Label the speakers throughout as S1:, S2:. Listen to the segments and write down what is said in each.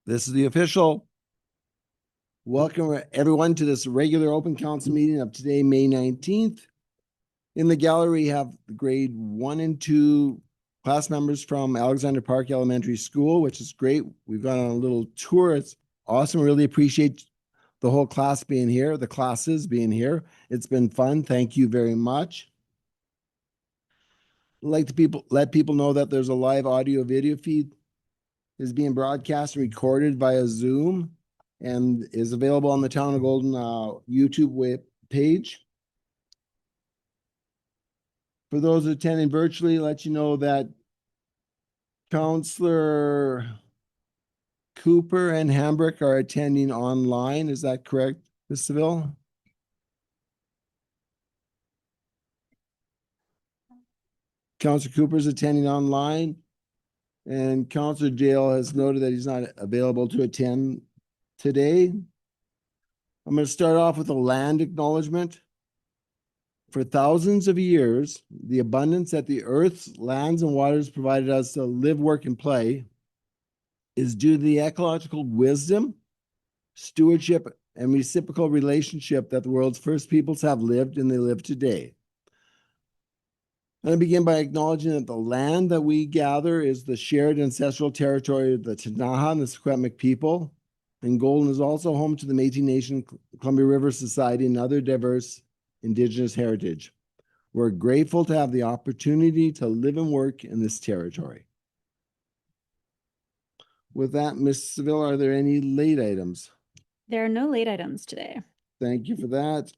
S1: This is the official. Welcome everyone to this regular open council meeting of today, May 19th. In the gallery, we have the grade 1 and 2 class members from Alexander Park Elementary School, which is great. We've gone on a little tour. It's awesome. Really appreciate the whole class being here, the classes being here. It's been fun. Thank you very much. I'd like to let people know that there's a live audio video feed is being broadcast and recorded via Zoom and is available on the Town of Golden YouTube web page. For those attending virtually, let you know that Councillor Cooper and Hambrick are attending online. Is that correct, Ms. Seville? Councillor Cooper is attending online, and Councillor Dale has noted that he's not available to attend today. I'm going to start off with a land acknowledgement. For thousands of years, the abundance that the earth's lands and waters provided us to live, work, and play is due to the ecological wisdom, stewardship, and reciprocal relationship that the world's first peoples have lived and they live today. I'm going to begin by acknowledging that the land that we gather is the shared ancestral territory of the Ktunaxa and the Secwepemc people. And Golden is also home to the Métis Nation, Columbia River Society, and other diverse Indigenous heritage. We're grateful to have the opportunity to live and work in this territory. With that, Ms. Seville, are there any late items?
S2: There are no late items today.
S1: Thank you for that.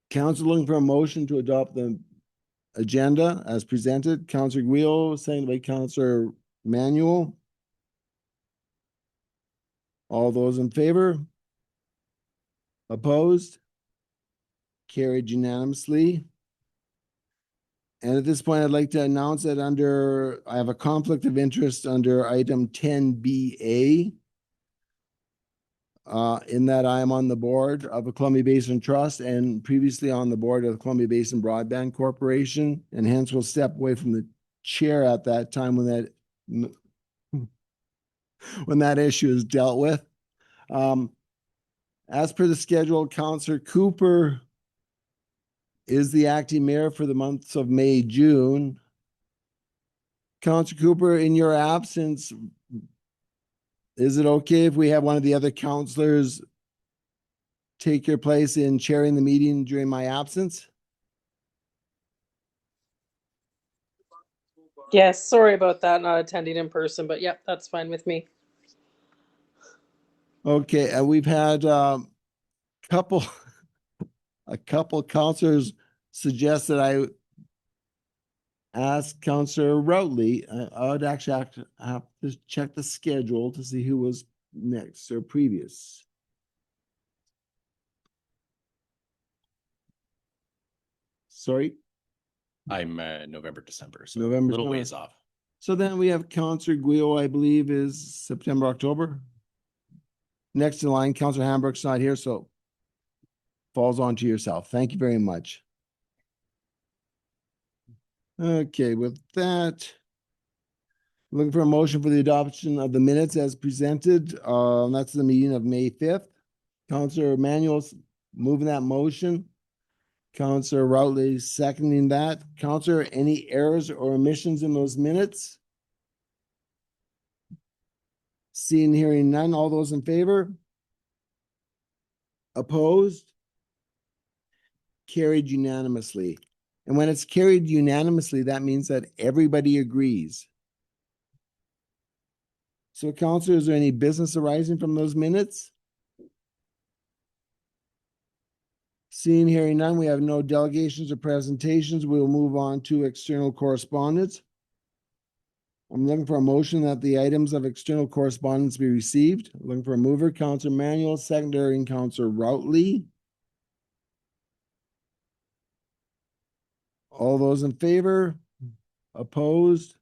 S1: Council looking for a motion to adopt the agenda as presented. Councillor Guillo, seconded by Councillor Manuel. All those in favor? Opposed? Carried unanimously. And at this point, I'd like to announce that I have a conflict of interest under item 10BA. In that I am on the board of the Columbia Basin Trust and previously on the board of the Columbia Basin Broadband Corporation, and hence will step away from the chair at that time when that issue is dealt with. As per the schedule, Councillor Cooper is the acting mayor for the months of May, June. Councillor Cooper, in your absence, is it okay if we have one of the other councillors take your place in chairing the meeting during my absence?
S3: Yes, sorry about that, not attending in person, but yep, that's fine with me.
S1: Okay, and we've had a couple councillors suggest that I ask Councillor Routley. I would actually have to check the schedule to see who was next or previous. Sorry?
S4: I'm November, December, so
S1: November,
S4: a little ways off.
S1: So then we have Councillor Guillo, I believe, is September, October. Next in line, Councillor Hambrick's not here, so falls on to yourself. Thank you very much. Okay, with that, looking for a motion for the adoption of the minutes as presented. That's the meeting of May 5th. Councillor Manuel's moving that motion. Councillor Routley seconding that. Councillor, any errors or omissions in those minutes? Seeing, hearing none. All those in favor? Opposed? Carried unanimously. And when it's carried unanimously, that means that everybody agrees. So, Councillor, is there any business arising from those minutes? Seeing, hearing none, we have no delegations or presentations. We will move on to external correspondence. I'm looking for a motion that the items of external correspondence be received. I'm looking for a mover, Councillor Manuel, secondary, and Councillor Routley. All those in favor? Opposed?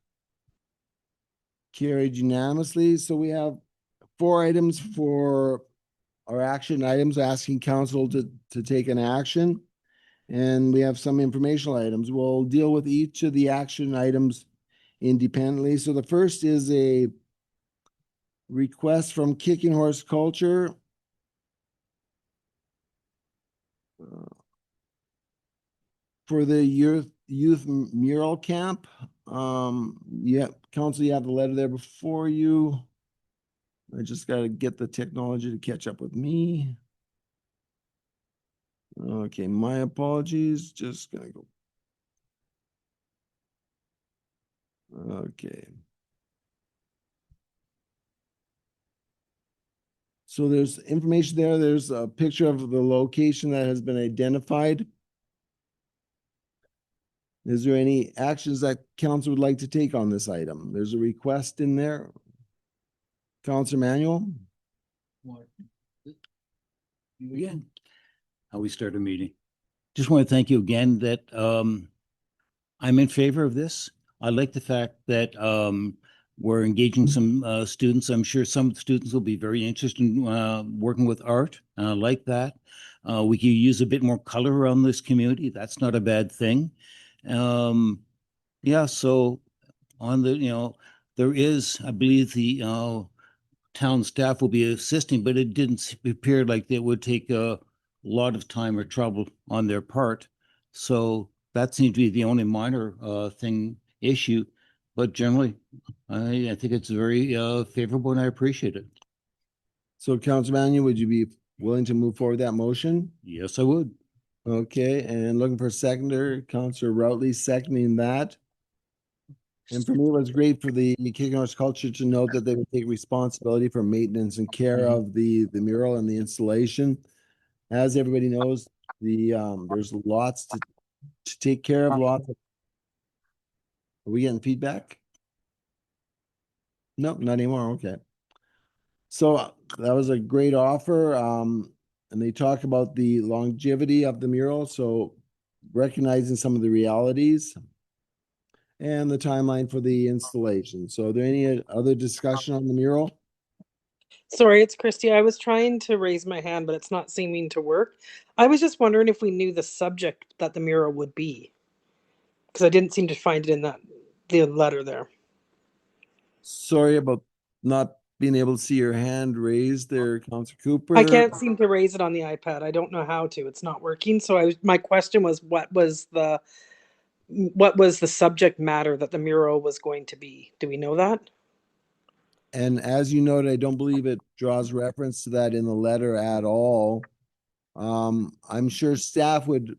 S1: Carried unanimously. So we have 4 items for our action items asking council to take an action. And we have some informational items. We'll deal with each of the action items independently. So the first is a request from Kicking Horse Culture. For the youth mural camp. Yeah, council, you have the letter there before you. I just gotta get the technology to catch up with me. Okay, my apologies, just gonna go. Okay. So there's information there. There's a picture of the location that has been identified. Is there any actions that council would like to take on this item? There's a request in there. Councilor Manuel?
S5: You again. How we start a meeting. Just want to thank you again that I'm in favor of this. I like the fact that we're engaging some students. I'm sure some students will be very interested in working with art. I like that. We could use a bit more color around this community. That's not a bad thing. Yeah, so on the, there is, I believe the town staff will be assisting, but it didn't appear like it would take a lot of time or trouble on their part. So that seemed to be the only minor issue. But generally, I think it's very favorable and I appreciate it.
S1: So Councilor Manuel, would you be willing to move forward that motion?
S5: Yes, I would.
S1: Okay, and looking for a seconder, Councilor Routley seconding that. And for me, it was great for the Kicking Horse Culture to note that they would take responsibility for maintenance and care of the mural and the installation. As everybody knows, there's lots to take care of, lots of. Are we getting feedback? No, not anymore, okay. So that was a great offer, and they talk about the longevity of the mural, so recognizing some of the realities and the timeline for the installation. So are there any other discussion on the mural?
S3: Sorry, it's Christy. I was trying to raise my hand, but it's not seeming to work. I was just wondering if we knew the subject that the mural would be, because I didn't seem to find it in the letter there.
S1: Sorry about not being able to see your hand raised there, Councilor Cooper.
S3: I can't seem to raise it on the iPad. I don't know how to. It's not working. So my question was, what was the subject matter that the mural was going to be? Do we know that?
S1: And as you noted, I don't believe it draws reference to that in the letter at all. I'm sure staff would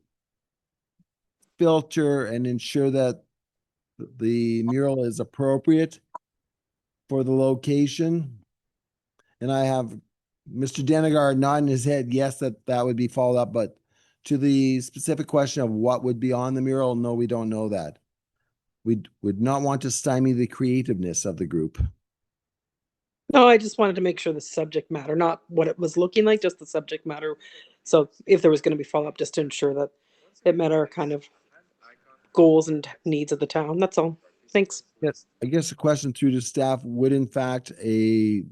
S1: filter and ensure that the mural is appropriate for the location. And I have Mr. Denegard nodding his head, yes, that would be followed up, but to the specific question of what would be on the mural, no, we don't know that. We would not want to stymie the creativeness of the group.
S3: No, I just wanted to make sure the subject matter, not what it was looking like, just the subject matter. So if there was going to be follow-up, just to ensure that it met our kind of goals and needs of the town. That's all. Thanks.
S1: Yes, I guess the question through to staff, would in fact a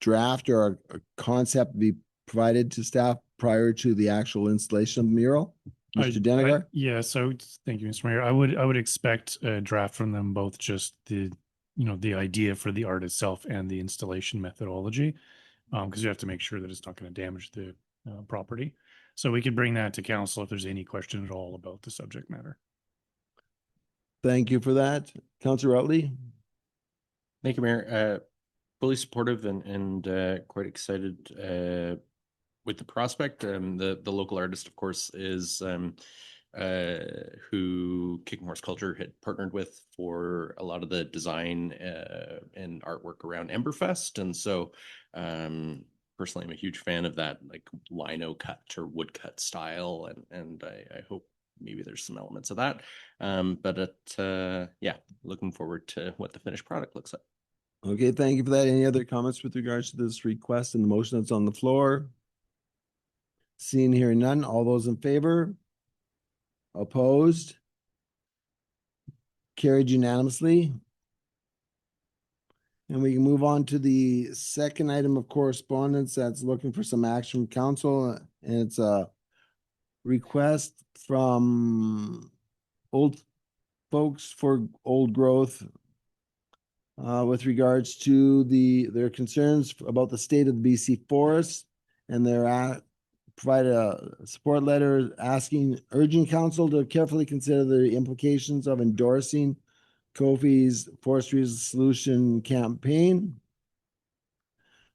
S1: draft or a concept be provided to staff prior to the actual installation of the mural? Mr. Denegard?
S6: Yeah, so thank you, Mr. Mayor. I would expect a draft from them both, just the idea for the art itself and the installation methodology, because you have to make sure that it's not going to damage the property. So we could bring that to council if there's any question at all about the subject matter.
S1: Thank you for that. Councilor Routley?
S4: Thank you, Mayor. Fully supportive and quite excited with the prospect. The local artist, of course, is who Kicking Horse Culture had partnered with for a lot of the design and artwork around Emberfest. And so personally, I'm a huge fan of that like lino cut or woodcut style. And I hope maybe there's some elements of that. Yeah, looking forward to what the finished product looks like.
S1: Okay, thank you for that. Any other comments with regards to this request and the motion that's on the floor? Seeing here none, all those in favor? Opposed? Carried unanimously. And we can move on to the second item of correspondence that's looking for some action from council. And it's a request from Old Folks for Old Growth with regards to their concerns about the state of the BC forests, and provide a support letter urging council to carefully consider the implications of endorsing Kofi's forestry solution campaign.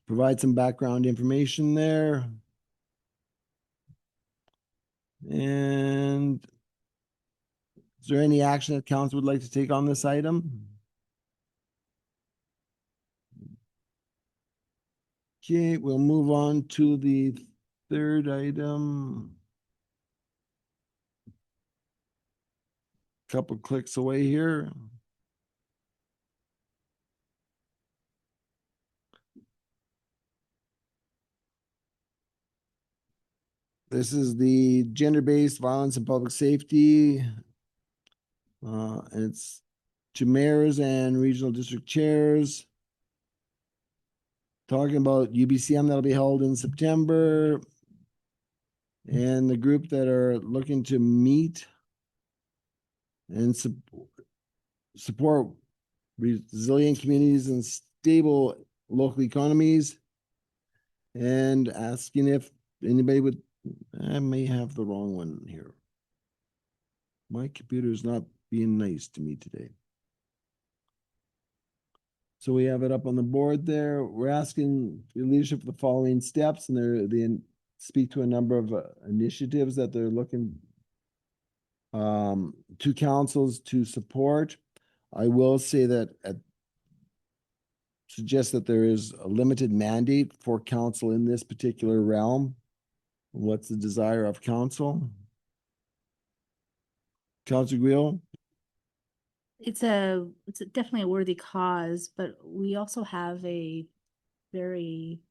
S1: Provide some background information there. And is there any action that council would like to take on this item? Okay, we'll move on to the third item. Couple clicks away here. This is the gender-based violence and public safety. And it's to mayors and regional district chairs. Talking about UBCM that'll be held in September. And the group that are looking to meet and support resilient communities and stable local economies. And asking if anybody would, I may have the wrong one here. My computer's not being nice to me today. So we have it up on the board there. We're asking the leadership for the following steps, and they speak to a number of initiatives that they're looking to councils to support. I will say that suggest that there is a limited mandate for council in this particular realm. What's the desire of council? Councilor Guil?
S2: It's definitely a worthy cause, but we also have a very,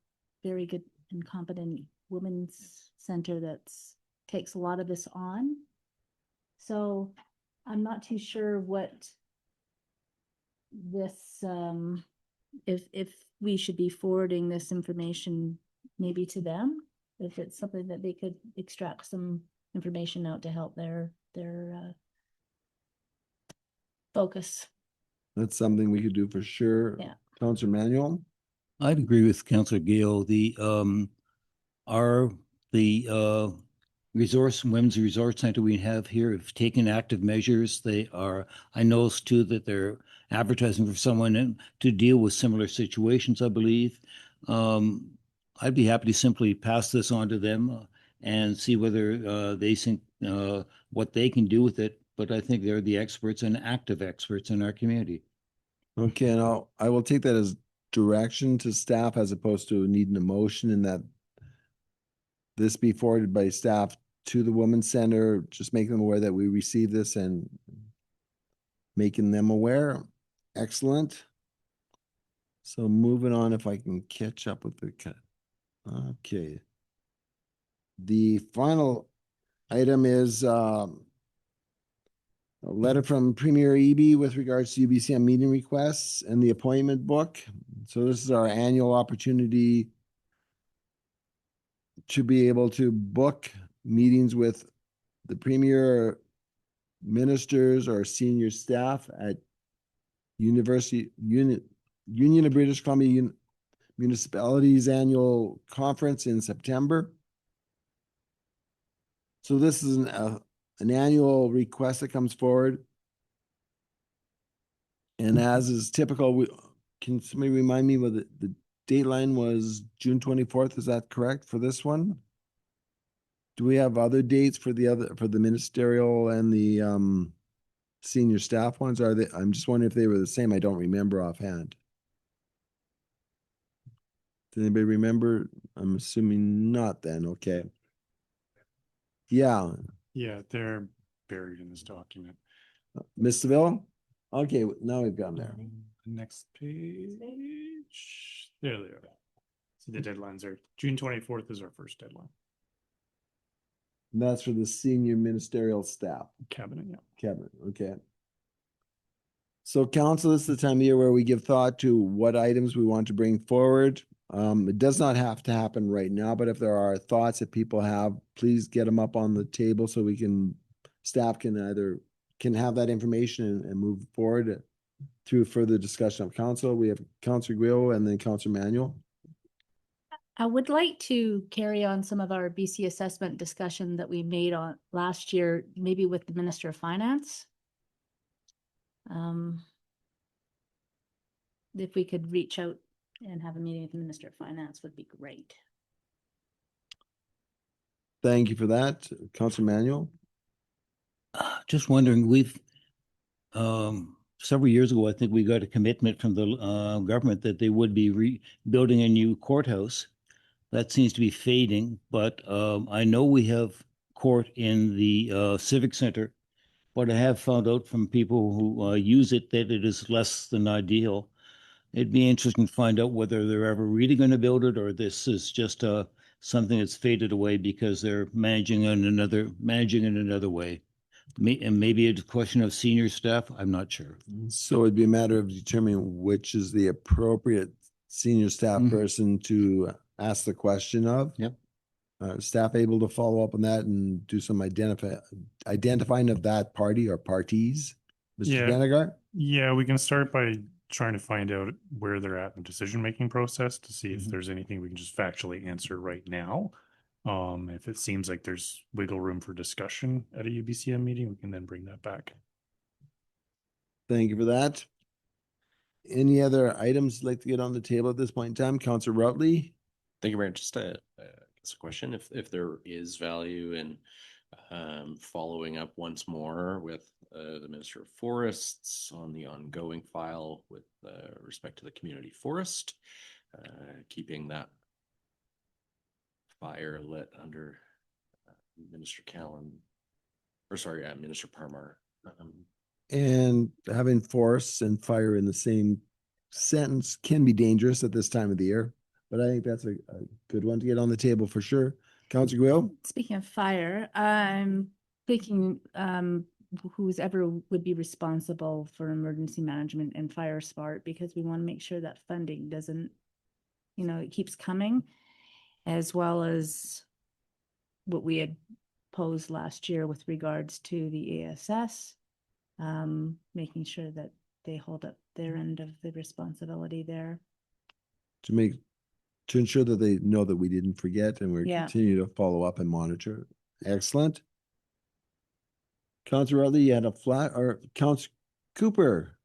S2: very good and competent women's center takes a lot of this on. So I'm not too sure what this, if we should be forwarding this information maybe to them, if it's something that they could extract some information out to help their focus.
S1: That's something we could do for sure.
S2: Yeah.
S1: Councilor Manuel?
S5: I'd agree with Councillor Gale. The women's resource center we have here have taken active measures. I noticed too that they're advertising for someone to deal with similar situations, I believe. I'd be happy to simply pass this on to them and see whether they think what they can do with it. But I think they're the experts and active experts in our community.
S1: Okay, and I will take that as direction to staff as opposed to needing a motion, and that this be forwarded by staff to the Women's Center, just making them aware that we received this and making them aware. Excellent. So moving on, if I can catch up with the cut. Okay. The final item is a letter from Premier Eby with regards to UBCM meeting requests and the appointment book. So this is our annual opportunity to be able to book meetings with the Premier, ministers, or senior staff at Union of British Columbia Municipalities Annual Conference in September. So this is an annual request that comes forward. And as is typical, can somebody remind me what the date line was? June 24th, is that correct for this one? Do we have other dates for the ministerial and the senior staff ones? I'm just wondering if they were the same. I don't remember offhand. Does anybody remember? I'm assuming not then. Okay. Yeah.
S6: Yeah, they're buried in this document.
S1: Ms. Seville? Okay, now we've got them there.
S6: Next page. There they are. So the deadlines are June 24th is our first deadline.
S1: And that's for the senior ministerial staff.
S6: Cabinet, yeah.
S1: Cabinet, okay. So council, this is the time of year where we give thought to what items we want to bring forward. It does not have to happen right now, but if there are thoughts that people have, please get them up on the table so staff can have that information and move forward through further discussion of council. We have Councillor Guo and then Councillor Manuel.
S2: I would like to carry on some of our BC assessment discussion that we made on last year, maybe with the Minister of Finance. If we could reach out and have a meeting with the Minister of Finance would be great.
S1: Thank you for that. Councillor Manuel.
S5: Just wondering, we've, several years ago, I think we got a commitment from the government that they would be rebuilding a new courthouse. That seems to be fading, but I know we have court in the Civic Center, but I have found out from people who use it that it is less than ideal. It'd be interesting to find out whether they're ever really going to build it, or this is just something that's faded away because they're managing in another way. And maybe it's a question of senior staff. I'm not sure.
S1: So it'd be a matter of determining which is the appropriate senior staff
S5: Mhm.
S1: person to ask the question of.
S5: Yep.
S1: Staff able to follow up on that and do some identifying of that party or parties? Mr.
S6: Yeah.
S1: Denegar?
S6: Yeah, we can start by trying to find out where they're at in the decision-making process to see if
S1: Mhm.
S6: there's anything we can just factually answer right now. If it seems like there's wiggle room for discussion at a UBCM meeting, we can then bring that back.
S1: Thank you for that. Any other items you'd like to get on the table at this point in time? Councillor Routley?
S4: Thank you, Mayor. Just I guess a question, if there is value in following up once more with the Minister of Forests on the ongoing file with respect to the community forest, keeping that fire lit under Minister Callan, or sorry, Minister Parmar.
S1: And having forests and fire in the same sentence can be dangerous at this time of the year, but I think that's a good one to get on the table for sure. Councillor Guo?
S2: Speaking of fire, I'm thinking who's ever would be responsible for emergency management and fire smart, because we want to make sure that funding doesn't, it keeps coming, as well as what we had posed last year with regards to the ASS, making sure that they hold up their end of the responsibility there.
S1: To ensure that they know that we didn't forget and we're
S2: Yeah.
S1: continue to follow up and monitor. Excellent. Councillor Routley, you had a flat, or Councillor Cooper?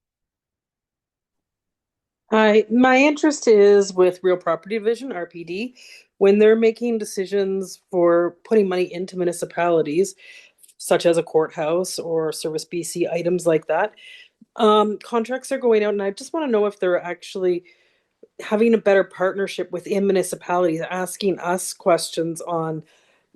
S3: Hi, my interest is with Real Property Division, RPD, when they're making decisions for putting money into municipalities, such as a courthouse or Service BC items like that. Contracts are going out, and I just want to know if they're actually having a better partnership within municipalities, asking us questions on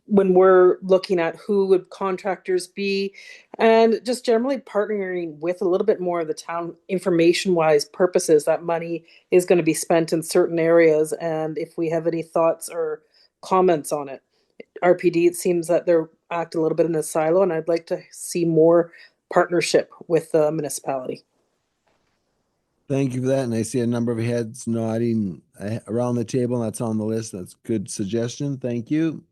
S3: when we're looking at who would contractors be, and just generally partnering with a little bit more of the town information-wise purposes that money is going to be spent in certain areas, and if we have any thoughts or comments on it. RPD, it seems that they're acting a little bit in a silo, and I'd like to see more partnership with the municipality.
S1: Thank you for that. And I see a number of heads nodding around the table. And that's on the list. That's a good suggestion. Thank you.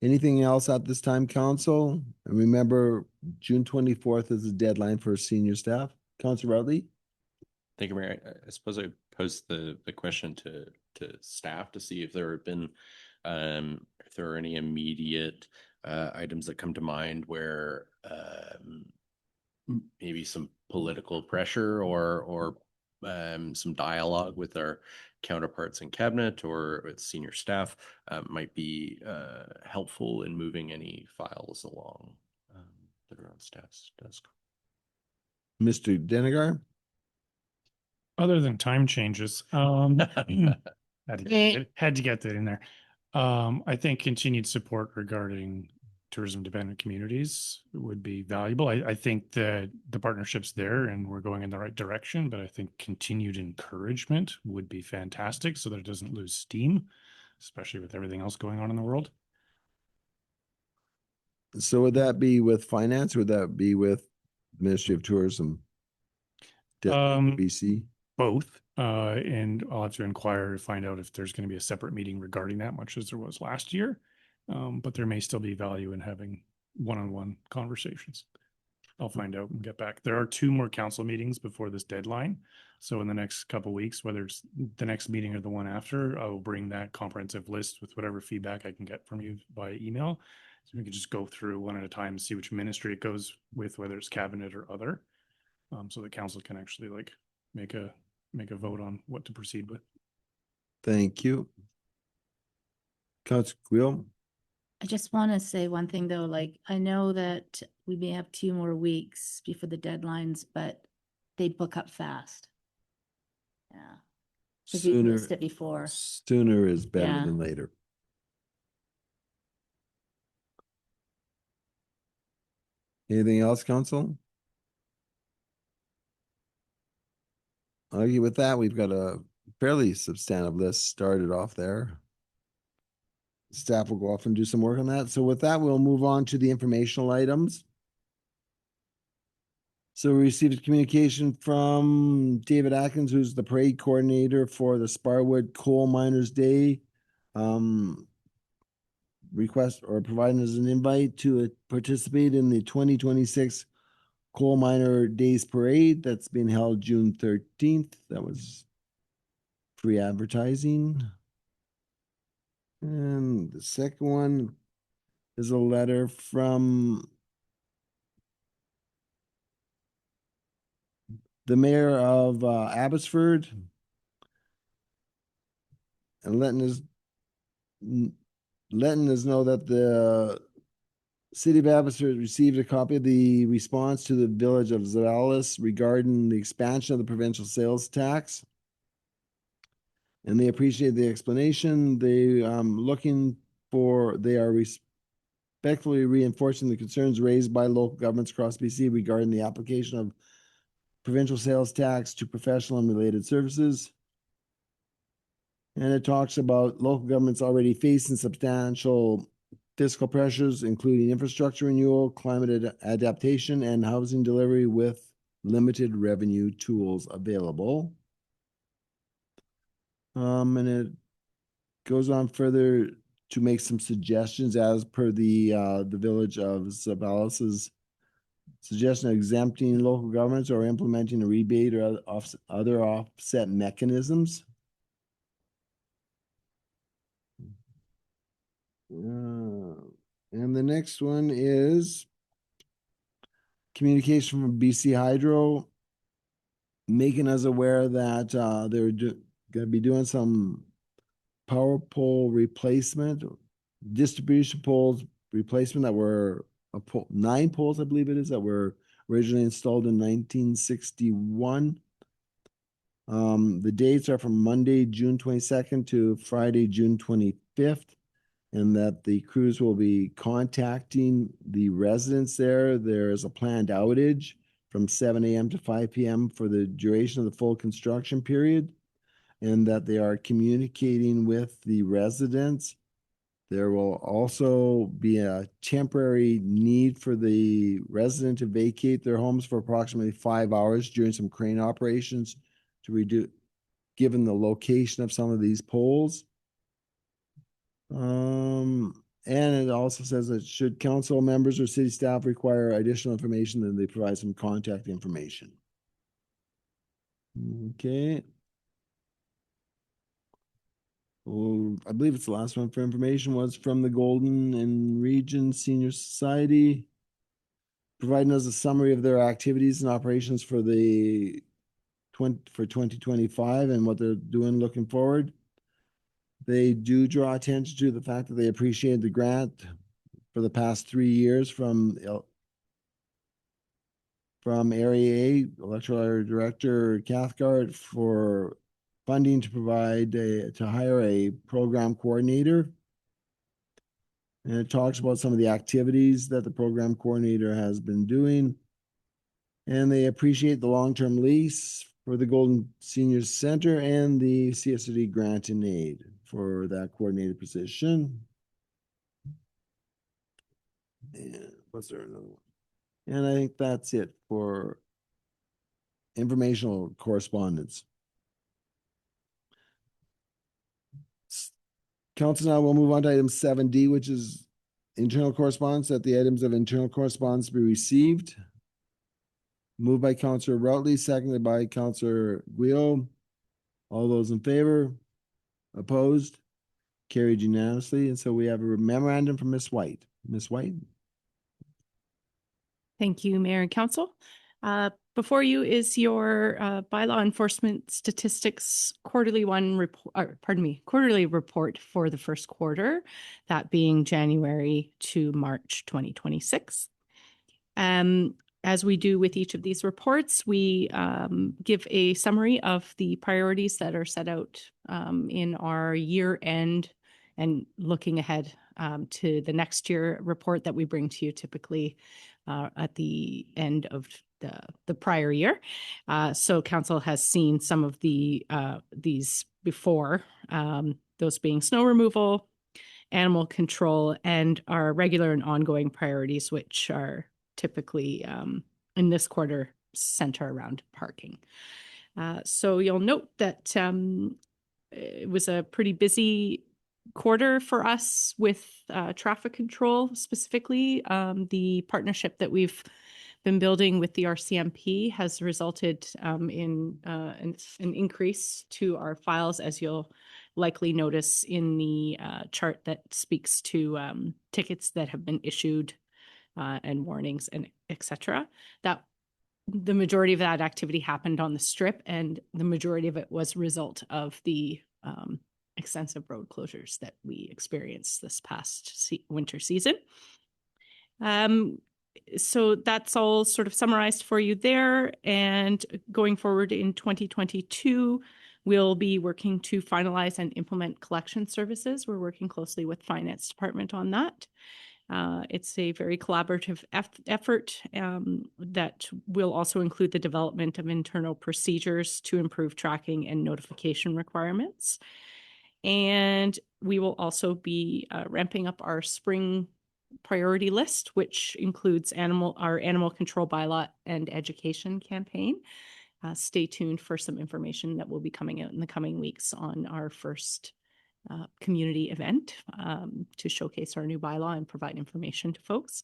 S1: Anything else at this time, council? And remember, June 24th is the deadline for senior staff. Councillor Routley?
S4: Thank you, Mayor. I suppose I posed the question to staff to see if there have been if there are any immediate items that come to mind where maybe some political pressure or some dialogue with our counterparts in cabinet or with senior staff might be helpful in moving any files along that are on staff's desk.
S1: Mr. Denegar?
S6: Other than time changes, had to get that in there. I think continued support regarding tourism dependent communities would be valuable. I think that the partnership's there and we're going in the right direction, but I think continued encouragement would be fantastic so that it doesn't lose steam, especially with everything else going on in the world.
S1: So would that be with finance or would that be with Ministry of Tourism? BC?
S6: Both. And I'll have to inquire to find out if there's going to be a separate meeting regarding that, much as there was last year. But there may still be value in having one-on-one conversations. I'll find out and get back. There are 2 more council meetings before this deadline. So in the next couple weeks, whether it's the next meeting or the one after, I will bring that comprehensive list with whatever feedback I can get from you by email. So we can just go through one at a time and see which ministry it goes with, whether it's cabinet or other. So the council can actually like make a vote on what to proceed with.
S1: Thank you. Council Quill.
S2: I just want to say one thing though, like I know that we may have 2 more weeks before the deadlines, but they book up fast. Yeah. Cause we
S1: Sooner,
S2: missed it before.
S1: sooner is better
S2: Yeah.
S1: than later. Anything else, council? Okay, with that, we've got a fairly substantive list started off there. Staff will go off and do some work on that. So with that, we'll move on to the informational items. So we received a communication from David Atkins, who's the parade coordinator for the Sparwood Coal Miners Day. Request or providing us an invite to participate in the 2026 Coal Miner Days Parade that's being held June 13th. That was free advertising. And the second one is a letter from the mayor of Abbotsford and letting us know that the city of Abbotsford received a copy of the response to the village of Zavalis regarding the expansion of the provincial sales tax. And they appreciate the explanation. They they are respectfully reinforcing the concerns raised by local governments across BC regarding the application of provincial sales tax to professional and related services. And it talks about local governments already facing substantial fiscal pressures, including infrastructure renewal, climate adaptation, and housing delivery with limited revenue tools available. And it goes on further to make some suggestions as per the village of Zavalis's suggestion of exempting local governments or implementing a rebate or other offset mechanisms. And the next one is communication from BC Hydro, making us aware that they're going to be doing some power pole replacement, distribution poles replacement that were 9 poles, I believe it is, that were originally installed in 1961. The dates are from Monday, June 22nd to Friday, June 25th. And that the crews will be contacting the residents there. There's a planned outage from 7 a.m. to 5 p.m. for the duration of the full construction period, and that they are communicating with the residents. There will also be a temporary need for the resident to vacate their homes for approximately 5 hours during some crane operations to reduce, given the location of some of these poles. And it also says that should council members or city staff require additional information, then they provide some contact information. Okay. Well, I believe it's the last one for information was from the Golden and Region Senior Society, providing us a summary of their activities and operations for the 2025 and what they're doing looking forward. They do draw attention to the fact that they appreciate the grant for the past 3 years from Area A, Electoral Director Cathcart, for funding to provide to hire a program coordinator. And it talks about some of the activities that the program coordinator has been doing. And they appreciate the long-term lease for the Golden Seniors Center and the CSD grant and aid for that coordinator position. And was there another one? And I think that's it for informational correspondence. Council, now we'll move on to item 7D, which is internal correspondence, that the items of internal correspondence be received. Moved by Counselor Routley, seconded by Counselor Guil. All those in favor? Opposed? Carried unanimously. And so we have a memorandum from Ms. White. Ms. White?
S7: Thank you, Mayor and Council. Before you is your bylaw enforcement statistics quarterly quarterly report for the first quarter, that being January to March 2026. As we do with each of these reports, we give a summary of the priorities that are set out in our year end and looking ahead to the next year report that we bring to you typically at the end of the prior year. So council has seen some of these before, those being snow removal, animal control, and our regular and ongoing priorities, which are typically in this quarter center around parking. So you'll note that it was a pretty busy quarter for us with traffic control specifically. The partnership that we've been building with the RCMP has resulted in an increase to our files, as you'll likely notice in the chart that speaks to tickets that have been issued and warnings and etc. That the majority of that activity happened on the strip, and the majority of it was a result of the extensive road closures that we experienced this past winter season. So that's all sort of summarized for you there. And going forward in 2022, we'll be working to finalize and implement collection services. We're working closely with Finance Department on that. It's a very collaborative effort that will also include the development of internal procedures to improve tracking and notification requirements. And we will also be ramping up our spring priority list, which includes our animal control bylaw and education campaign. Stay tuned for some information that will be coming out in the coming weeks on our first community event to showcase our new bylaw and provide information to folks.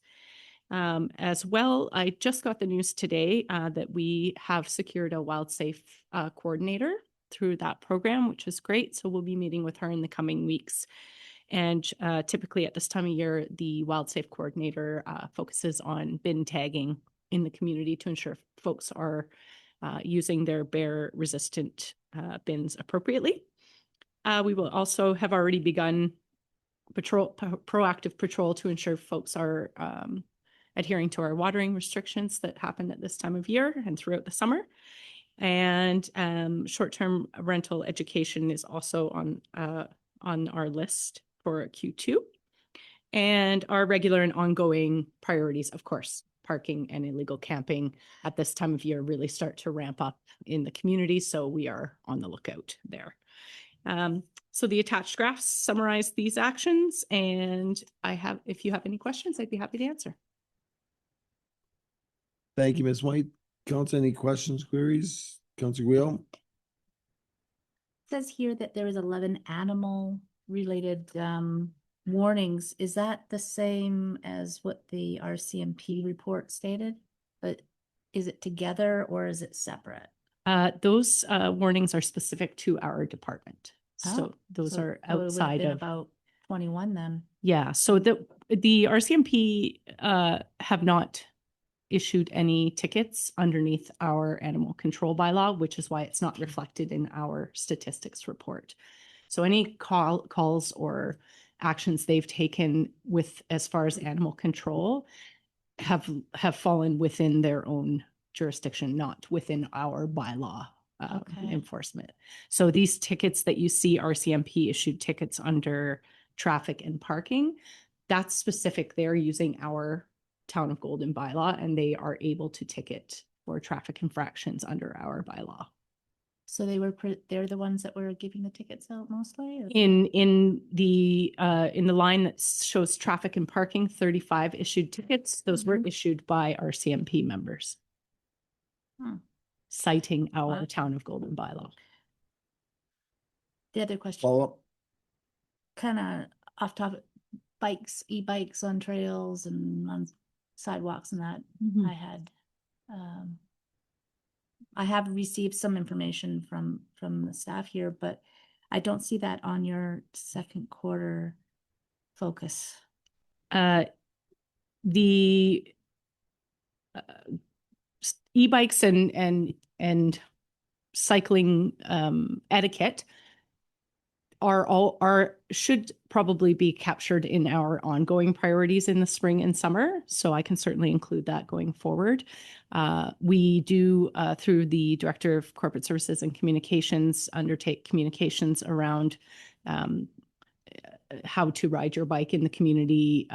S7: As well, I just got the news today that we have secured a WildSafe coordinator through that program, which is great. So we'll be meeting with her in the coming weeks. And typically at this time of year, the WildSafe coordinator focuses on bin tagging in the community to ensure folks are using their bear-resistant bins appropriately. We will also have already begun proactive patrol to ensure folks are adhering to our watering restrictions that happen at this time of year and throughout the summer. And short-term rental education is also on our list for Q2. And our regular and ongoing priorities, of course, parking and illegal camping at this time of year really start to ramp up in the community. So we are on the lookout there. So the attached graphs summarize these actions, and if you have any questions, I'd be happy to answer.
S1: Thank you, Ms. White. Council, any questions, queries? Councilor Guil?
S2: Says here that there was 11 animal related warnings. Is that the same as what the RCMP report stated? But is it together or is it separate?
S7: Those warnings are specific to our department.
S2: Oh,
S7: So those are
S2: it would have
S7: outside
S2: been
S7: of
S2: about 21 then.
S7: Yeah. So the RCMP have not issued any tickets underneath our animal control bylaw, which is why it's not reflected in our statistics report. So any calls or actions they've taken with as far as animal control have fallen within their own jurisdiction, not within our bylaw
S2: Okay.
S7: enforcement. So these tickets that you see, RCMP issued tickets under traffic and parking, that's specific. They're using our Town of Golden bylaw, and they are able to ticket for traffic infractions under our bylaw.
S2: So they're the ones that were giving the tickets out mostly? Or-
S7: In the line that shows traffic and parking, 35 issued tickets. Those were issued by RCMP members.
S2: Hmm.
S7: Citing our
S2: Wow.
S7: Town of Golden bylaw.
S2: The other question,
S1: Follow up?
S2: kind of off topic, e-bikes on trails and on sidewalks and that.
S7: Mhm.
S2: I had I have received some information from the staff here, but I don't see that on your second quarter focus.
S7: The e-bikes and cycling etiquette should probably be captured in our ongoing priorities in the spring and summer. So I can certainly include that going forward. We do, through the Director of Corporate Services and Communications, undertake communications around how to ride your bike in the community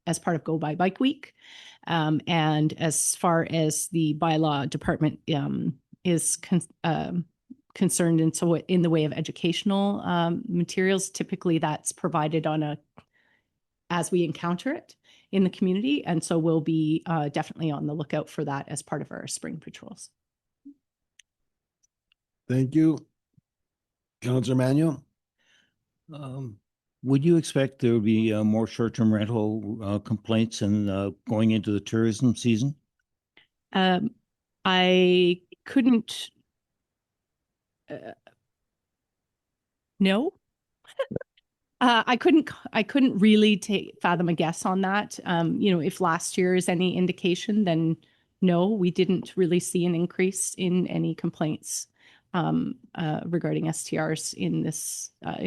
S7: as part of Go By Bike Week. And as far as the bylaw department is concerned, and so in the way of educational materials, typically that's provided on as we encounter it in the community. And so we'll be definitely on the lookout for that as part of our spring patrols.
S1: Thank you. Councillor Manuel?
S5: Would you expect there would be more short-term rental complaints and going into the tourism season?
S7: I couldn't. No. I couldn't really fathom a guess on that. If last year is any indication, then no, we didn't really see an increase in any complaints regarding STRs in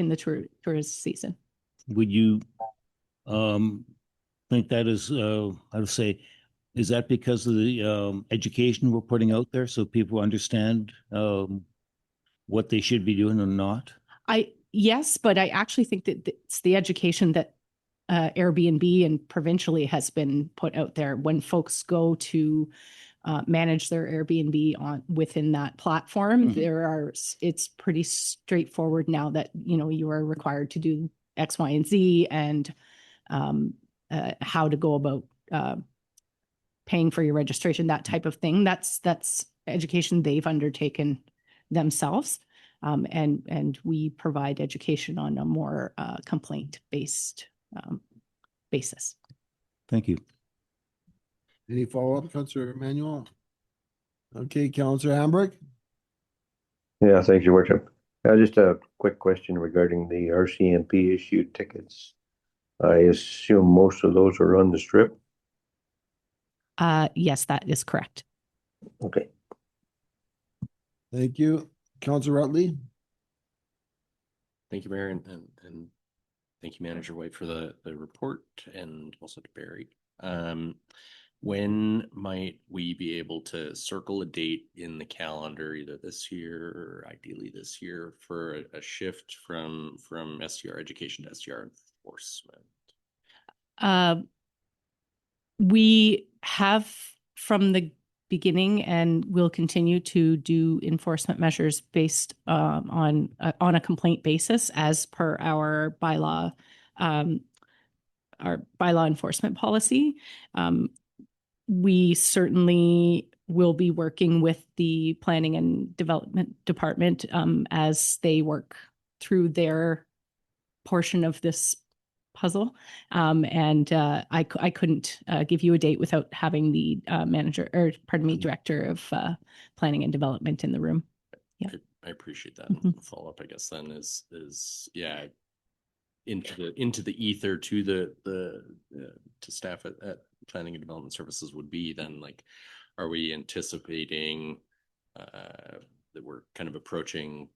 S7: the tourist season.
S5: Would you think that is, how to say, is that because of the education we're putting out there so people understand what they should be doing or not?
S7: Yes, but I actually think that it's the education that Airbnb and provincially has been put out there. When folks go to manage their Airbnb within that platform, it's pretty straightforward now that you are required to do X, Y, and Z, and how to go about paying for your registration, that type of thing. That's education they've undertaken themselves. And we provide education on a more complaint-based basis.
S5: Thank you.
S1: Any follow-up, Councillor Emmanuel? Okay, Councillor Hambrick?
S8: Yeah, thank you, Worship. Just a quick question regarding the RCMP issued tickets. I assume most of those are on the strip?
S7: Yes, that is correct.
S8: Okay.
S1: Thank you. Councillor Rutley?
S4: Thank you, Mayor, and thank you, Manager White, for the report, and also to Barry. When might we be able to circle a date in the calendar, either this year or ideally this year, for a shift from STR education to STR enforcement?
S7: We have from the beginning and will continue to do enforcement measures based on a complaint basis as per our bylaw enforcement policy. We certainly will be working with the planning and development department as they work through their portion of this puzzle. I couldn't give you a date without having the director of planning and development in the room. Yeah,
S4: I appreciate that.
S7: Mhm.
S4: Follow up, I guess, then is yeah, into the ether to to staff at planning and development services would be then, like, are we anticipating that we're kind of approaching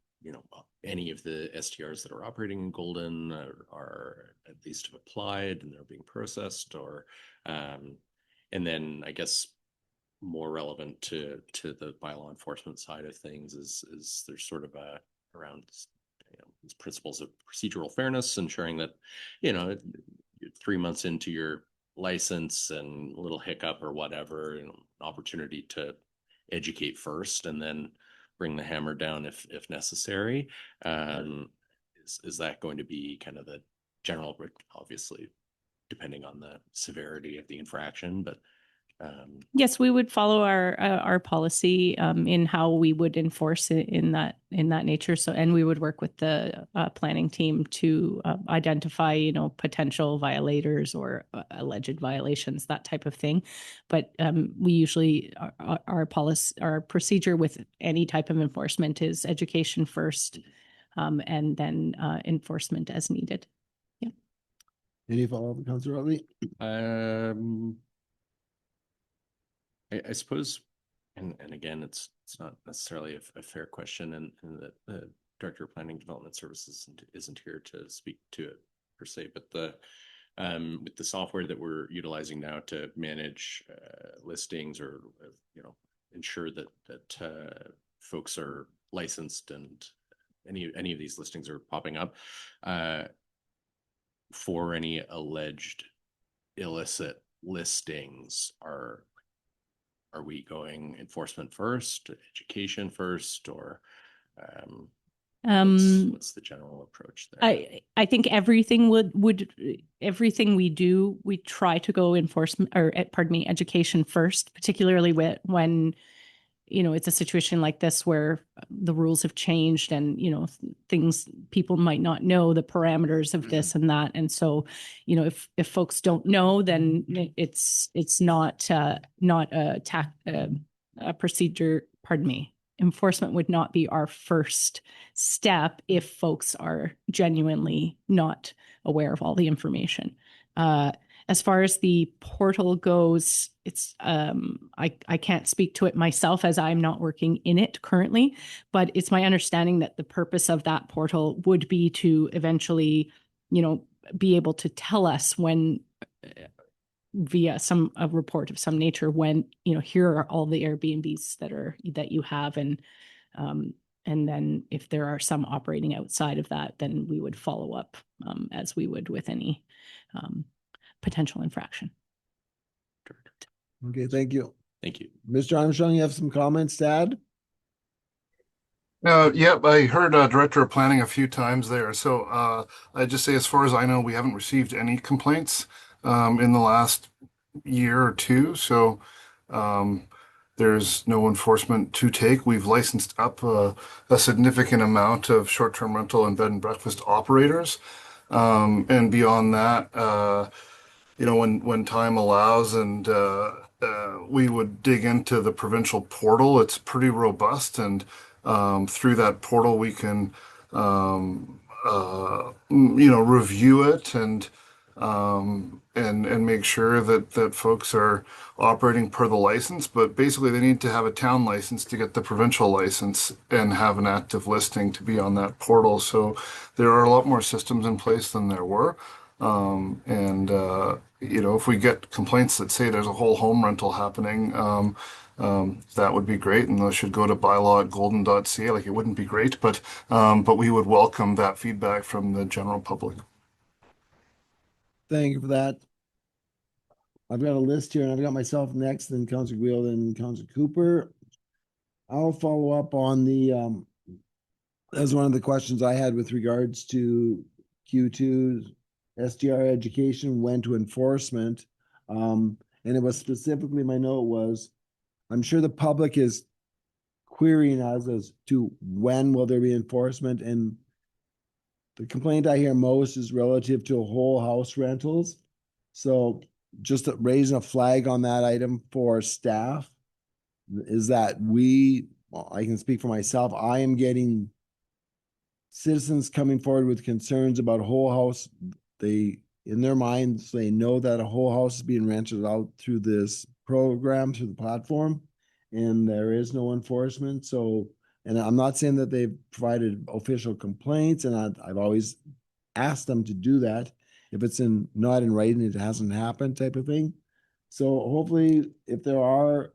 S4: any of the STRs that are operating in Golden are at least have applied and they're being processed, or and then I guess more relevant to the bylaw enforcement side of things is there's sort of around these principles of procedural fairness, ensuring that you're 3 months into your license and a little hiccup or whatever, an opportunity to educate first and then bring the hammer down if necessary. Is that going to be kind of the general, obviously depending on the severity of the infraction, but
S7: Yes, we would follow our policy in how we would enforce it in that nature. So, and we would work with the planning team to identify, potential violators or alleged violations, that type of thing. But we usually our policy, our procedure with any type of enforcement is education first, and then enforcement as needed. Yeah.
S1: Any follow-up, Councillor Riley?
S4: I suppose, and again, it's not necessarily a fair question, and that the Director of Planning Development Services isn't here to speak to it per se, but with the software that we're utilizing now to manage listings or ensure that folks are licensed and any of these listings are popping up for any alleged illicit listings, are we going enforcement first, education first, or what's the general approach there?
S7: I think everything everything we do, we try to go enforcement or education first, particularly when it's a situation like this where the rules have changed and things, people might not know the parameters of this and that, and so if folks don't know, then it's not a procedure. Pardon me. Enforcement would not be our first step if folks are genuinely not aware of all the information. As far as the portal goes, it's I can't speak to it myself as I'm not working in it currently, but it's my understanding that the purpose of that portal would be to eventually, be able to tell us when via a report of some nature when here are all the Airbnbs that you have, and then if there are some operating outside of that, then we would follow up as we would with any potential infraction.
S1: Okay, thank you.
S4: Thank you.
S1: Mr. Armstrong, you have some comments to add?
S9: Yep, I heard Director of Planning a few times there. So I just say, as far as I know, we haven't received any complaints in the last year or two. So there's no enforcement to take. We've licensed up a significant amount of short-term rental and bed and breakfast operators. And beyond that, when time allows and we would dig into the provincial portal. It's pretty robust, and through that portal we can review it and make sure that folks are operating per the license. But basically they need to have a town license to get the provincial license and have an active listing to be on that portal. So there are a lot more systems in place than there were. If we get complaints that say there's a whole home rental happening, that would be great, and those should go to bylaw@golden.ca. Like, it wouldn't be great, but we would welcome that feedback from the general public.
S1: Thank you for that. I've got a list here, and I've got myself next, then Councillor Guild, and Councillor Cooper. I'll follow up on the as one of the questions I had with regards to Q2 SDR education went to enforcement. And it was specifically, my note was, I'm sure the public is querying us as to when will there be enforcement, and the complaint I hear most is relative to whole house rentals. So just raising a flag on that item for staff is that I can speak for myself, I am getting citizens coming forward with concerns about whole house. They, in their minds, they know that a whole house is being rented out through this program, through the platform, and there is no enforcement. So, and I'm not saying that they've provided official complaints, and I've always asked them to do that. If it's not in writing, it hasn't happened, type of thing. So hopefully, if there are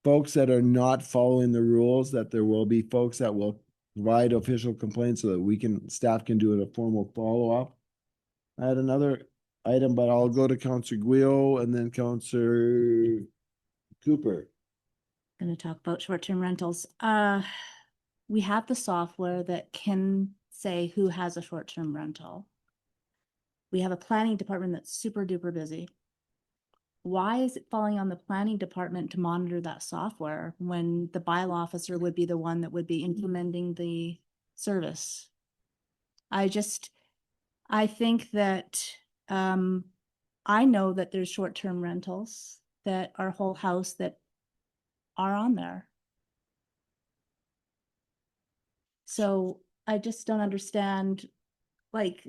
S1: folks that are not following the rules, that there will be folks that will provide official complaints so that staff can do a formal follow-up. I had another item, but I'll go to Councillor Guio and then Councillor Cooper.
S2: Going to talk about short-term rentals. We have the software that can say who has a short-term rental. We have a planning department that's super duper busy. Why is it falling on the planning department to monitor that software when the bylaw officer would be the one that would be implementing the service? I think that, I know that there's short-term rentals that are whole house that are on there. So I just don't understand, like,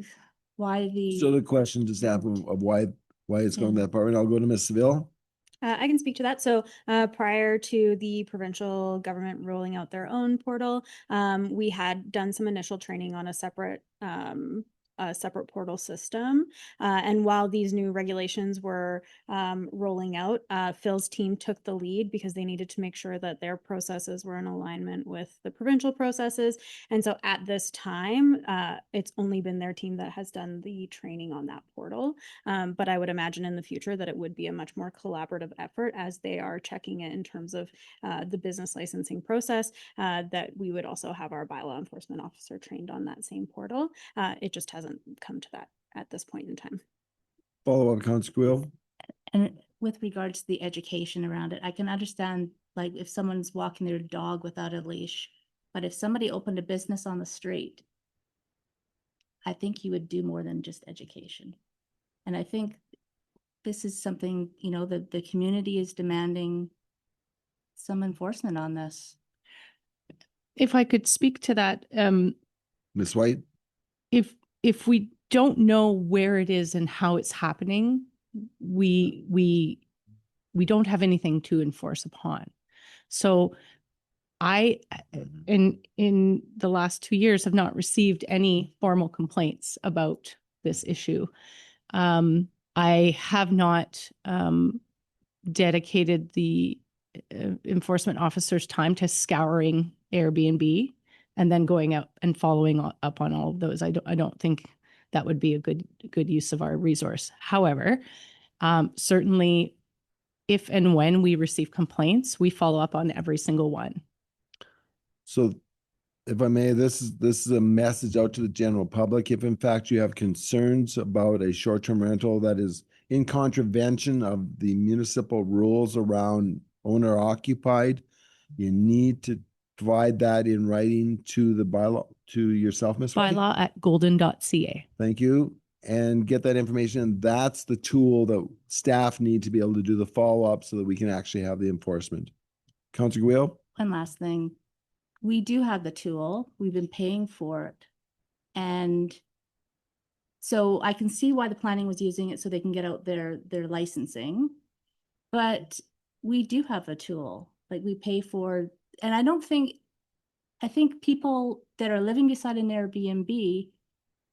S2: why
S1: So
S2: the,
S1: the question to staff of why it's going to
S2: Yeah.
S1: that department, I'll go to Ms. Seville.
S10: I can speak to that. So prior to the provincial government rolling out their own portal, we had done some initial training on a separate portal system. And while these new regulations were rolling out, Phil's team took the lead because they needed to make sure that their processes were in alignment with the provincial processes. And so at this time, it's only been their team that has done the training on that portal. But I would imagine in the future that it would be a much more collaborative effort as they are checking it in terms of the business licensing process, that we would also have our bylaw enforcement officer trained on that same portal. It just hasn't come to that at this point in time.
S1: Follow up, Councilor Quill.
S2: and with regards to the education around it, I can understand, like, if someone's walking their dog without a leash, but if somebody opened a business on the street, I think you would do more than just education. And I think this is something, the community is demanding some enforcement on this.
S7: If I could speak to that,
S1: Ms. White.
S7: if we don't know where it is and how it's happening, we don't have anything to enforce upon. So I, in the last 2 years, have not received any formal complaints about this issue. I have not dedicated the enforcement officer's time to scouring Airbnb and then going out and following up on all of those. I don't think that would be a good use of our resource. However, certainly if and when we receive complaints, we follow up on every single one.
S1: So if I may, this is a message out to the general public. If in fact you have concerns about a short-term rental that is in contravention of the municipal rules around owner occupied, you need to provide that in writing to the bylaw, to yourself, Ms. White.
S7: Bylaw@golden.ca.
S1: Thank you. And get that information. And that's the tool that staff need to be able to do the follow-up so that we can actually have the enforcement. Councilor Guile?
S2: One last thing. We do have the tool. We've been paying for it. And so I can see why the planning was using it so they can get out their licensing. But we do have the tool, like we pay for, and I think people that are living beside an Airbnb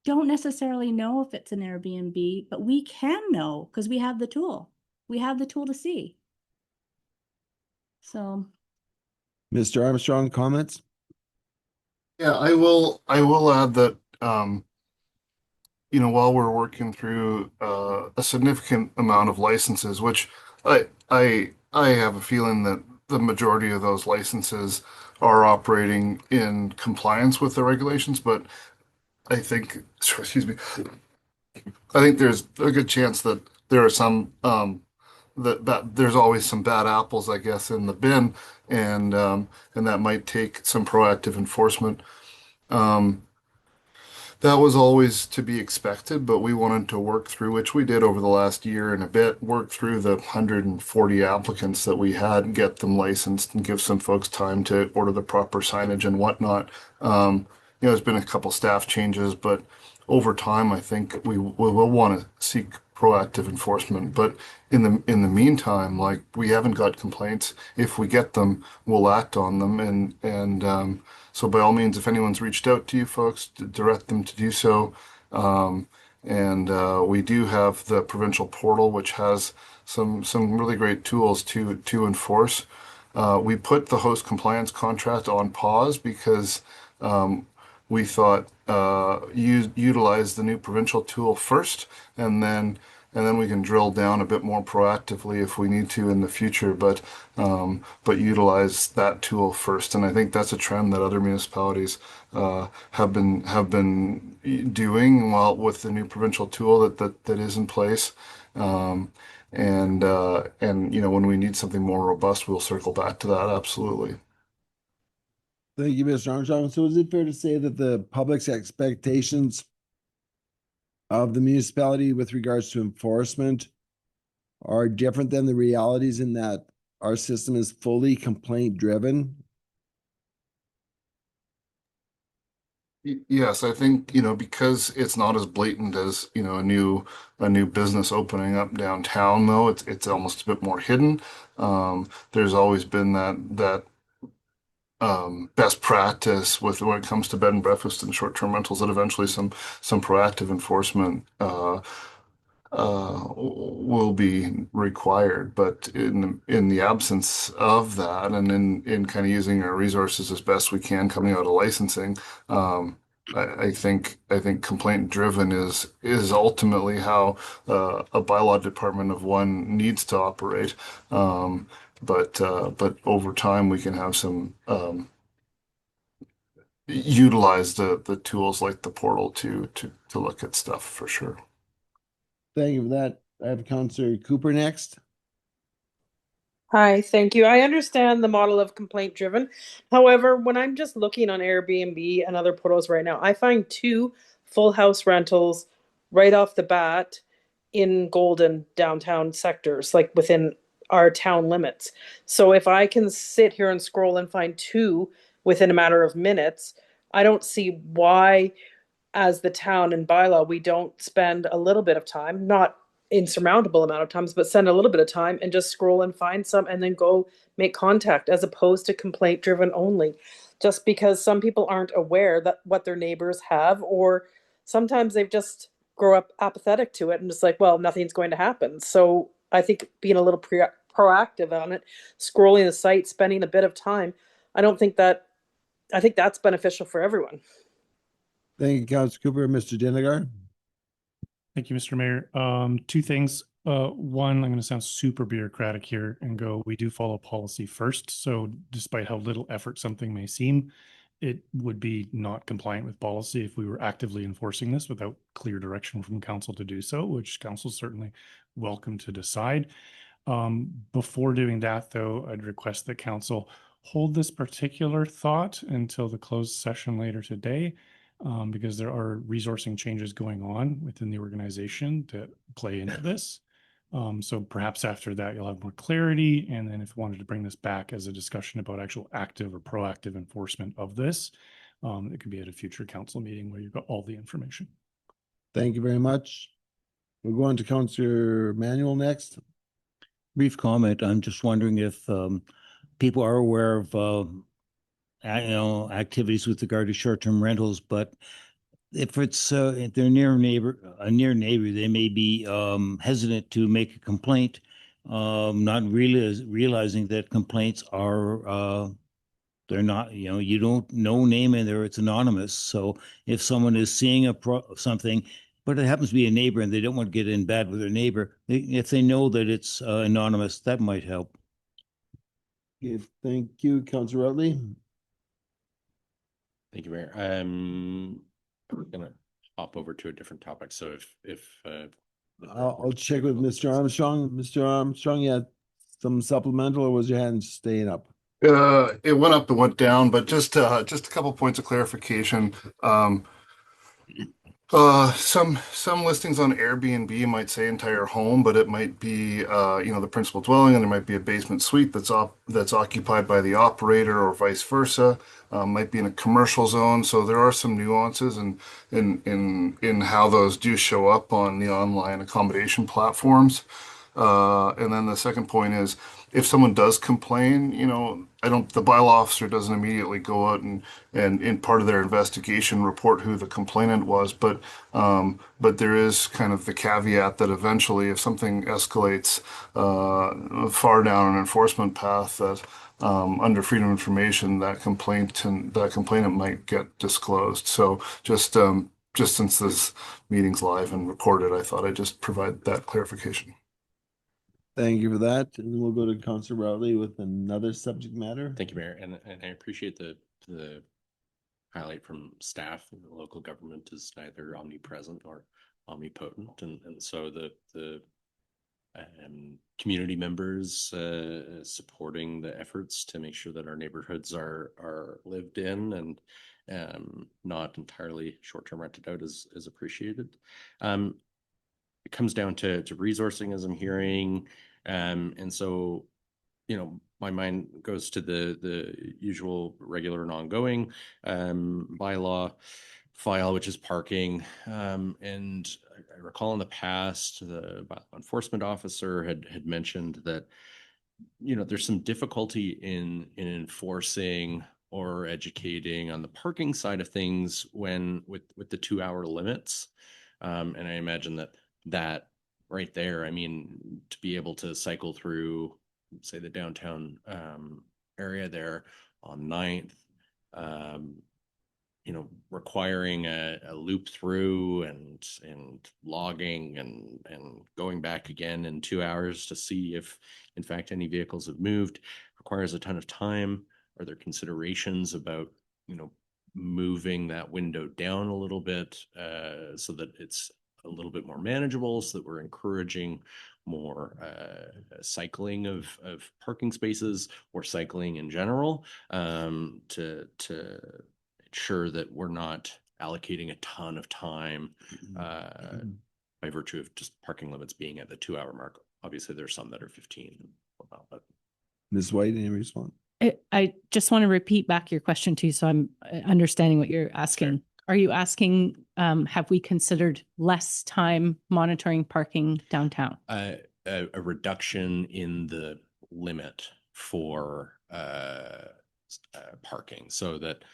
S2: don't necessarily know if it's an Airbnb, but we can know because we have the tool. We have the tool to see. So.
S1: Mr. Armstrong, comments?
S9: Yeah, I will add that, while we're working through a significant amount of licenses, which I have a feeling that the majority of those licenses are operating in compliance with the regulations, but I think, excuse me, I think there's a good chance that there are some that there's always some bad apples, I guess, in the bin, and that might take some proactive enforcement. That was always to be expected, but we wanted to work through, which we did over the last year and a bit, work through the 140 applicants that we had and get them licensed and give some folks time to order the proper signage and whatnot. There's been a couple staff changes, but over time, I think we will want to seek proactive enforcement. But in the meantime, like, we haven't got complaints. If we get them, we'll act on them. And so by all means, if anyone's reached out to you folks, direct them to do so. We do have the provincial portal, which has some really great tools to enforce. We put the host compliance contract on pause because we thought utilize the new provincial tool first, and then and then we can drill down a bit more proactively if we need to in the future, but utilize that tool first. And I think that's a trend that other municipalities have been doing well with the new provincial tool that is in place. And when we need something more robust, we'll circle back to that. Absolutely.
S1: Thank you, Mr. Armstrong. So is it fair to say that the public's expectations of the municipality with regards to enforcement are different than the realities in that our system is fully complaint driven?
S9: Yes, I think, because it's not as blatant as, a new business opening up downtown, though, it's almost a bit more hidden. There's always been that best practice with when it comes to bed and breakfast and short-term rentals that eventually some proactive enforcement will be required. But in the absence of that, and in kind of using our resources as best we can coming out of licensing, I think complaint driven is ultimately how a bylaw department of one needs to operate. But over time we can have some utilize the tools like the portal to look at stuff for sure.
S1: Thank you for that. I have Councillor Cooper next.
S3: Hi, thank you. I understand the model of complaint driven. However, when I'm just looking on Airbnb and other portals right now, I find 2 full house rentals right off the bat in golden downtown sectors, like within our town limits. So if I can sit here and scroll and find 2 within a matter of minutes, I don't see why, as the town and bylaw, we don't spend a little bit of time, not insurmountable amount of times, but spend a little bit of time and just scroll and find some and then go make contact, as opposed to complaint driven only. Just because some people aren't aware that what their neighbors have, or sometimes they've just grow up apathetic to it and just like, well, nothing's going to happen. So I think being a little proactive on it, scrolling the site, spending a bit of time, I don't think that, I think that's beneficial for everyone.
S1: Thank you, Councillor Cooper. Mr. Dinagar.
S6: Thank you, Mr. Mayor. 2 things. One, I'm going to sound super bureaucratic here and go, we do follow policy first. So despite how little effort something may seem, it would be not compliant with policy if we were actively enforcing this without clear direction from council to do so, which council is certainly welcome to decide. Before doing that, though, I'd request that council hold this particular thought until the closed session later today, because there are resourcing changes going on within the organization to play into this. So perhaps after that, you'll have more clarity. And then if you wanted to bring this back as a discussion about actual active or proactive enforcement of this, it could be at a future council meeting where you've got all the information.
S1: Thank you very much. We're going to Councillor Manuel next.
S5: Brief comment. I'm just wondering if people are aware of activities with regard to short-term rentals, but if it's if they're near a near neighbor, they may be hesitant to make a complaint, not really realizing that complaints are they're not, you don't know name in there, it's anonymous. So if someone is seeing something, but it happens to be a neighbor and they don't want to get in bad with their neighbor, if they know that it's anonymous, that might help.
S1: Okay, thank you, Councillor Rutley.
S4: Thank you, Mayor. I'm gonna hop over to a different topic. So if
S1: I'll check with Mr. Armstrong. Mr. Armstrong, you had some supplemental, or was your hand staying up?
S9: It went up and went down, but just a couple points of clarification. Some listings on Airbnb might say entire home, but it might be the principal dwelling, and there might be a basement suite that's occupied by the operator, or vice versa. Might be in a commercial zone, so there are some nuances in how those do show up on the online accommodation platforms. And then the second point is, if someone does complain, the bylaw officer doesn't immediately go out and in part of their investigation report who the complainant was, but there is kind of the caveat that eventually, if something escalates far down an enforcement path, that under freedom of information, that complainant might get disclosed. So just just since this meeting's live and recorded, I thought I'd just provide that clarification.
S1: Thank you for that. And we'll go to Councillor Routley with another subject matter.
S4: Thank you, Mayor, and I appreciate the highlight from staff. The local government is neither omnipresent nor omnipotent, and so the community members supporting the efforts to make sure that our neighborhoods are lived in and not entirely short-term rented out is appreciated. It comes down to resourcing, as I'm hearing, and so my mind goes to the usual regular and ongoing bylaw file, which is parking. And I recall in the past, the bylaw enforcement officer had mentioned that there's some difficulty in enforcing or educating on the parking side of things when with the 2-hour limits. And I imagine that right there, I mean, to be able to cycle through, say, the downtown area there on 9th, requiring a loop through and logging and going back again in 2 hours to see if in fact any vehicles have moved requires a ton of time. Are there considerations about moving that window down a little bit so that it's a little bit more manageable, so that we're encouraging more cycling of parking spaces or cycling in general, to ensure that we're not allocating a ton of time by virtue of just parking limits being at the 2-hour mark. Obviously, there's some that are 15. But
S1: Ms. White, any response?
S7: I just want to repeat back your question to you, so I'm understanding what you're asking.
S4: Sure.
S7: Are you asking, have we considered less time monitoring parking downtown?
S4: A reduction in the limit for parking, so that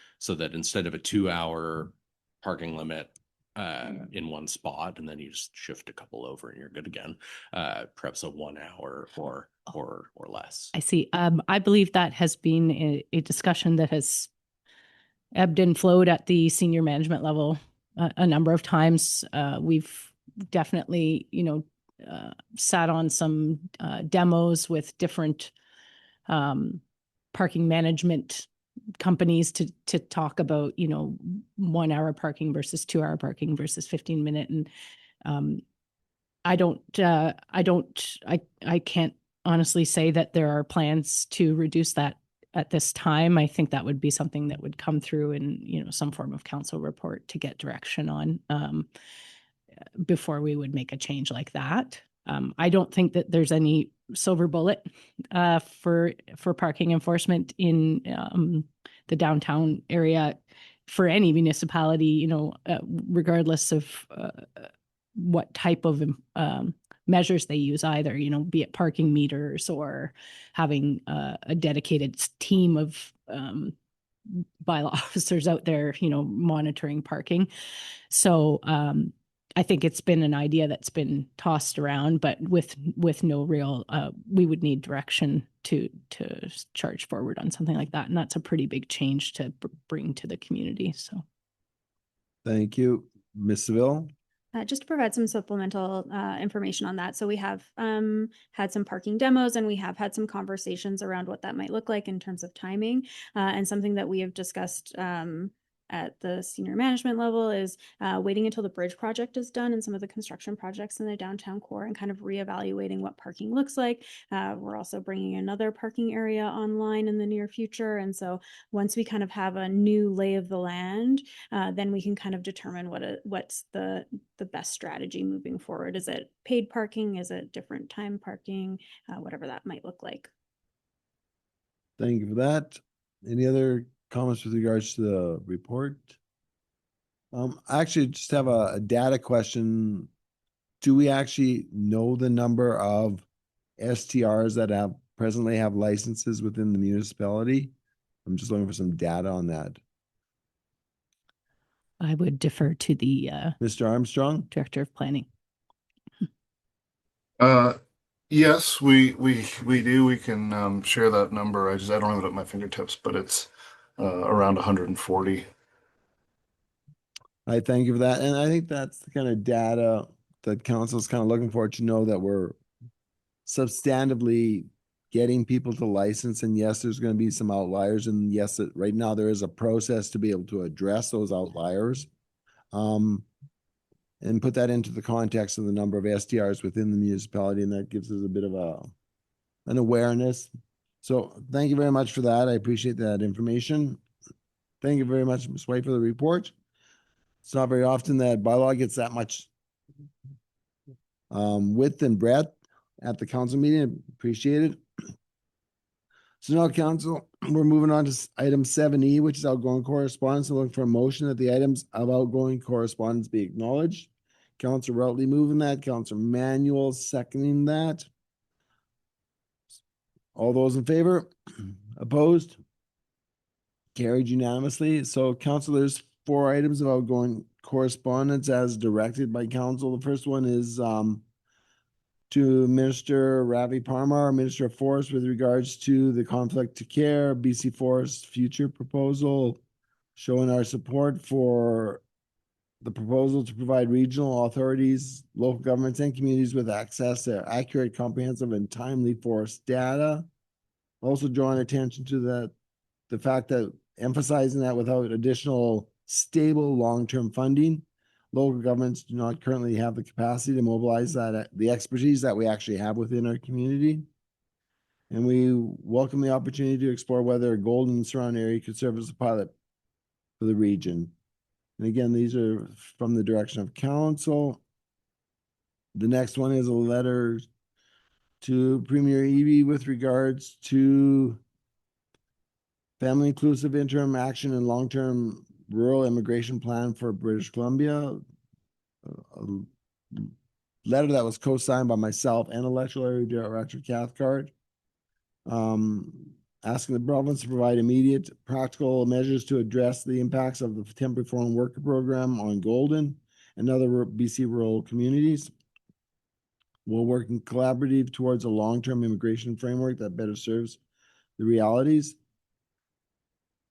S4: instead of a 2-hour parking limit in one spot, and then you just shift a couple over and you're good again, perhaps a 1 hour or less.
S7: I see. I believe that has been a discussion that has ebbed and flowed at the senior management level a number of times. We've definitely, sat on some demos with different parking management companies to talk about, 1 hour parking versus 2-hour parking versus 15-minute. And I can't honestly say that there are plans to reduce that at this time. I think that would be something that would come through in, some form of council report to get direction on before we would make a change like that. I don't think that there's any silver bullet for parking enforcement in the downtown area for any municipality, regardless of what type of measures they use either, be it parking meters or having a dedicated team of bylaw officers out there, monitoring parking. So I think it's been an idea that's been tossed around, but with no real, we would need direction to charge forward on something like that. And that's a pretty big change to bring to the community. So.
S1: Thank you. Ms. Seville?
S10: Just to provide some supplemental information on that. So we have had some parking demos, and we have had some conversations around what that might look like in terms of timing. And something that we have discussed at the senior management level is waiting until the bridge project is done and some of the construction projects in the downtown core, and kind of reevaluating what parking looks like. We're also bringing another parking area online in the near future. And so once we kind of have a new lay of the land, then we can kind of determine what's the best strategy moving forward. Is it paid parking? Is it different time parking? Whatever that might look like.
S1: Thank you for that. Any other comments with regards to the report? I actually just have a data question. Do we actually know the number of STRs that presently have licenses within the municipality? I'm just looking for some data on that.
S7: I would defer to the
S1: Mr. Armstrong?
S7: Director of Planning.
S9: Yes, we do. We can share that number. I don't have it at my fingertips, but it's around 140.
S1: I thank you for that. And I think that's the kind of data that council's kind of looking for, to know that we're substantively getting people to license. And yes, there's going to be some outliers. And yes, right now there is a process to be able to address those outliers. And put that into the context of the number of STRs within the municipality. And that gives us a bit of an awareness. So thank you very much for that. I appreciate that information. Thank you very much, Ms. White, for the report. It's not very often that bylaw gets that much width and breadth at the council meeting. Appreciate it. So now, council, we're moving on to item 7E, which is outgoing correspondence. I'm looking for a motion that the items of outgoing correspondence be acknowledged. Councilor Routley moving that. Councilor Manuel seconding that. All those in favor? Opposed? Carried unanimously. So, council, there's 4 items of outgoing correspondence as directed by council. The first one is to Minister Ravi Parmar, Minister of Forest, with regards to the conflict to care, BC Forest future proposal, showing our support for the proposal to provide regional authorities, local governments, and communities with access to accurate, comprehensive, and timely forest data. Also drawing attention to the fact that emphasizing that without additional stable long-term funding, local governments do not currently have the capacity to mobilize the expertise that we actually have within our community. And we welcome the opportunity to explore whether Golden and surrounding area could serve as a pilot for the region. And again, these are from the direction of council. The next one is a letter to Premier Eby with regards to family inclusive interim action and long-term rural immigration plan for British Columbia. A letter that was co-signed by myself and electoral area director Cathcart, asking the province to provide immediate practical measures to address the impacts of the temporary foreign worker program on Golden and other BC rural communities. We're working collaborative towards a long-term immigration framework that better serves the realities,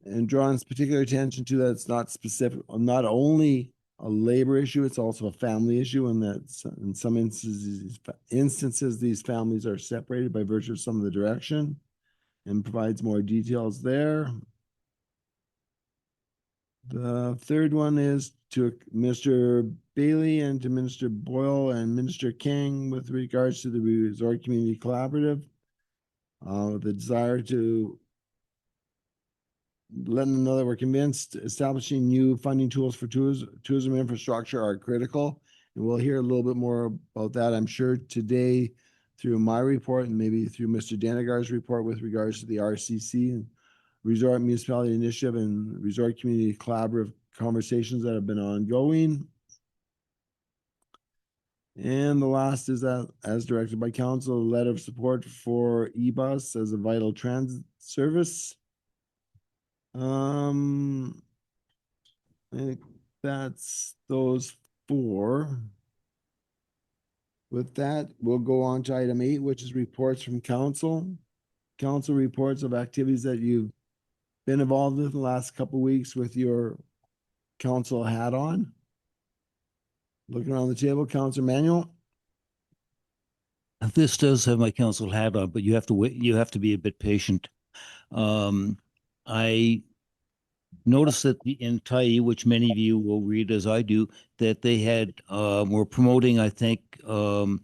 S1: and drawing particular attention to that it's not specific, not only a labor issue, it's also a family issue, and that in some instances these families are separated by virtue of some of the direction, and provides more details there. The third one is to Mr. Bailey and to Minister Boyle and Minister King with regards to the Resort Community Collaborative. The desire to let them know that we're convinced establishing new funding tools for tourism infrastructure are critical. And we'll hear a little bit more about that, I'm sure, today through my report and maybe through Mr. Danigar's report with regards to the RCC and Resort Municipality Initiative and Resort Community Collaborative conversations that have been ongoing. And the last is that, as directed by council, a letter of support for eBus as a vital transit service. I think that's those 4. With that, we'll go on to item 8, which is reports from council. Council reports of activities that you've been involved with in the last couple of weeks with your council hat on. Looking around the table, Councilor Manuel.
S5: This does have my council hat on, but you have to wait. You have to be a bit patient. I noticed that in Tai, which many of you will read as I do, that they had were promoting, I think, an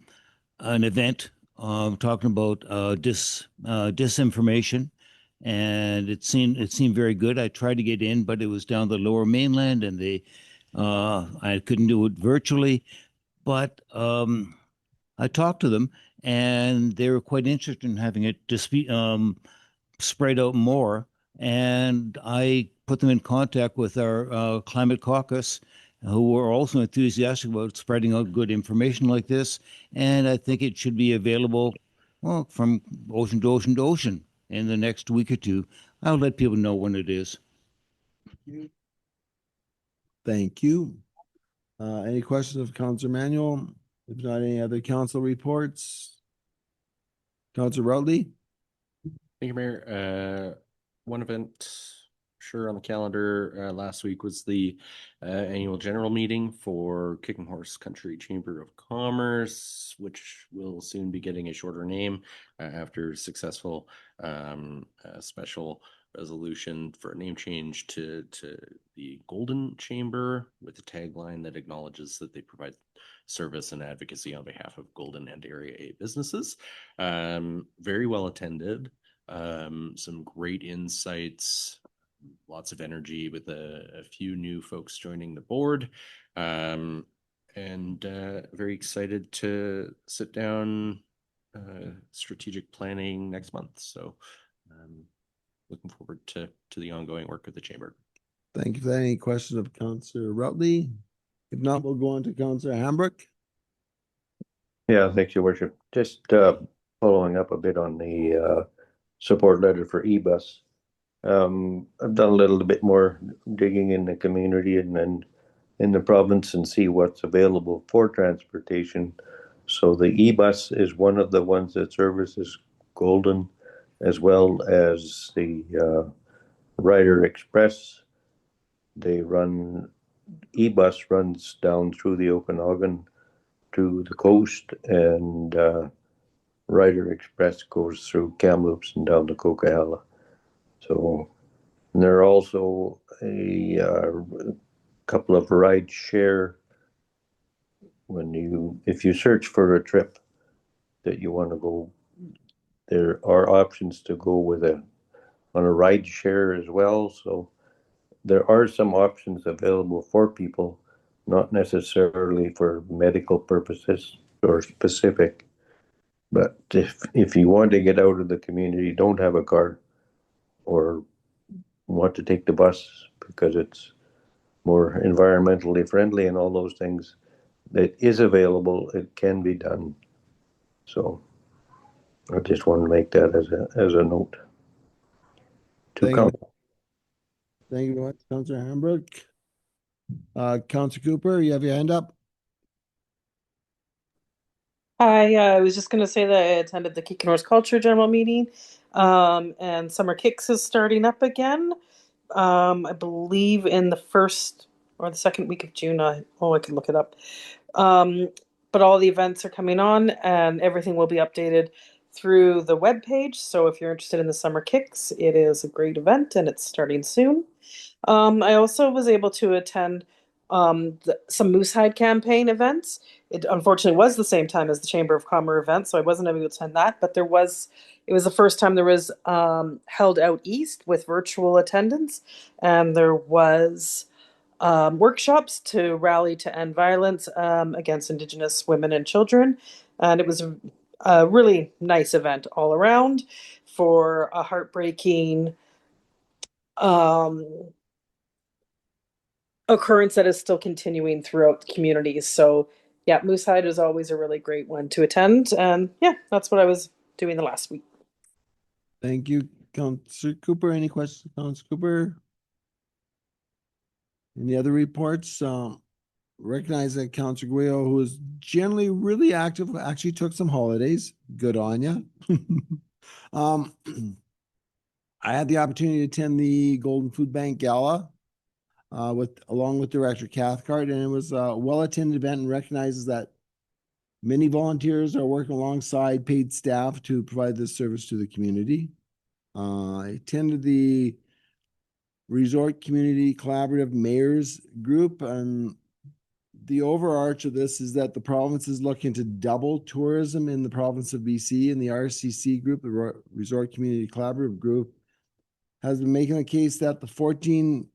S5: event talking about disinformation, and it seemed very good. I tried to get in, but it was down the Lower Mainland, and I couldn't do it virtually. But I talked to them, and they were quite interested in having it spread out more. And I put them in contact with our climate caucus, who were also enthusiastic about spreading out good information like this. And I think it should be available, well, from ocean to ocean to ocean in the next week or 2. I'll let people know when it is.
S1: Thank you. Any questions of Councilor Manuel? If not, any other council reports? Councilor Routley?
S4: Thank you, Mayor. One event sure on the calendar, last week was the annual general meeting for Kicking Horse Country Chamber of Commerce, which will soon be getting a shorter name after successful special resolution for a name change to the Golden Chamber, with a tagline that acknowledges that they provide service and advocacy on behalf of Golden and Area A businesses. Very well attended. Some great insights, lots of energy with a few new folks joining the board, and very excited to sit down strategic planning next month. So looking forward to the ongoing work of the chamber.
S1: Thank you for that. Any questions of Councillor Routley? If not, we'll go on to Councillor Hambrook.
S8: Yeah, thanks, Your Worship. Just following up a bit on the support letter for eBus. I've done a little bit more digging in the community and then in the province and see what's available for transportation. So the eBus is one of the ones that services Golden, as well as the Rider Express. They run, eBus runs down through the Okanagan to the coast, and Rider Express goes through Kamloops and down to Coquihalla. So there are also a couple of ride share. If you search for a trip that you want to go, there are options to go on a ride share as well. So there are some options available for people, not necessarily for medical purposes or specific. But if you want to get out of the community, don't have a car, or want to take the bus because it's more environmentally friendly and all those things, it is available. It can be done. So I just want to make that as a note to
S1: Thank you.
S8: council.
S1: Thank you very much, Councillor Hambrook. Councillor Cooper, you have your hand up?
S3: I was just going to say that I attended the Kicking Horse Culture General Meeting, and Summer Kicks is starting up again. I believe in the first or the second week of June. I can look it up. But all the events are coming on, and everything will be updated through the webpage. So if you're interested in the Summer Kicks, it is a great event, and it's starting soon. I also was able to attend some Moosehide campaign events. It unfortunately was the same time as the Chamber of Commerce event, so I wasn't able to attend that. But it was the first time there was held out east with virtual attendance, and there was workshops to rally to end violence against Indigenous women and children, and it was a really nice event all around for a heartbreaking occurrence that is still continuing throughout the communities. So yeah, Moosehide is always a really great one to attend. And yeah, that's what I was doing the last week.
S1: Thank you, Councillor Cooper. Any questions, Councillor Cooper? Any other reports? Recognize that Councillor Guillo, who is generally really active, actually took some holidays. Good on you. I had the opportunity to attend the Golden Food Bank Gala along with Director Cathcart, and it was a well-attended event and recognizes that many volunteers are working alongside paid staff to provide this service to the community. I attended the Resort Community Collaborative Mayors Group, and the overarch of this is that the province is looking to double tourism in the province of BC, and the RCC group, the Resort Community Collaborative Group, has been making the case that the 14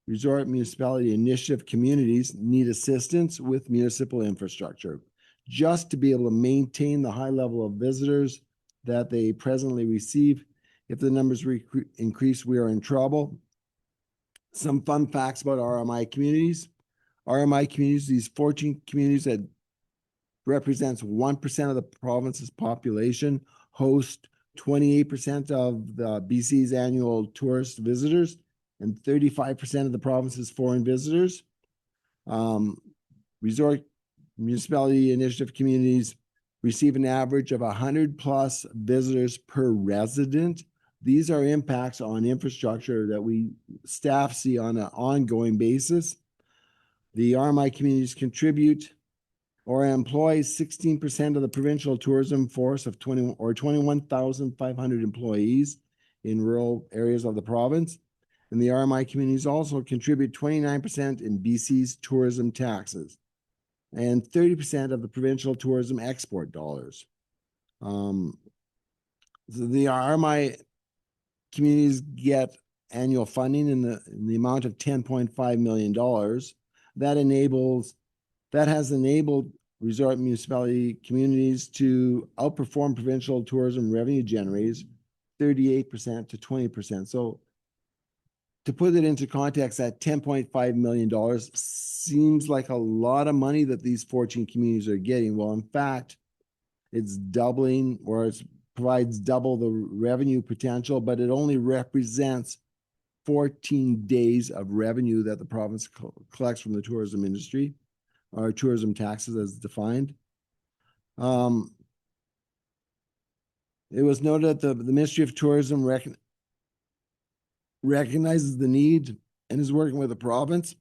S1: resort municipality initiative communities need assistance with municipal infrastructure just to be able to maintain the high level of visitors that they presently receive. If the numbers increase, we are in trouble. Some fun facts about RMI communities. RMI communities, these 14 communities that represents 1% of the province's population, host 28% of the BC's annual tourist visitors and 35% of the province's foreign visitors. Resort municipality initiative communities receive an average of 100 plus visitors per resident, these are impacts on infrastructure that we staff see on an ongoing basis. The RMI communities contribute or employ 16% of the provincial tourism force of 21,500 employees in rural areas of the province. And the RMI communities also contribute 29% in BC's tourism taxes and 30% of the provincial tourism export dollars. So the RMI communities get annual funding in the amount of $10.5 million. That has enabled resort municipality communities to outperform provincial tourism revenue generators 38% to 20%. So to put it into context, that $10.5 million seems like a lot of money that these 14 communities are getting. Well, in fact, it's doubling, or it provides double the revenue potential, but it only represents 14 days of revenue that the province collects from the tourism industry, or tourism taxes as defined. It was noted that the Ministry of Tourism recognizes the need and is working with the province.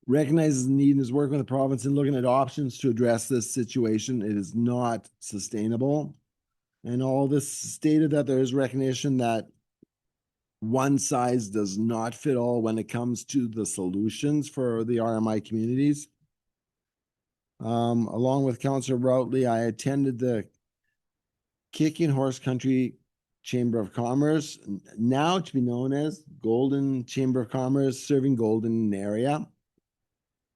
S1: Recognizes the need and is working with the province and looking at options to address this situation. It is not sustainable. And all this stated that there is recognition that one size does not fit all when it comes to the solutions for the RMI communities. Along with Councillor Routley, I attended the Kicking Horse Country Chamber of Commerce, now to be known as Golden Chamber of Commerce, serving Golden area.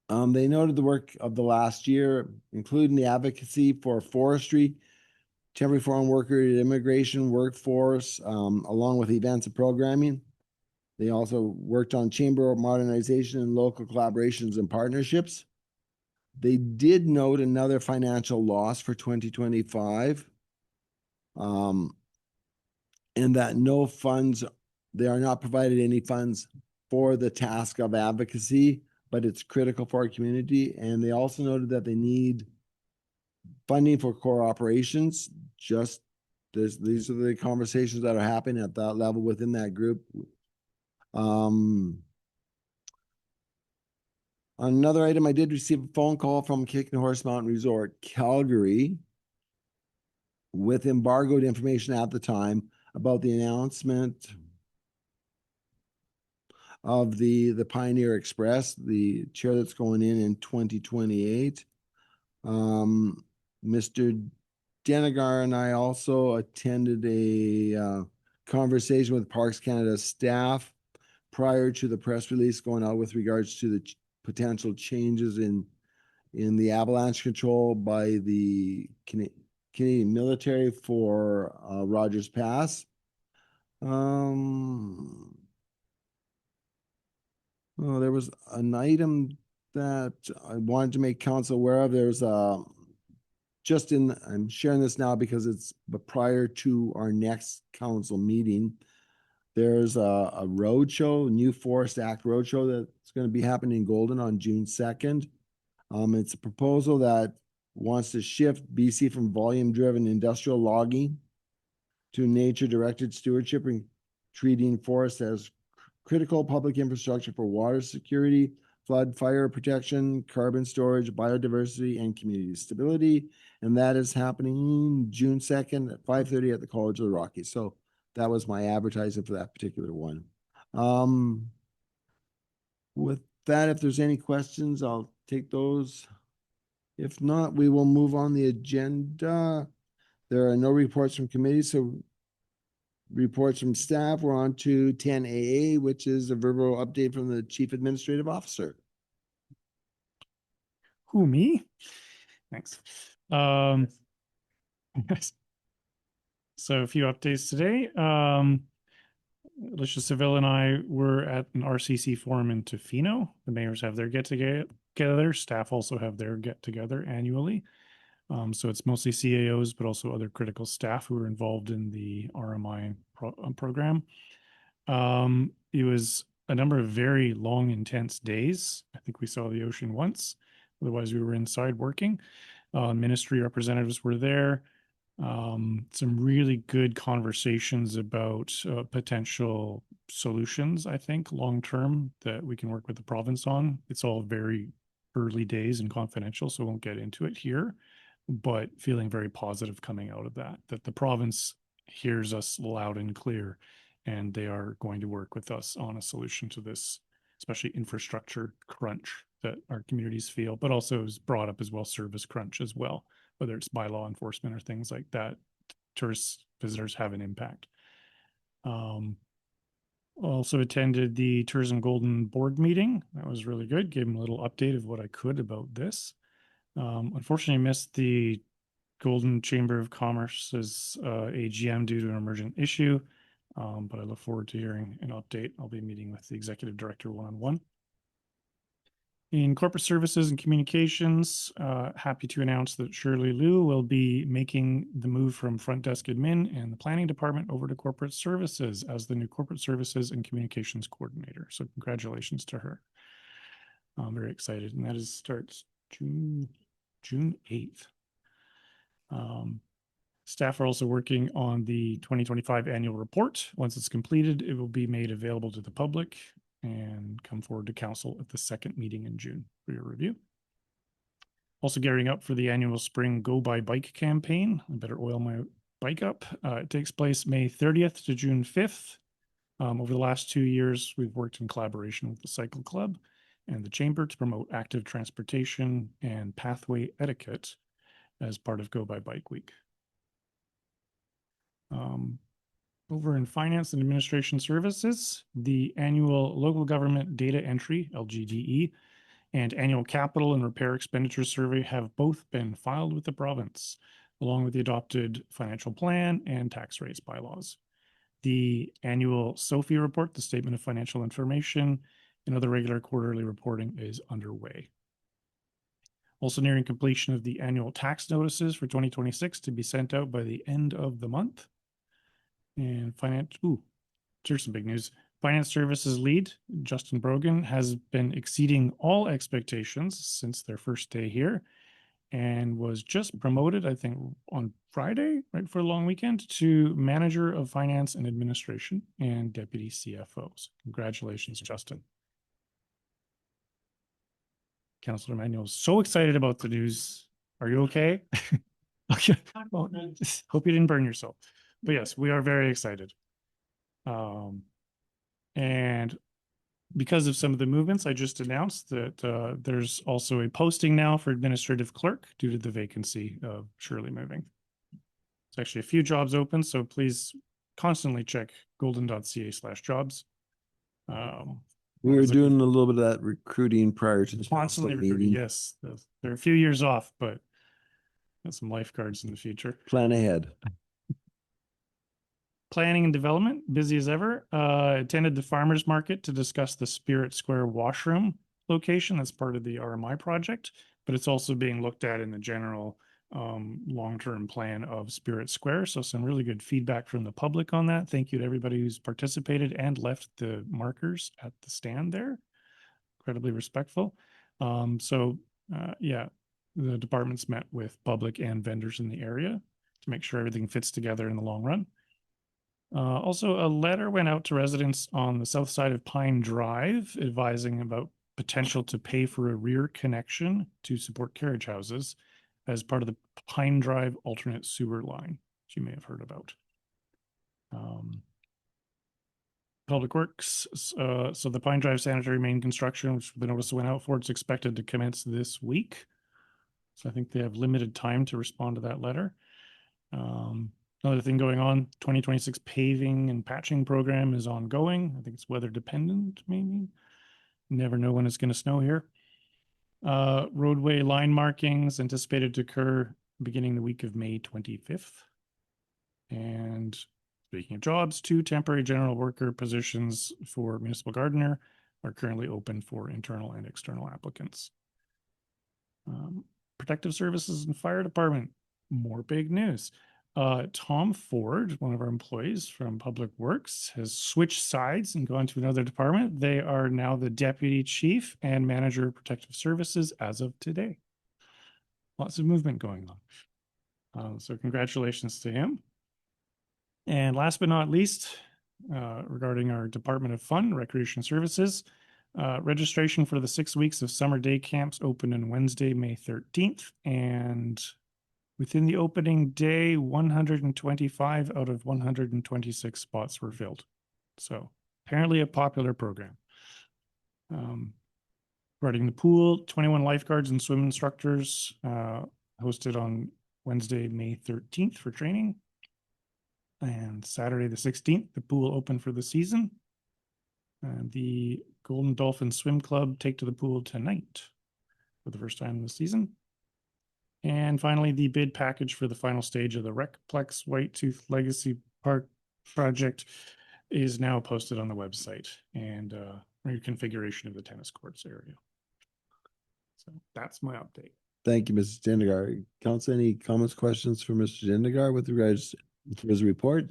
S1: They noted the work of the last year, including the advocacy for forestry, temporary foreign worker, immigration, workforce, along with events and programming. They also worked on chamber modernization and local collaborations and partnerships. They did note another financial loss for 2025, and that no funds, they are not provided any funds for the task of advocacy, but it's critical for our community. And they also noted that they need funding for core operations. Just these are the conversations that are happening at that level within that group. Another item, I did receive a phone call from Kicking Horse Mountain Resort, Calgary, with embargoed information at the time about the announcement of the Pioneer Express, the chair that's going in 2028. Mr. Denegar and I also attended a conversation with Parks Canada staff prior to the press release going out with regards to the potential changes in the avalanche control by the Canadian military for Rogers Pass. There was an item that I wanted to make council aware of. There's I'm sharing this now because it's prior to our next council meeting. There's a roadshow, New Forest Act roadshow that's going to be happening in Golden on June 2nd. It's a proposal that wants to shift BC from volume-driven industrial logging to nature-directed stewardship and treating forests as critical public infrastructure for water security, flood, fire protection, carbon storage, biodiversity, and community stability. And that is happening June 2nd at 5:30 at the College of the Rockies. So that was my advertising for that particular one. With that, if there's any questions, I'll take those. If not, we will move on the agenda. There are no reports from committees, so reports from staff. We're on to 10AA, which is a verbal update from the Chief Administrative Officer.
S6: Who, me? Thanks. Yes. So a few updates today. Alicia Seville and I were at an RCC forum in Tofino. The mayors have their get-together. Staff also have their get-together annually. So it's mostly CAOs, but also other critical staff who are involved in the RMI program. It was a number of very long, intense days. I think we saw the ocean once. Otherwise, we were inside working. Ministry representatives were there. Some really good conversations about potential solutions, I think, long term that we can work with the province on. It's all very early days and confidential, so I won't get into it here, but feeling very positive coming out of that, that the province hears us loud and clear, and they are going to work with us on a solution to this, especially infrastructure crunch that our communities feel, but also is brought up as well, service crunch as well, whether it's by law enforcement or things like that. Tourist visitors have an impact. Also attended the Tourism Golden Board meeting. That was really good. Gave them a little update of what I could about this. Unfortunately, missed the Golden Chamber of Commerce's AGM due to an emergent issue, but I look forward to hearing an update. I'll be meeting with the executive director one-on-one. In corporate services and communications, happy to announce that Shirley Liu will be making the move from front desk admin and the planning department over to corporate services as the new corporate services and communications coordinator. So congratulations to her. I'm very excited, and that starts June 8th. Staff are also working on the 2025 annual report. Once it's completed, it will be made available to the public and come forward to council at the second meeting in June for your review. Also gearing up for the annual spring Go By Bike campaign. I better oil my bike up. It takes place May 30th to June 5th. Over the last 2 years, we've worked in collaboration with the Cycle Club and the Chamber to promote active transportation and pathway etiquette as part of Go By Bike Week. Over in Finance and Administration Services, the annual Local Government Data Entry, LGDE, and annual Capital and Repair Expenditure Survey have both been filed with the province, along with the adopted financial plan and tax rates bylaws. The annual SOFI report, the Statement of Financial Information, and other regular quarterly reporting is underway. Also nearing completion of the annual tax notices for 2026 to be sent out by the end of the month. And here's some big news. Finance Services lead, Justin Brogan, has been exceeding all expectations since their first day here and was just promoted, I think, on Friday, right before the long weekend, to Manager of Finance and Administration and Deputy CFO. So congratulations, Justin. Councillor Manuel is so excited about the news. Are you okay? Okay. Well, hope you didn't burn yourself. But yes, we are very excited. And because of some of the movements, I just announced that there's also a posting now for administrative clerk due to the vacancy of Shirley moving. It's actually a few jobs open, so please constantly check golden.ca/jobs.
S1: We were doing a little bit of that recruiting prior to the
S6: Constantly recruiting, yes. They're a few years off, but got some lifeguards in the future.
S1: Plan ahead.
S6: Planning and development, busy as ever. Attended the farmers market to discuss the Spirit Square washroom location. That's part of the RMI project, but it's also being looked at in the general long-term plan of Spirit Square. So some really good feedback from the public on that. Thank you to everybody who's participated and left the markers at the stand there. Incredibly respectful. Yeah, the departments met with public and vendors in the area to make sure everything fits together in the long run. Also, a letter went out to residents on the south side of Pine Drive advising about potential to pay for a rear connection to support carriage houses as part of the Pine Drive alternate sewer line, which you may have heard about. Public Works, so the Pine Drive sanitary main construction, which the notice went out for, it's expected to commence this week. So I think they have limited time to respond to that letter. Another thing going on, 2026 paving and patching program is ongoing. I think it's weather dependent, maybe. Never know when it's going to snow here. Roadway line markings anticipated to occur beginning the week of May 25th. And speaking of jobs, 2 temporary general worker positions for municipal gardener are currently open for internal and external applicants. Protective Services and Fire Department, more big news. Tom Ford, one of our employees from Public Works, has switched sides and gone to another department. They are now the Deputy Chief and Manager of Protective Services as of today. lots of movement going on. So congratulations to him. And last but not least, regarding our Department of Fun, Recreation Services, registration for the 6 weeks of summer day camps open on Wednesday, May 13th. And within the opening day, 125 out of 126 spots were filled. So apparently a popular program. Regarding the pool, 21 lifeguards and swim instructors hosted on Wednesday, May 13th for training. And Saturday the 16th, the pool opened for the season. The Golden Dolphin Swim Club take to the pool tonight for the first time this season. And finally, the bid package for the final stage of the Recplex White Tooth Legacy Park project is now posted on the website, and reconfiguration of the tennis courts area. So that's my update.
S1: Thank you, Mrs. Dindergaard. Council, any comments, questions for Mr. Dindergaard with regards to his report?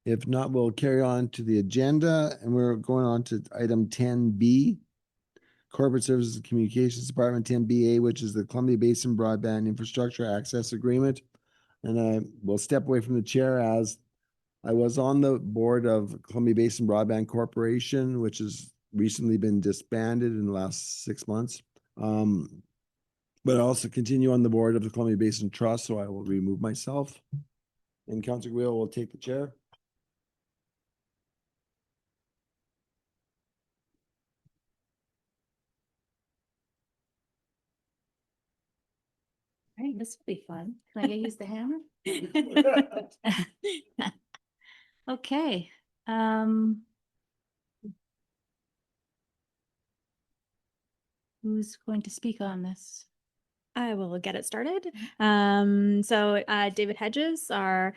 S1: If not, we'll carry on to the agenda, and we're going on to item 10B, Corporate Services and Communications Department, 10BA, which is the Columbia Basin Broadband Infrastructure Access Agreement. And I will step away from the chair, as I was on the board of Columbia Basin Broadband Corporation, which has recently been disbanded in the last 6 months. But I also continue on the board of the Columbia Basin Trust, so I will remove myself. And Councilor Guil will take the chair.
S2: All right, this will be fun. Can I use the hammer? Okay. Who's going to speak on this?
S10: I will get it started. David Hedges, our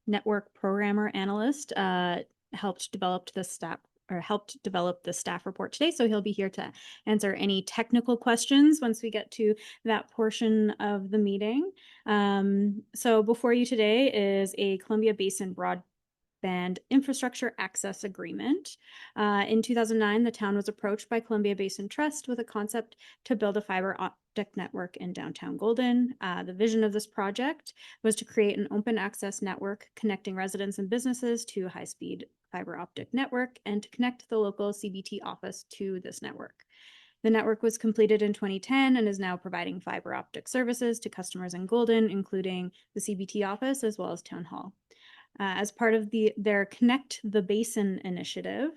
S10: network programmer analyst, helped develop the staff report today. So he'll be here to answer any technical questions once we get to that portion of the meeting. So before you today is a Columbia Basin Broadband Infrastructure Access Agreement. In 2009, the town was approached by Columbia Basin Trust with a concept to build a fiber optic network in downtown Golden. The vision of this project was to create an open access network connecting residents and businesses to high-speed fiber optic network and to connect the local CBT office to this network. The network was completed in 2010 and is now providing fiber optic services to customers in Golden, including the CBT office as well as Town Hall. As part of their Connect the Basin initiative,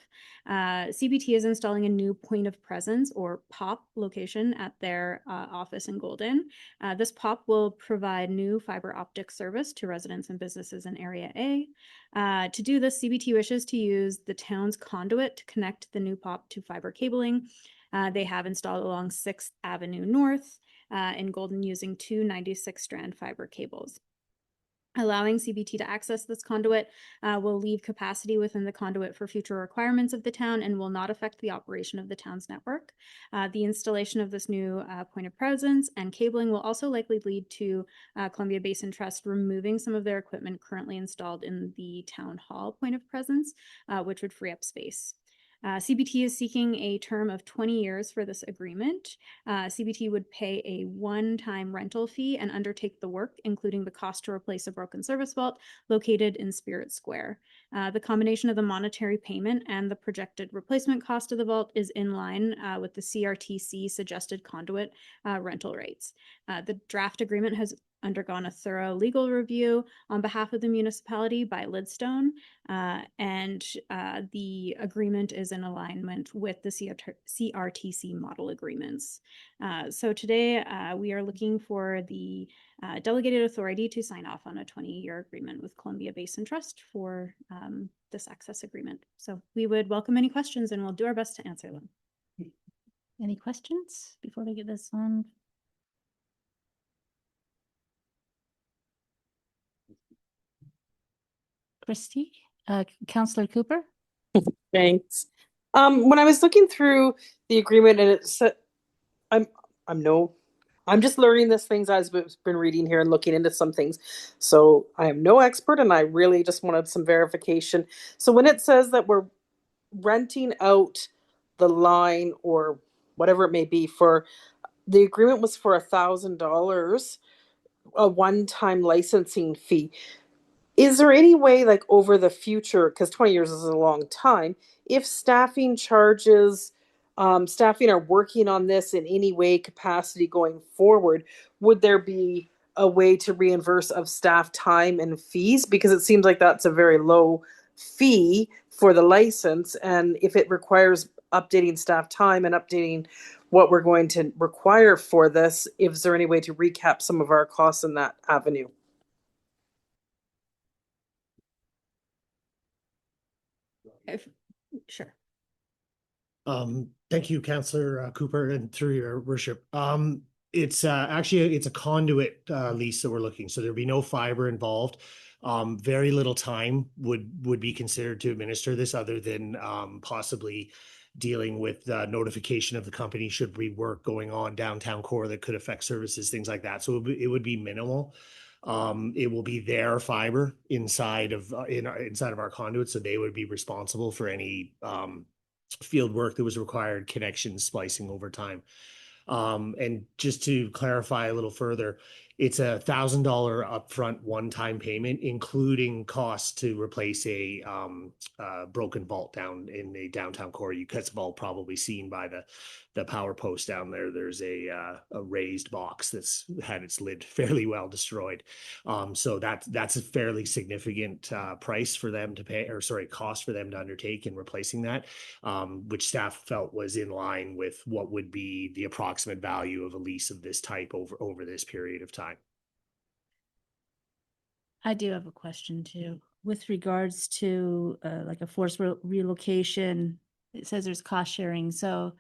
S10: CBT is installing a new point of presence, or POP, location at their office in Golden. This POP will provide new fiber optic service to residents and businesses in Area A. To do this, CBT wishes to use the town's conduit to connect the new POP to fiber cabling. They have installed along 6th Avenue North in Golden using two 96-strand fiber cables. Allowing CBT to access this conduit will leave capacity within the conduit for future requirements of the town and will not affect the operation of the town's network. The installation of this new point of presence and cabling will also likely lead to Columbia Basin Trust removing some of their equipment currently installed in the town hall point of presence, which would free up space. CBT is seeking a term of 20 years for this agreement. CBT would pay a one-time rental fee and undertake the work, including the cost to replace a broken service vault located in Spirit Square. The combination of the monetary payment and the projected replacement cost of the vault is in line with the CRTC suggested conduit rental rates. The draft agreement has undergone a thorough legal review on behalf of the municipality by Lidstone, and the agreement is in alignment with the CRTC model agreements. So today we are looking for the delegated authority to sign off on a 20-year agreement with Columbia Basin Trust for this access agreement. So we would welcome any questions and we'll do our best to answer them.
S2: Any questions before we get this on? Christy, Councillor Cooper?
S3: Thanks. When I was looking through the agreement, and it said, I'm just learning these things as I've been reading here and looking into some things. So I am no expert, and I really just wanted some verification. So when it says that we're renting out the line or whatever it may be for the agreement was for $1,000, a one-time licensing fee. Is there any way, like over the future, because 20 years is a long time, if staffing charges, staffing are working on this in any way capacity going forward, would there be a way to reimburse of staff time and fees? Because it seems like that's a very low fee for the license. And if it requires updating staff time and updating what we're going to require for this, is there any way to recap some of our costs in that avenue?
S10: Sure.
S11: Thank you, Councillor Cooper, and through your worship. It's actually it's a conduit lease that we're looking, so there'll be no fiber involved. Very little time would be considered to administer this, other than possibly dealing with notification of the company should rework going on downtown core that could affect services, things like that. So it would be minimal. It will be their fiber inside of inside of our conduit, so they would be responsible for any field work that was required, connection splicing over time. And just to clarify a little further, it's $1,000 upfront one-time payment, including costs to replace a broken vault down in the downtown core. You guys have all probably seen by the power post down there. There's a raised box that's had its lid fairly well destroyed. So that's a fairly significant price for them to pay, or sorry, cost for them to undertake in replacing that, which staff felt was in line with what would be the approximate value of a lease of this type over this period of time.
S2: I do have a question too. With regards to like a forced relocation, it says there's cost sharing. So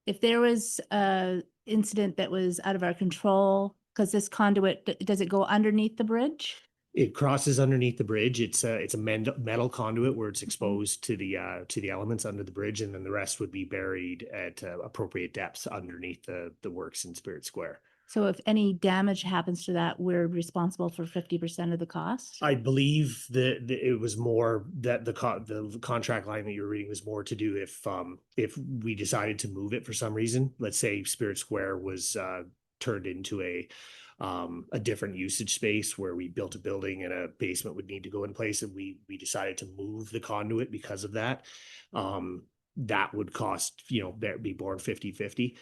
S2: if there was a incident that was out of our control, because this conduit, does it go underneath the bridge?
S11: It crosses underneath the bridge. It's a metal conduit where it's exposed to the elements under the bridge, and then the rest would be buried at appropriate depths underneath the works in Spirit Square.
S2: So if any damage happens to that, we're responsible for 50% of the cost?
S11: I believe that it was more that the contract line that you're reading was more to do if we decided to move it for some reason. Let's say Spirit Square was turned into a different usage space where we built a building and a basement would need to go in place, and we decided to move the conduit because of that. That would cost, be borne 50-50.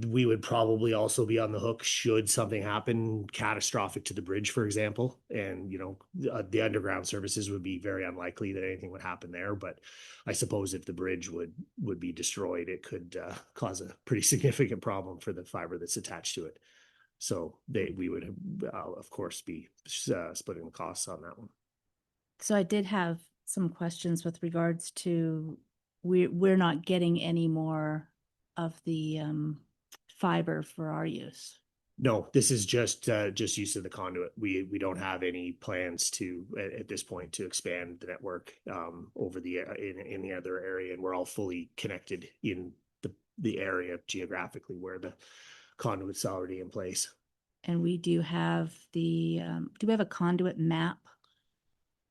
S11: We would probably also be on the hook should something happen catastrophic to the bridge, for example. And, the underground services would be very unlikely that anything would happen there. But I suppose if the bridge would be destroyed, it could cause a pretty significant problem for the fiber that's attached to it. So we would, of course, be splitting the costs on that one.
S2: So I did have some questions with regards to we're not getting any more of the fiber for our use.
S11: No, this is just use of the conduit. We don't have any plans to at this point to expand the network over in the other area, and we're all fully connected in the area geographically where the conduit's already in place.
S2: And we do have do we have a conduit map?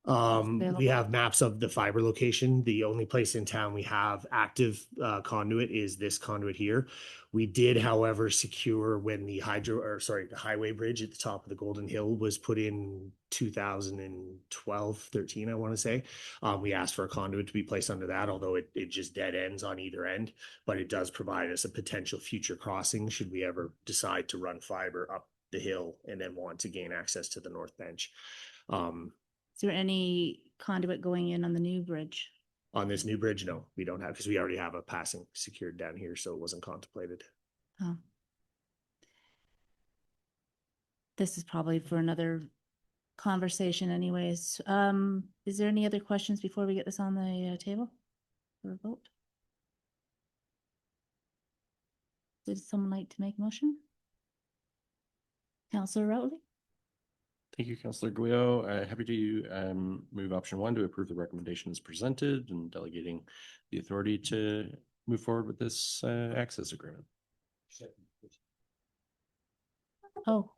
S11: We have maps of the fiber location. The only place in town we have active conduit is this conduit here. We did, however, secure when the highway bridge at the top of the Golden Hill was put in 2012, 13, I want to say. We asked for a conduit to be placed under that, although it just dead ends on either end, but it does provide us a potential future crossing should we ever decide to run fiber up the hill and then want to gain access to the north bench.
S2: Is there any conduit going in on the new bridge?
S11: On this new bridge, no, we don't have, because we already have a passing secured down here, so it wasn't contemplated.
S2: Oh. This is probably for another conversation anyways. Is there any other questions before we get this on the table for a vote? Would someone like to make a motion? Councillor Routley?
S4: Thank you, Councillor Guillot. Happy to move option 1 to approve the recommendations presented and delegating the authority to move forward with this access agreement.
S2: Oh.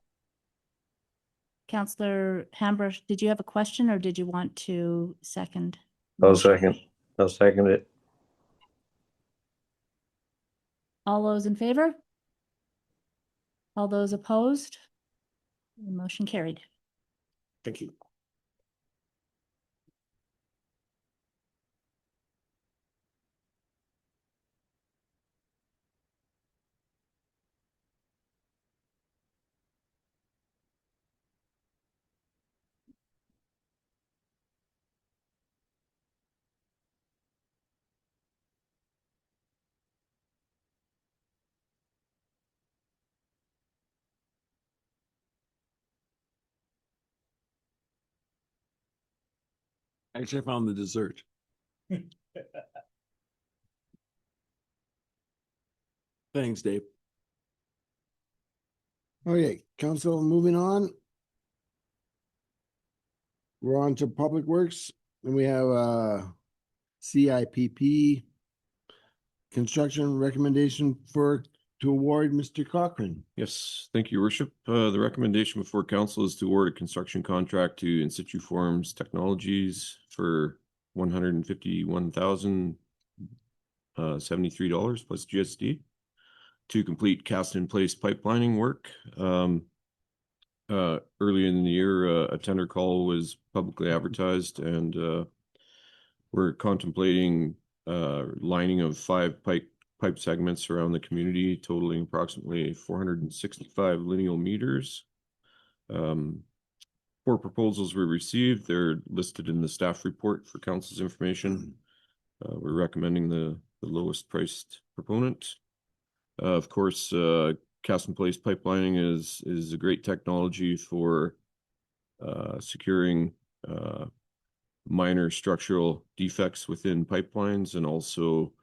S2: Councillor Hambrush, did you have a question or did you want to second?
S8: I'll second it.
S2: All those in favor? All those opposed? The motion carried.
S11: Thank you.
S1: Actually, I found the dessert. Thanks, Dave. Okay, council, moving on. We're on to Public Works, and we have CIPP construction recommendation to award Mr. Cochran.
S12: Yes, thank you, Your Worship. The recommendation before council is to award a construction contract to In Situ Forms Technologies for $151,073 plus GST to complete cast in place pipelining work. Early in the year, a tender call was publicly advertised, and we're contemplating lining of 5 pipe segments around the community, totaling approximately 465 lineal meters. 4 proposals were received. They're listed in the staff report for council's information. We're recommending the lowest priced proponent. Of course, cast in place pipelining is a great technology for securing minor structural defects within pipelines, and also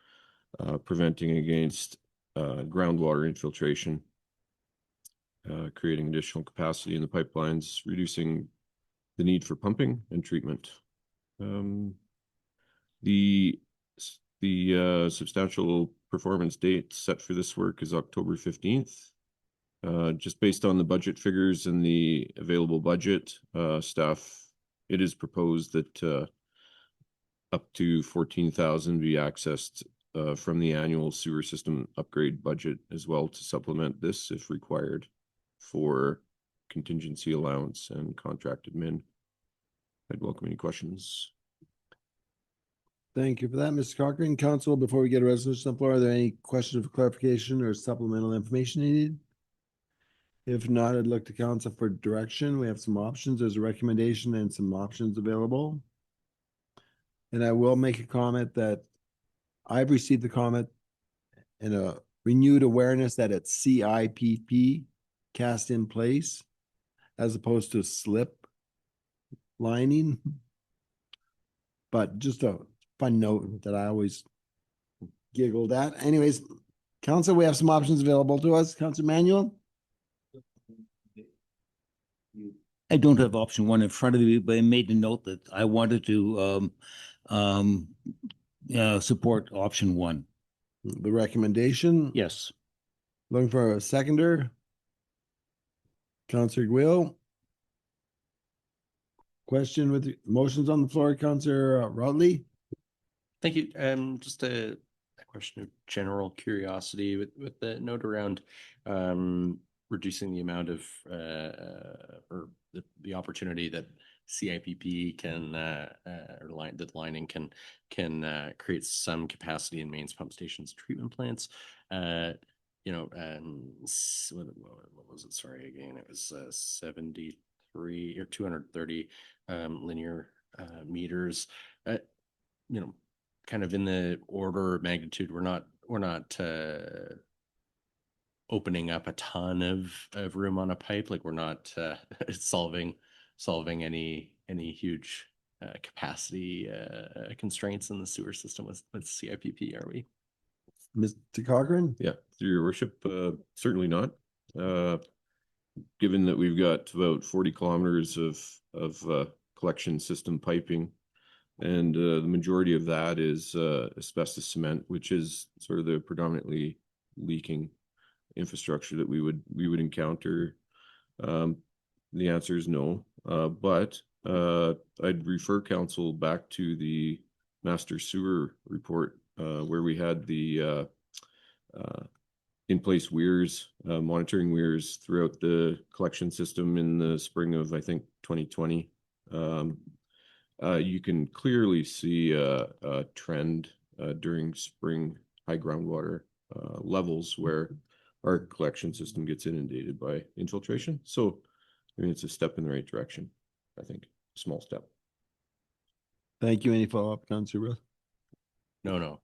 S12: preventing against groundwater infiltration, creating additional capacity in the pipelines, reducing the need for pumping and treatment. The substantial performance date set for this work is October 15th. Just based on the budget figures and the available budget, staff, it is proposed that up to 14,000 be accessed from the annual sewer system upgrade budget as well, to supplement this if required for contingency allowance and contracted min. I'd welcome any questions.
S1: Thank you for that, Mr. Cochran. Council, before we get a resolution on the floor, are there any questions of clarification or supplemental information needed? If not, I'd look to council for direction. We have some options. There's a recommendation and some options available. And I will make a comment that I've received the comment and a renewed awareness that it's CIPP, cast in place, as opposed to slip lining. But just a fun note that I always giggled at. Anyways, council, we have some options available to us. Councilor Manuel?
S5: I don't have option 1 in front of me, but I made a note that I wanted to support option 1.
S1: The recommendation?
S5: Yes.
S1: Looking for a seconder? Councilor Will? Question with motions on the floor, Councilor Routley?
S4: Thank you. Just a question of general curiosity with the note around reducing the amount of or the opportunity that CIPP can or the lining can create some capacity in mains, pump stations, treatment plants. What was it? Sorry, again, it was 73 or 230 linear meters. Kind of in the order of magnitude, we're not opening up a ton of room on a pipe. Like, we're not solving any huge capacity constraints in the sewer system with CIPP, are we?
S1: Mr. Cochran?
S12: Yeah, through your worship, certainly not. Given that we've got about 40 kilometers of collection system piping, and the majority of that is asbestos cement, which is sort of the predominantly leaking infrastructure that we would encounter. The answer is no, but I'd refer council back to the master sewer report, where we had the in place weirs, monitoring weirs throughout the collection system in the spring of, I think, 2020. You can clearly see a trend during spring high groundwater levels where our collection system gets inundated by infiltration. So, I mean, it's a step in the right direction, I think, a small step.
S1: Thank you. Any follow-up, Councillor Ruth?
S4: No,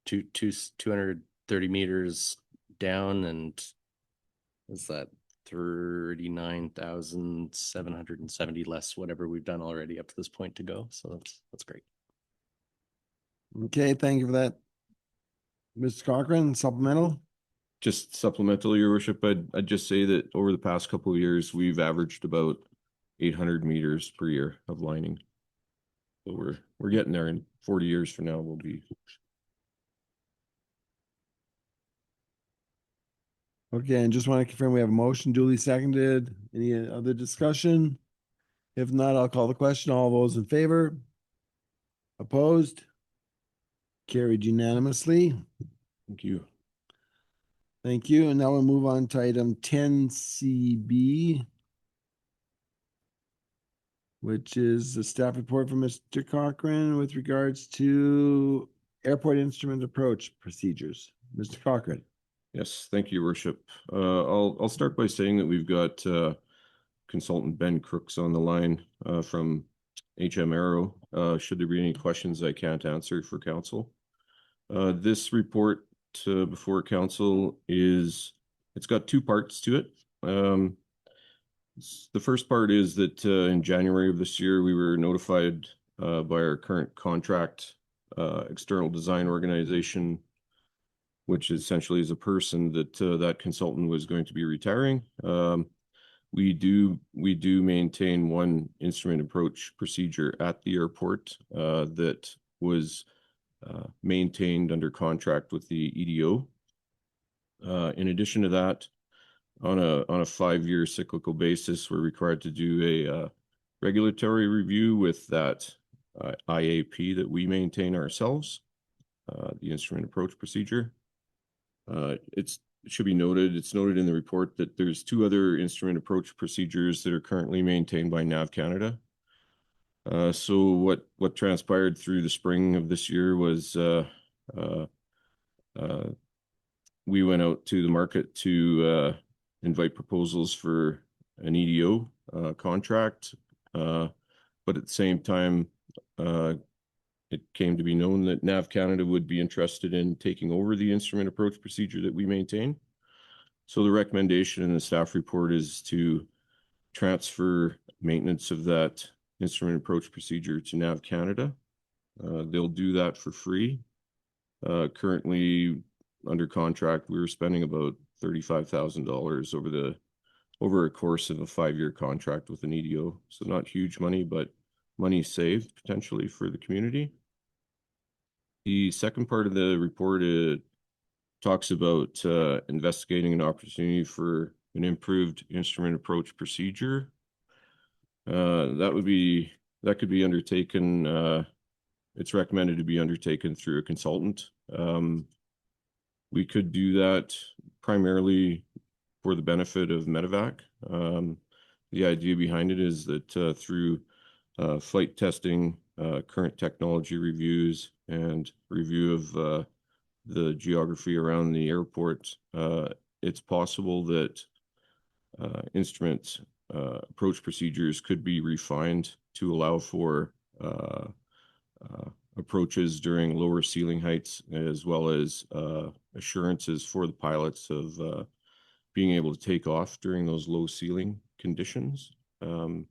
S4: just 230 meters down, and is that 39,770 less whatever we've done already up to this point to go. So that's great.
S1: Okay, thank you for that. Mr. Cochran, supplemental?
S12: Just supplemental, Your Worship, I'd just say that over the past couple of years, we've averaged about 800 meters per year of lining. So we're getting there. In 40 years from now, we'll be.
S1: Okay, and just want to confirm we have a motion duly seconded. Any other discussion? If not, I'll call the question. All those in favor? Opposed? Carried unanimously.
S12: Thank you.
S1: Thank you. And now we'll move on to item 10CB, which is the staff report from Mr. Cochran with regards to airport instrument approach procedures. Mr. Cochran.
S12: Yes, thank you, Your Worship. I'll start by saying that we've got consultant Ben Crooks on the line from HM Aero. Should there be any questions I can't answer for council? This report before council it's got two parts to it. The first part is that in January of this year, we were notified by our current contract external design organization, which essentially is a person that that consultant was going to be retiring. We do maintain one instrument approach procedure at the airport that was maintained under contract with the EDO. In addition to that, on a 5-year cyclical basis, we're required to do a regulatory review with that IAP that we maintain ourselves, the instrument approach procedure. It should be noted, it's noted in the report that there's 2 other instrument approach procedures that are currently maintained by NAV Canada. So what transpired through the spring of this year was we went out to the market to invite proposals for an EDO contract, but at the same time, it came to be known that NAV Canada would be interested in taking over the instrument approach procedure that we maintain. So the recommendation in the staff report is to transfer maintenance of that instrument approach procedure to NAV Canada. They'll do that for free. Currently, under contract, we were spending about $35,000 over a course of a 5-year contract with an EDO. So not huge money, but money saved potentially for the community. The second part of the report talks about investigating an opportunity for an improved instrument approach procedure. That could be undertaken. It's recommended to be undertaken through a consultant. We could do that primarily for the benefit of medevac. The idea behind it is that through flight testing, current technology reviews, and review of the geography around the airport, it's possible that instrument approach procedures could be refined to allow for approaches during lower ceiling heights, as well as assurances for the pilots of being able to take off during those low ceiling conditions. And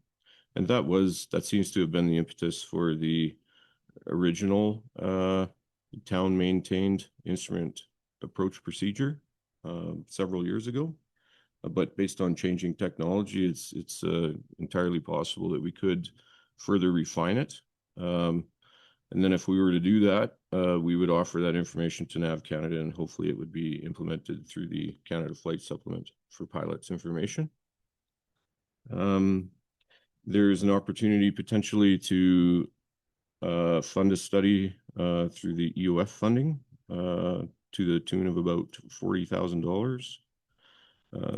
S12: that seems to have been the impetus for the original town maintained instrument approach procedure several years ago. But based on changing technology, it's entirely possible that we could further refine it. And then if we were to do that, we would offer that information to NAV Canada, and hopefully it would be implemented through the Canada Flight Supplement for pilots' information. There's an opportunity potentially to fund a study through the EOF funding to the tune of about $40,000.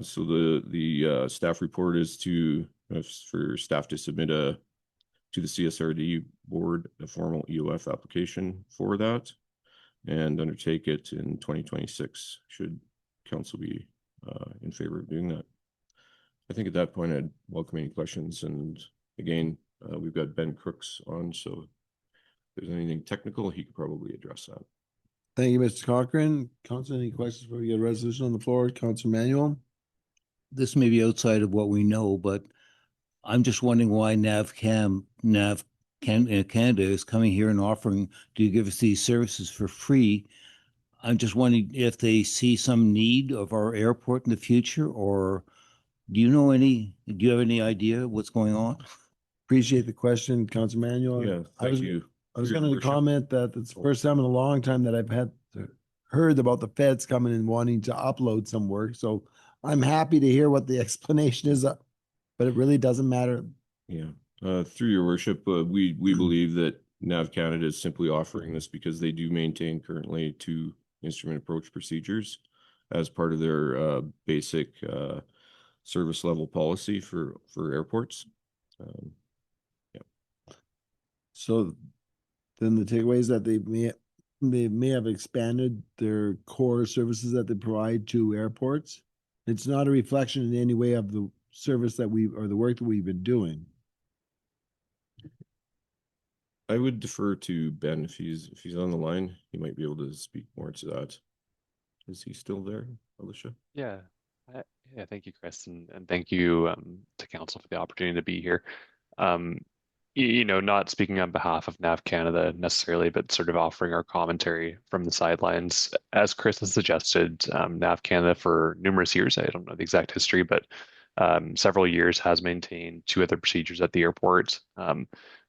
S12: So the staff report is for staff to submit to the CSRD board a formal EOF application for that and undertake it in 2026 should council be in favor of doing that. I think at that point I'd welcome any questions, and again we've got Ben Crooks on, so if there's anything technical he could probably address that.
S1: Thank you, Mr. Cochran. Council, any questions before we get a resolution on the floor? Council Manuel?
S5: This may be outside of what we know, but I'm just wondering why Canada is coming here and offering to give us these services for free. I'm just wondering if they see some need of our airport in the future, or do you have any idea what's going on?
S1: Appreciate the question, Council Manuel.
S12: Yeah, thank you.
S1: I was
S12: Your
S1: going to
S12: worship.
S1: comment that it's the first time in a long time that I've heard about the feds coming and wanting to upload some work. So I'm happy to hear what the explanation is, but it really doesn't matter.
S12: Yeah, through your worship, we believe that NAV Canada is simply offering this because they do maintain currently 2 instrument approach procedures as part of their basic service level policy for airports.
S1: So then the takeaway is that they may have expanded their core services that they provide to airports. It's not a reflection in any way of the service that or the work that we've been doing.
S12: I would defer to Ben if he's on the line. He might be able to speak more to that. Is he still there, Alicia?
S13: Yeah. Yeah, thank you, Chris, and thank you to council for the opportunity to be here. Not speaking on behalf of NAV Canada necessarily, but sort of offering our commentary from the sidelines. As Chris has suggested, NAV Canada for numerous years, I don't know the exact history, but several years has maintained 2 other procedures at the airport.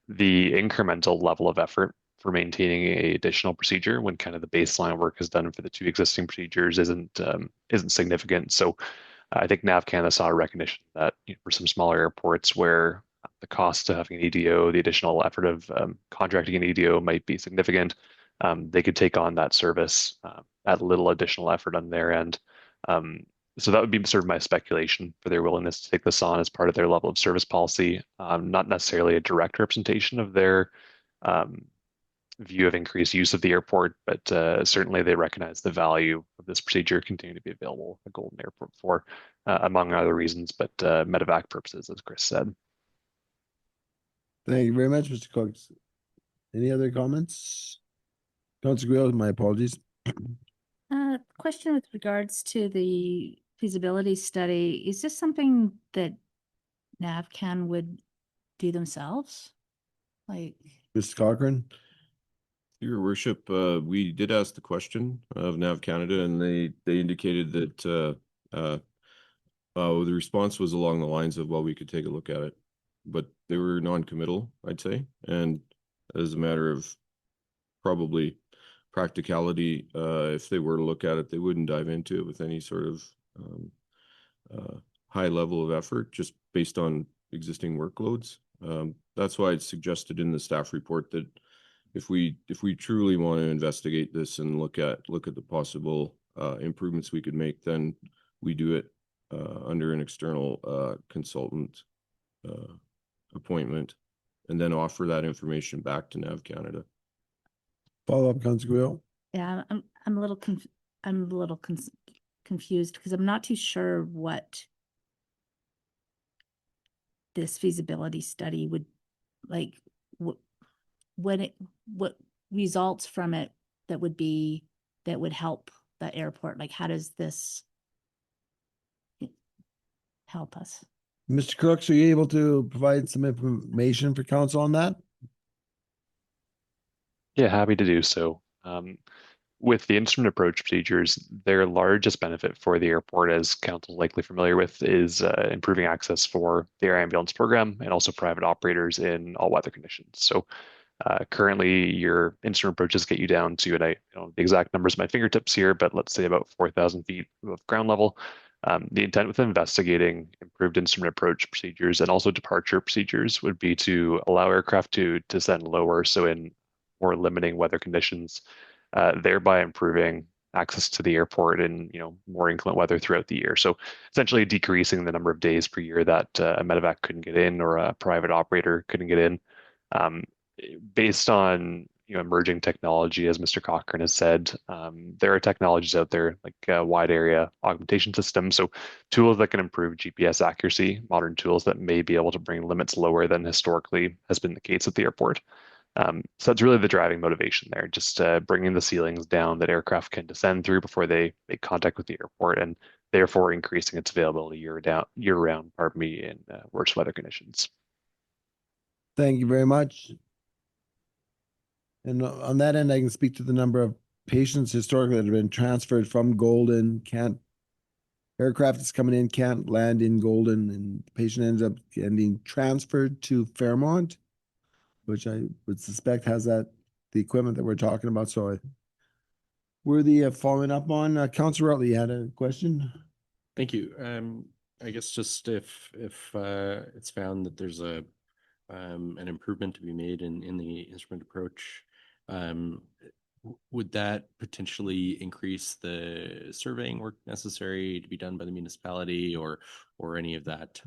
S13: The incremental level of effort for maintaining a additional procedure when kind of the baseline work is done for the 2 existing procedures isn't significant. So I think NAV Canada saw a recognition that for some smaller airports where the cost of having an EDO, the additional effort of contracting an EDO might be significant, they could take on that service at little additional effort on their end. So that would be sort of my speculation for their willingness to take this on as part of their level of service policy. Not necessarily a direct representation of their view of increased use of the airport, but certainly they recognize the value of this procedure continuing to be available at Golden Airport for, among other reasons, but medevac purposes, as Chris said.
S1: Thank you very much, Mr. Cox. Any other comments? Councilor Guil, my apologies.
S2: Question with regards to the feasibility study. Is this something that NavCan would do themselves? Like,
S1: Mr. Cochran?
S12: Your worship, we did ask the question of NAV Canada, and they indicated that the response was along the lines of, well, we could take a look at it, but they were non-committal, I'd say. And as a matter of probably practicality, if they were to look at it, they wouldn't dive into it with any sort of high level of effort just based on existing workloads. That's why it's suggested in the staff report that if we truly want to investigate this and look at the possible improvements we could make, then we do it under an external consultant appointment, and then offer that information back to NAV Canada.
S1: Follow up, Councilor Guil.
S2: yeah, I'm a little confused because I'm not too sure what this feasibility study would like. What results from it that would help the airport? Like, how does this help us?
S1: Mr. Crooks, are you able to provide some information for council on that?
S13: Yeah, happy to do so. With the instrument approach procedures, their largest benefit for the airport, as council is likely familiar with, is improving access for the air ambulance program and also private operators in all weather conditions. So currently, your instrument approaches get you down to, and I don't know the exact numbers at my fingertips here, but let's say about 4,000 feet above ground level. The intent with investigating improved instrument approach procedures and also departure procedures would be to allow aircraft to descend lower, so in more limiting weather conditions, thereby improving access to the airport in, more inclement weather throughout the year. So essentially decreasing the number of days per year that a medevac couldn't get in or a private operator couldn't get in. Based on emerging technology, as Mr. Cochran has said, there are technologies out there like wide area augmentation systems, so tools that can improve GPS accuracy, modern tools that may be able to bring limits lower than historically has been the case at the airport. So that's really the driving motivation there, just bringing the ceilings down that aircraft can descend through before they make contact with the airport, and therefore increasing its availability year round, in worse weather conditions.
S1: Thank you very much. And on that end, I can speak to the number of patients historically that have been transferred from Golden, aircraft that's coming in can't land in Golden, and the patient ends up getting transferred to Fairmont, which I would suspect has the equipment that we're talking about. So worthy of following up on. Councilor Rutley, you had a question?
S4: Thank you. I guess just if it's found that there's an improvement to be made in the instrument approach, would that potentially increase the surveying work necessary to be done by the municipality, or any of that?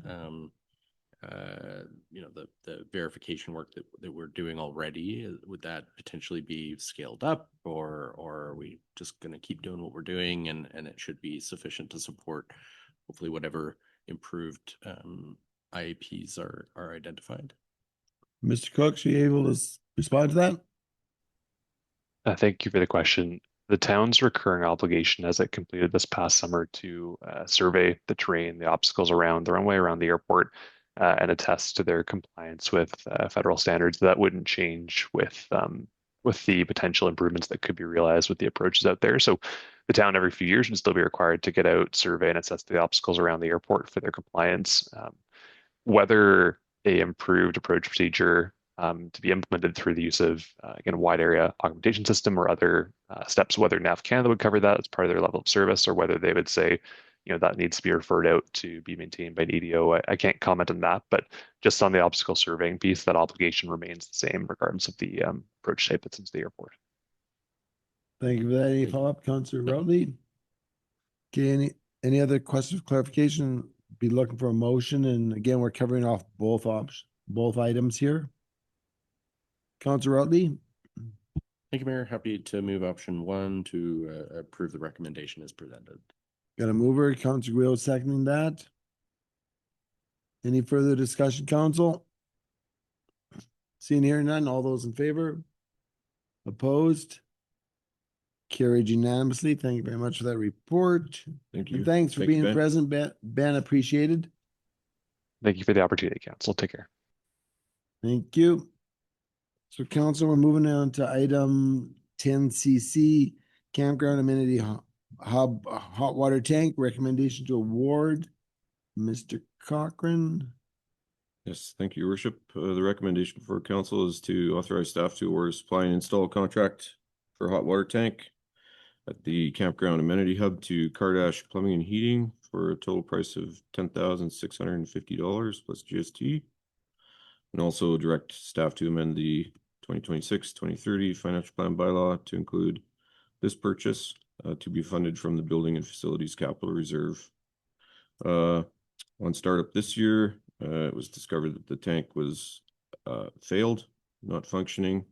S4: The verification work that we're doing already, would that potentially be scaled up, or are we just going to keep doing what we're doing, and it should be sufficient to support hopefully whatever improved IAPs are identified?
S1: Mr. Cook, are you able to respond to that?
S13: Thank you for the question. The town's recurring obligation as it completed this past summer to survey the terrain, the obstacles around the runway around the airport, and attest to their compliance with federal standards. That wouldn't change with the potential improvements that could be realized with the approaches out there. So the town every few years would still be required to get out, survey, and assess the obstacles around the airport for their compliance. Whether a improved approach procedure to be implemented through the use of, again, a wide area augmentation system or other steps, whether NAV Canada would cover that as part of their level of service, or whether they would say, that needs to be referred out to be maintained by an EDO. I can't comment on that, but just on the obstacle surveying piece, that obligation remains the same regardless of the approach type that's into the airport.
S1: Thank you for that. Any follow-up, Councilor Rutley? Okay, any other questions of clarification? Be looking for a motion, and again, we're covering off both items here. Councilor Rutley?
S4: Thank you, Mayor. Happy to move option 1 to approve the recommendation as presented.
S1: Got a mover, Councilor Guil seconding that. Any further discussion, council? Seeing here none, all those in favor? Opposed? Carried unanimously. Thank you very much for that report.
S12: Thank you.
S1: And thanks for
S12: Thank you,
S1: being
S12: Ben.
S1: present, Ben. Appreciated.
S13: Thank you for the opportunity, Council. Take care.
S1: Thank you. So council, we're moving on to item 10CC, campground amenity hub hot water tank, recommendation to award. Mr. Cochran.
S12: Yes, thank you, Your Worship. The recommendation for council is to authorize staff to award a supply and install contract for hot water tank at the campground amenity hub to Kardash Plumbing and Heating for a total price of $10,650 plus GST. And also direct staff to amend the 2026-2030 financial plan bylaw to include this purchase to be funded from the Building and Facilities Capital Reserve. On startup this year, it was discovered that the tank was failed, not functioning.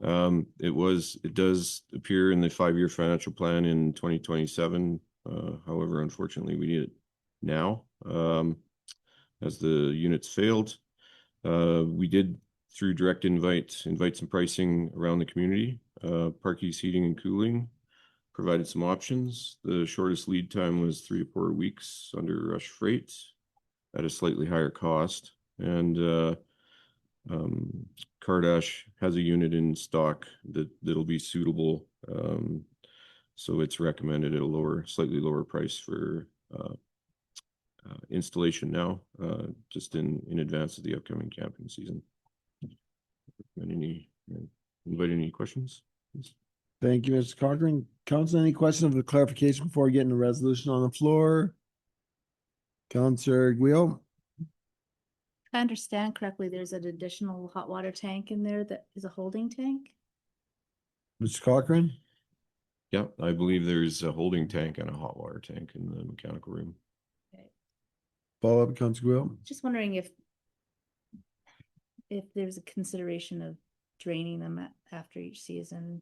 S12: It does appear in the 5-year financial plan in 2027. However, unfortunately, we need it now as the units failed. We did, through direct invite some pricing around the community. Parkey's Heating and Cooling provided some options. The shortest lead time was 3 to 4 weeks under rush freight at a slightly higher cost. And Kardash has a unit in stock that'll be suitable. So it's recommended at a slightly lower price for installation now, just in advance of the upcoming camping season. Anybody any questions?
S1: Thank you, Mr. Cochran. Council, any questions of the clarification before getting the resolution on the floor? Councilor Guil?
S2: If I understand correctly, there's an additional hot water tank in there that is a holding tank?
S1: Mr. Cochran?
S12: Yeah, I believe there's a holding tank and a hot water tank in the mechanical room.
S1: Follow up, Councilor Guil?
S2: Just wondering if there's a consideration of draining them after each season,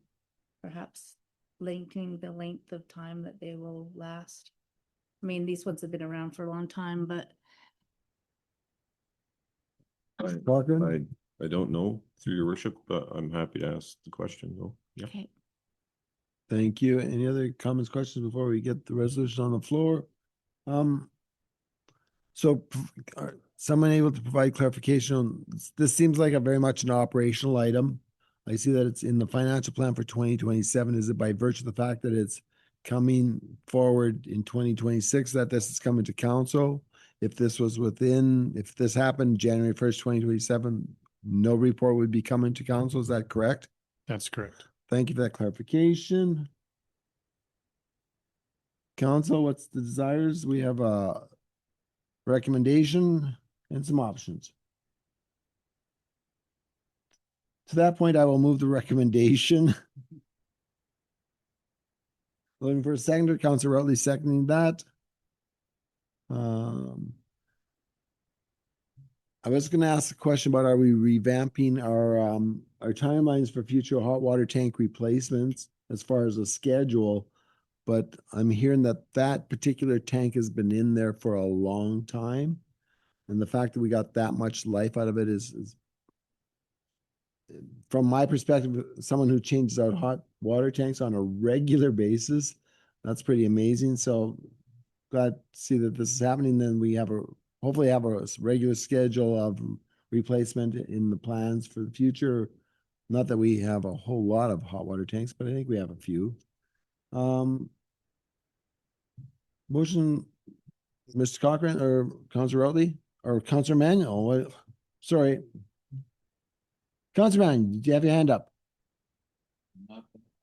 S2: perhaps lengthening the length of time that they will last. I mean, these ones have been around for a long time, but
S1: Cochran?
S12: I don't know, through your worship, but I'm happy to ask the question though. Yeah.
S2: okay.
S1: Thank you. Any other comments, questions before we get the resolution on the floor? So are someone able to provide clarification on, this seems like a very much an operational item. I see that it's in the financial plan for 2027. Is it by virtue of the fact that it's coming forward in 2026 that this is coming to council? If this was if this happened January 1st, 2027, no report would be coming to council. Is that correct?
S6: That's correct.
S1: Thank you for that clarification. Council, what's the desires? We have a recommendation and some options. To that point, I will move the recommendation. Looking for a seconder, Councilor Routley seconding that. I was going to ask a question about, are we revamping our timelines for future hot water tank replacements as far as a schedule? But I'm hearing that that particular tank has been in there for a long time. And the fact that we got that much life out of it is from my perspective, someone who changes out hot water tanks on a regular basis, that's pretty amazing. So glad to see that this is happening. Then we have hopefully have a regular schedule of replacement in the plans for the future. Not that we have a whole lot of hot water tanks, but I think we have a few. Motion, Mr. Cochran or Councilor Routley or Councilor Manuel? Sorry. Councilor Manuel, did you have your hand up?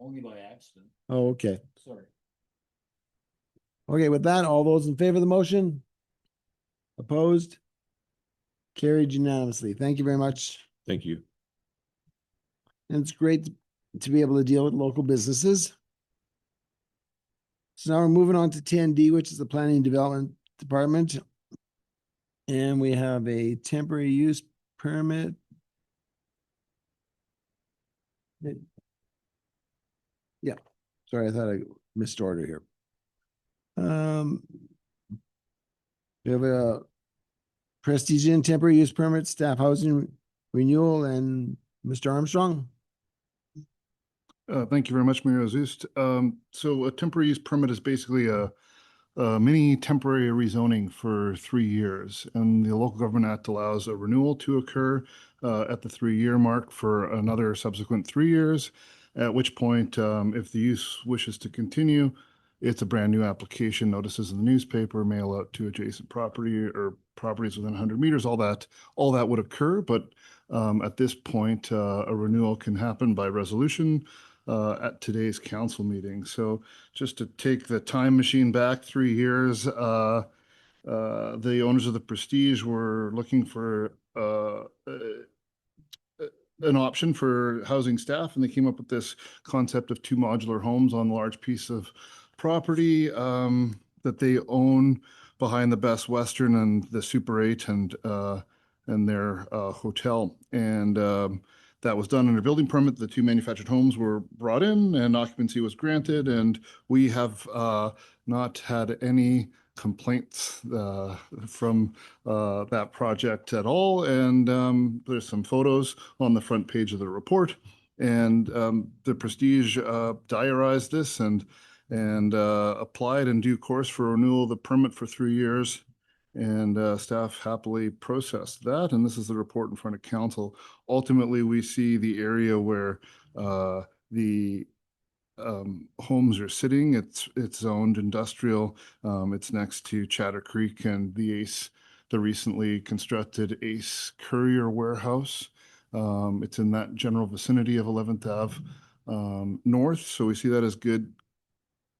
S5: Only by accident.
S1: Oh, okay.
S5: Sorry.
S1: Okay, with that, all those in favor of the motion? Opposed? Carried unanimously. Thank you very much.
S12: Thank you.
S1: And it's great to be able to deal with local businesses. So now we're moving on to 10D, which is the Planning and Development Department. And we have a temporary use permit. Yeah, sorry, I thought I missed order here. We have a Prestige Inn temporary use permit, staff housing renewal, and Mr. Armstrong.
S9: Thank you very much, Mayor Azust. So a temporary use permit is basically a mini temporary rezoning for 3 years. And the Local Government Act allows a renewal to occur at the 3-year mark for another subsequent 3 years, at which point, if the use wishes to continue, it's a brand new application, notices in the newspaper, mail out to adjacent property or properties within 100 meters, all that would occur. But at this point, a renewal can happen by resolution at today's council meeting. So just to take the time machine back 3 years, the owners of the Prestige were looking for an option for housing staff, and they came up with this concept of 2 modular homes on a large piece of property that they own behind the Best Western and the Super 8 and their hotel. And that was done under building permit. The 2 manufactured homes were brought in and occupancy was granted. And we have not had any complaints from that project at all. And there's some photos on the front page of the report. And the Prestige diarized this and applied in due course for renewal of the permit for 3 years. And staff happily processed that. And this is the report in front of council. Ultimately, we see the area where the homes are sitting. It's zoned industrial. It's next to Chatter Creek and the recently constructed Ace Courier Warehouse. It's in that general vicinity of 11th Ave North. So we see that as good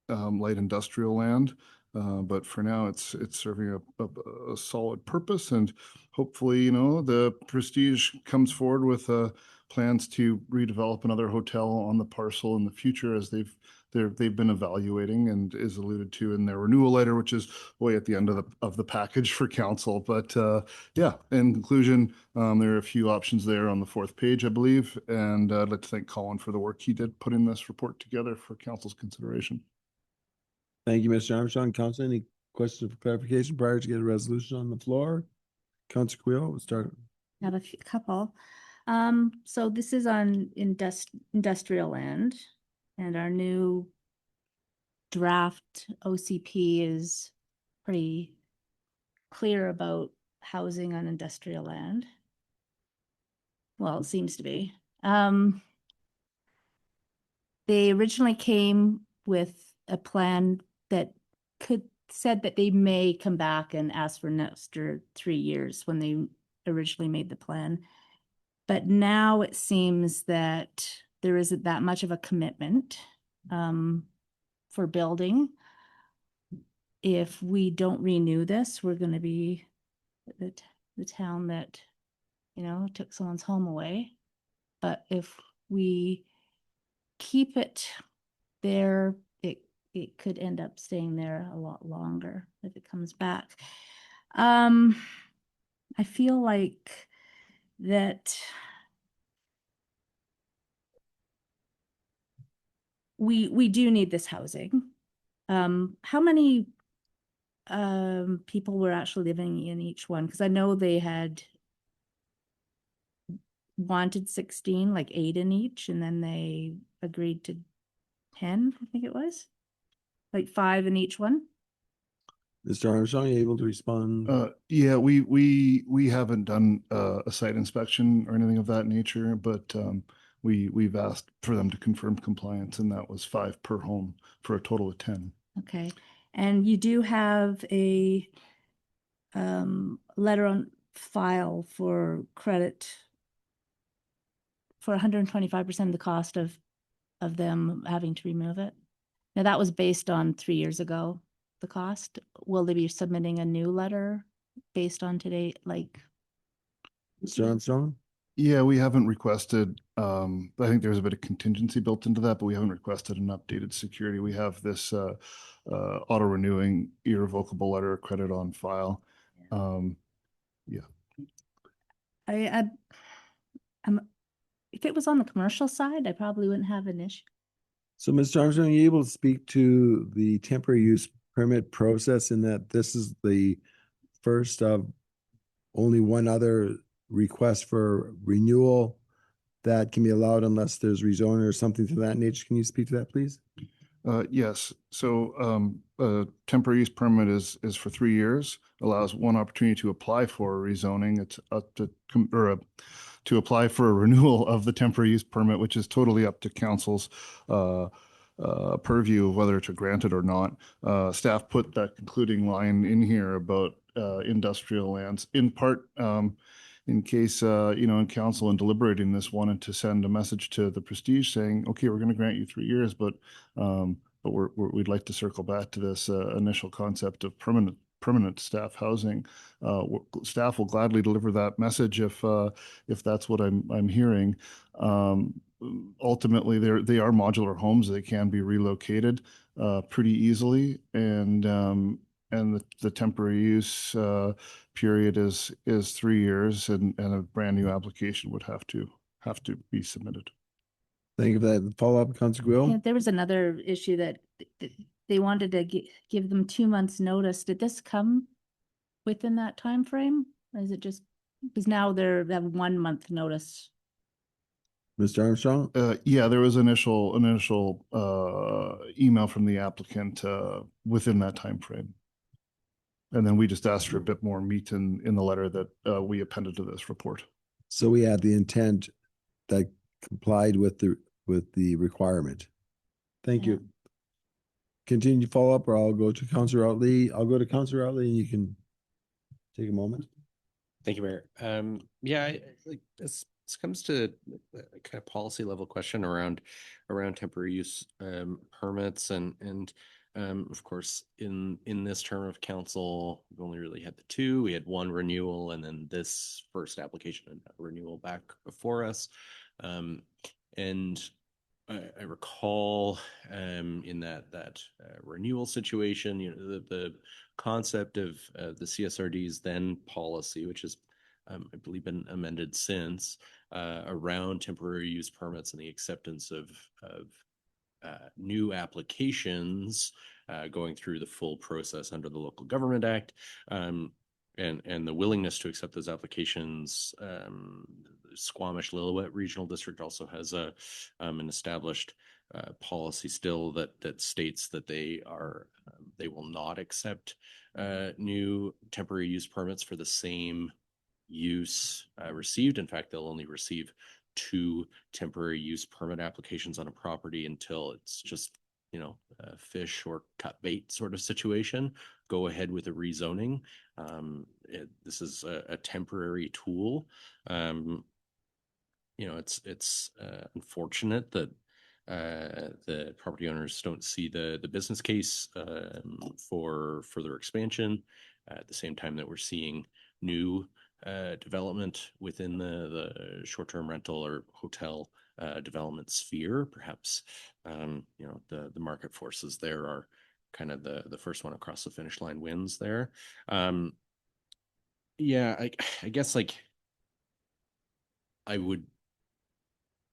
S9: light industrial land. But for now, it's serving a solid purpose, and hopefully, the Prestige comes forward with plans to redevelop another hotel on the parcel in the future, as they've they've been evaluating and is alluded to in their renewal letter, which is way at the end of the package for council. But yeah, in conclusion, there are a few options there on the 4th page, I believe. And I'd like to thank Colin for the work he did putting this report together for council's consideration.
S1: Thank you, Mr. Armstrong. Council, any questions for clarification prior to get a resolution on the floor? Council Quio, we'll start.
S2: I have a couple. So this is on industrial land, and our new draft OCP is pretty clear about housing on industrial land. Well, it seems to be. They originally came with a plan that said that they may come back and ask for an extra 3 years when they originally made the plan. But now it seems that there isn't that much of a commitment for building. If we don't renew this, we're going to be the town that, you know, took someone's home away. But if we keep it there, it could end up staying there a lot longer if it comes back. I feel like that we do need this housing. How many people were actually living in each one? Because I know they had wanted 16, like 8 in each, and then they agreed to 10, I think it was. Like 5 in each one.
S1: Mr. Armstrong, are you able to respond?
S9: Yeah, we haven't done a site inspection or anything of that nature, but we've asked for them to confirm compliance, and that was 5 per home for a total of 10.
S2: Okay, and you do have a letter on file for credit for 125% of the cost of them having to remove it. Now that was based on 3 years ago, the cost. Will they be submitting a new letter based on today, like?
S1: Mr. Armstrong?
S9: Yeah, we haven't requested, I think there's a bit of contingency built into that, but we haven't requested an updated security. We have this auto renewing irrevocable letter of credit on file. Yeah.
S2: I'm if it was on the commercial side, I probably wouldn't have an issue.
S1: So, Mr. Armstrong, are you able to speak to the temporary use permit process in that this is the first of only one other request for renewal that can be allowed unless there's rezoning or something to that nature? Can you speak to that, please?
S9: Yes. So a temporary use permit is for 3 years, allows one opportunity to apply for rezoning. It's up to to apply for a renewal of the temporary use permit, which is totally up to council's purview of whether to grant it or not. Staff put that concluding line in here about industrial lands in part in case in council and deliberating this wanted to send a message to the Prestige saying, okay, we're going to grant you 3 years, but we'd like to circle back to this initial concept of permanent staff housing. Staff will gladly deliver that message if that's what I'm hearing. Ultimately, they are modular homes. They can be relocated pretty easily, and the temporary use period is 3 years, and a brand new application would have to be submitted.
S1: Thank you for that. Follow-up, Councilor
S2: Yeah,
S1: Quill?
S2: there was another issue that they wanted to give them 2 months notice. Did this come within that time frame? Or is it just because now they have 1 month notice?
S1: Mr. Armstrong?
S9: Yeah, there was initial email from the applicant within that time frame. And then we just asked for a bit more meat in the letter that we appended to this report.
S1: So we had the intent that complied with the requirement. Thank you. Continue to follow up, or I'll go to Councilor Outley. I'll go to Councilor Outley, and you can take a moment.
S4: Thank you, Mayor. Yeah, like this comes to a kind of policy level question around temporary use permits and of course in this term of council we've only really had the 2. We had 1 renewal and then this first application and renewal back before us, and I recall in that renewal situation, the concept of the CSRD's then policy, which has I believe been amended since, around temporary use permits and the acceptance of new applications going through the full process under the Local Government Act. And the willingness to accept those applications. Squamish Lillooet Regional District also has an established policy still that states that they will not accept new temporary use permits for the same use received. In fact, they'll only receive 2 temporary use permit applications on a property until it's just fish or cut bait sort of situation. Go ahead with a rezoning. This is a temporary tool. It's unfortunate that the property owners don't see the business case for further expansion at the same time that we're seeing new development within the short-term rental or hotel development sphere. Perhaps the market forces there are kind of the first one across the finish line wins there. Yeah, I guess like I would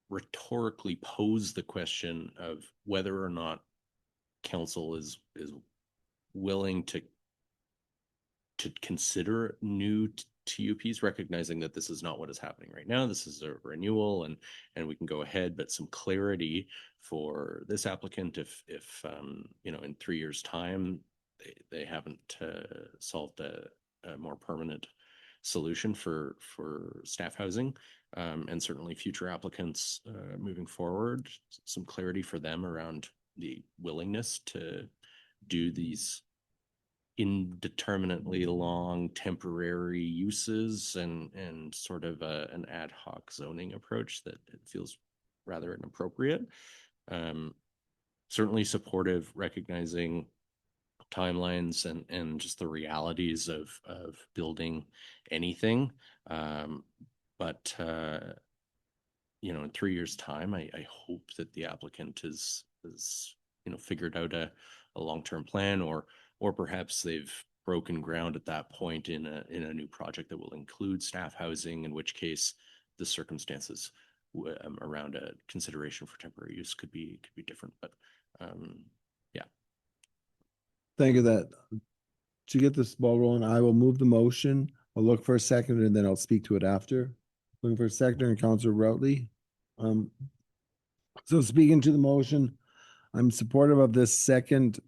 S4: rhetorically pose the question of whether or not council is willing to consider new TUPs, recognizing that this is not what is happening right now. This is a renewal, and we can go ahead, but some clarity for this applicant if in 3 years' time they haven't solved a more permanent solution for staff housing, and certainly future applicants moving forward, some clarity for them around the willingness to do these indeterminately long temporary uses and sort of an ad hoc zoning approach that it feels rather inappropriate. Certainly supportive, recognizing timelines and just the realities of building anything. But in 3 years' time, I hope that the applicant is figured out a long-term plan, or perhaps they've broken ground at that point in a new project that will include staff housing, in which case the circumstances around a consideration for temporary use could be different. But yeah.
S1: Thank you. That to get this ball rolling, I will move the motion. I'll look for a second and then I'll speak to it after. Looking for a seconder and Councillor Routley. So speaking to the motion, I'm supportive of this second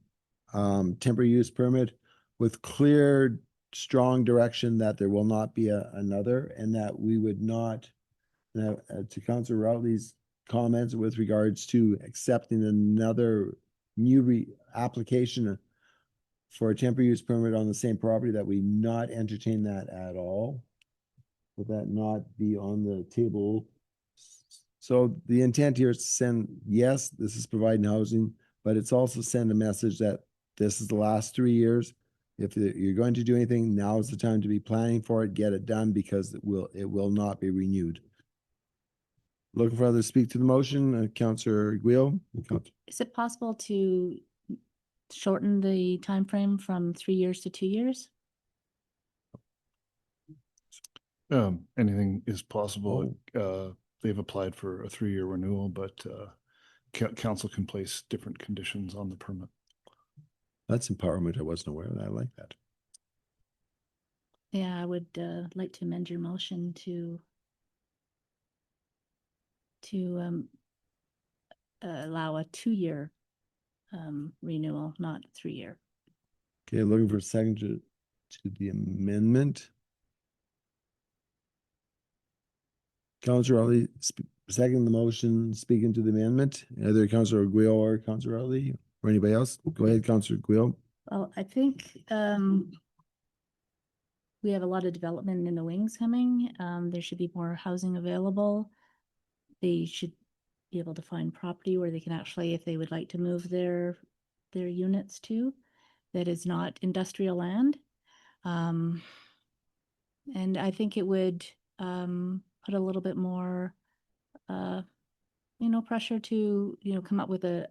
S1: temporary use permit with clear, strong direction that there will not be another, and that we would not, to Councillor Routley's comments with regards to accepting another new application for a temporary use permit on the same property, that we not entertain that at all. Would that not be on the table? So the intent here is to send, yes, this is providing housing, but it's also send a message that this is the last 3 years. If you're going to do anything, now is the time to be planning for it, get it done, because it will not be renewed. Looking for others to speak to the motion. Councillor Guil.
S2: Is it possible to shorten the time frame from 3 years to 2 years?
S9: Anything is possible. They've applied for a 3-year renewal, but council can place different conditions on the permit.
S1: That's empowerment. I wasn't aware of that. I like that.
S2: Yeah, I would like to amend your motion to allow a 2-year renewal, not 3-year.
S1: Okay, looking for a second to the amendment. Councillor Routley, second the motion, speaking to the amendment. Either Councillor Guil or Councillor Routley or anybody else. Go ahead, Councillor Guil.
S2: Well, I think we have a lot of development in the wings coming. There should be more housing available. They should be able to find property where they can actually, if they would like to move their units to, that is not industrial land. And I think it would put a little bit more no pressure to, come up with a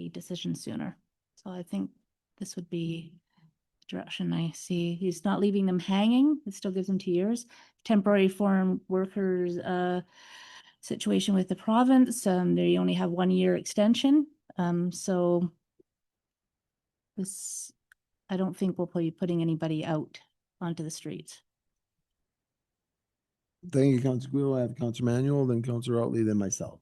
S2: decision sooner. So I think this would be the direction I see. He's not leaving them hanging. It still gives them 2 years. Temporary foreign workers, situation with the province, they only have 1 year extension. So this, I don't think we'll be putting anybody out onto the streets.
S1: Thank you, Councilor Quill. I have Councilor Manuel, then Councilor Otley, then myself.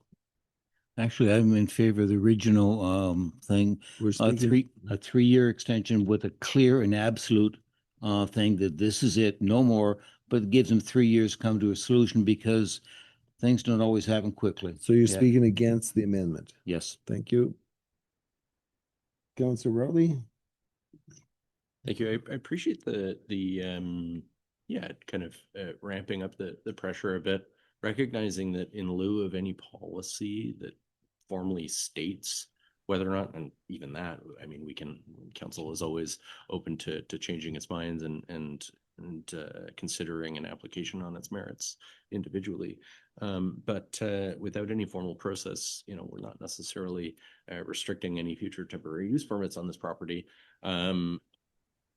S5: Actually, I'm in favor of the original thing.
S1: We're
S5: A
S1: speaking.
S5: a 3-year extension with a clear and absolute thing that this is it, no more, but it gives them 3 years to come to a solution because things don't always happen quickly.
S1: So you're
S5: Yeah.
S1: speaking against the amendment.
S5: Yes.
S1: Thank you. Councilor Otley?
S4: Thank you. I appreciate kind of ramping up the pressure a bit, recognizing that in lieu of any policy that formally states whether or not, and even that, I mean, council is always open to changing its minds and considering an application on its merits individually. But without any formal process, we're not necessarily restricting any future temporary use permits on this property.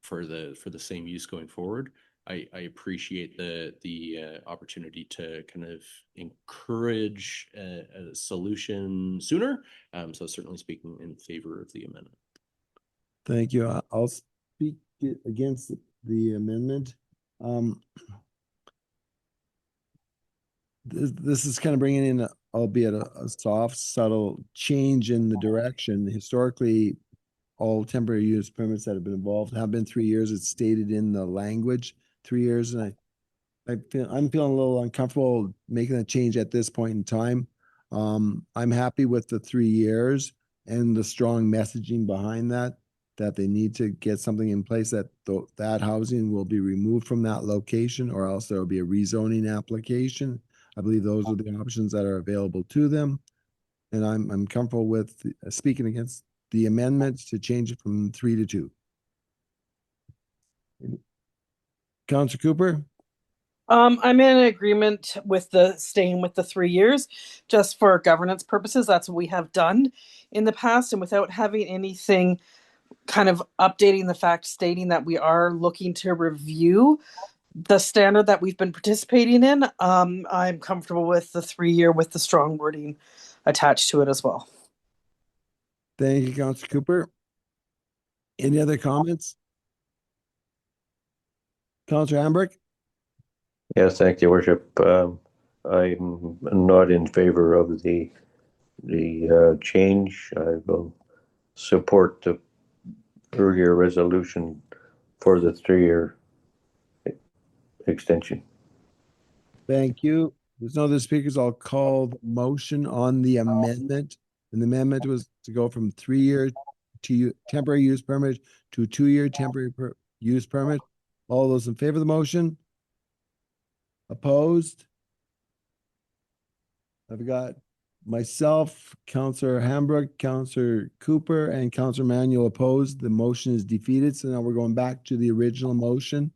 S4: For the same use going forward. I appreciate the opportunity to kind of encourage a solution sooner. So certainly speaking in favor of the amendment.
S1: Thank you. I'll speak against the amendment. This is kind of bringing in, albeit a soft, subtle change in the direction. Historically, all temporary use permits that have been involved have been 3 years. It's stated in the language, 3 years, and I'm feeling a little uncomfortable making a change at this point in time. I'm happy with the 3 years and the strong messaging behind that they need to get something in place that that housing will be removed from that location, or else there will be a rezoning application. I believe those are the options that are available to them, and I'm comfortable with speaking against the amendment to change it from 3 to 2. Councilor Cooper?
S3: I'm in agreement with staying with the 3 years, just for governance purposes. That's what we have done in the past, and without having anything kind of updating the fact, stating that we are looking to review the standard that we've been participating in. I'm comfortable with the 3 year with the strong wording attached to it as well.
S1: Thank you, Councilor Cooper. Any other comments? Councilor Hambrick?
S8: Yes, thank you, Worship. I'm not in favor of the change. I will support the earlier resolution for the 3-year extension.
S1: Thank you. There's no other speakers. I'll call the motion on the amendment. And the amendment was to go from 3-year temporary use permit to 2-year temporary use permit. All those in favor of the motion? Opposed? I've got myself, Councilor Hambrook, Councilor Cooper, and Councilor Manuel opposed. The motion is defeated. So now we're going back to the original motion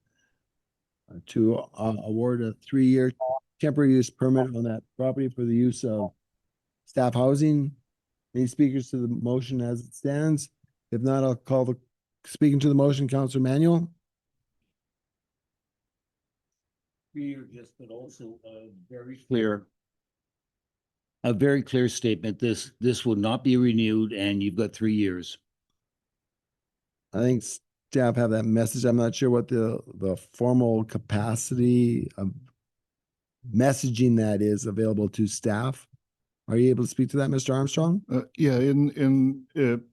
S1: to award a 3-year temporary use permit on that property for the use of staff housing. Any speakers to the motion as it stands? If not, I'll call speaking to the motion, Councilor Manuel.
S5: Just, but also a very clear statement. This will not be renewed, and you've got 3 years.
S1: I think staff have that message. I'm not sure what the formal capacity of messaging that is available to staff. Are you able to speak to that, Mr. Armstrong?
S9: Yeah, in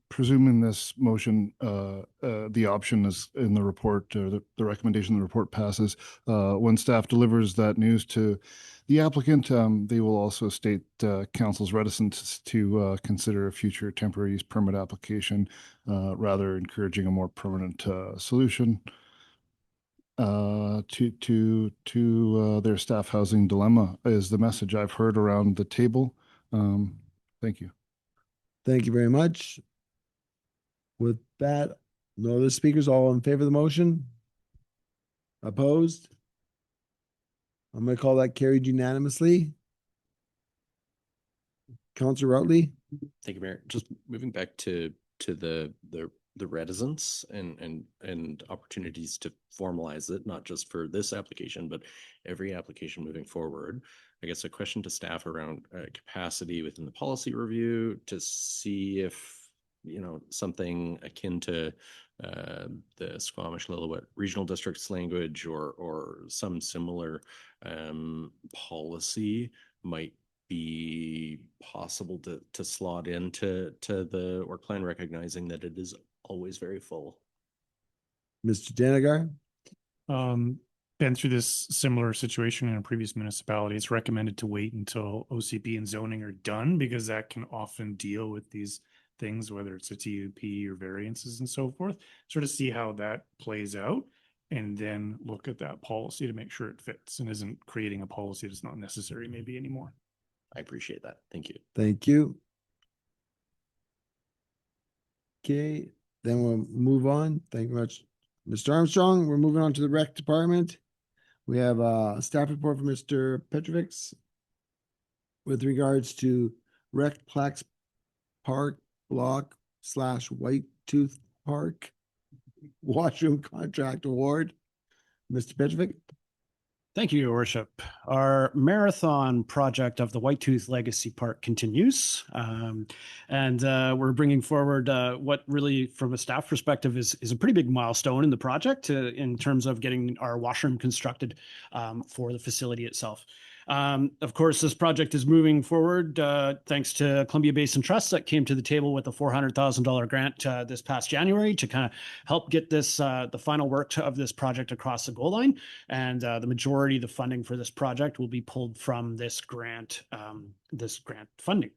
S9: presuming this motion, the option is in the report, or the recommendation in the report passes. When staff delivers that news to the applicant, they will also state council's reticence to consider a future temporary use permit application, rather encouraging a more permanent solution to their staff housing dilemma is the message I've heard around the table. Thank you.
S1: Thank you very much. With that, no other speakers, all in favor of the motion? Opposed? I'm going to call that carried unanimously. Councillor Routley?
S4: Thank you, Mayor. Just moving back to the reticence and opportunities to formalize it, not just for this application, but every application moving forward. I guess a question to staff around capacity within the policy review to see if, you know, something akin to the Squamish-Lillooet Regional District's language or some similar policy might be possible to slot into the work plan, recognizing that it is always very full.
S1: Mr. Danagar?
S6: Been through this similar situation in a previous municipality. It's recommended to wait until OCP and zoning are done because that can often deal with these things, whether it's a TUP or variances and so forth, sort of see how that plays out and then look at that policy to make sure it fits and isn't creating a policy that's not necessary maybe anymore.
S4: I appreciate that. Thank you.
S1: Thank you. Okay, then we'll move on. Thank you much, Mr. Armstrong. We're moving on to the rec department. We have a staff report from Mr. Petrovics with regards to rec Plax Park Block / White Tooth Park washroom contract award. Mr. Petrovic?
S14: Thank you, Your Worship. Our marathon project of the White Tooth Legacy Park continues. And we're bringing forward what really, from a staff perspective, is a pretty big milestone in the project in terms of getting our washroom constructed for the facility itself. Of course, this project is moving forward thanks to Columbia Basin Trust that came to the table with a $400,000 grant this past January to kind of help get this the final work of this project across the goal line. And the majority of the funding for this project will be pulled from this grant funding.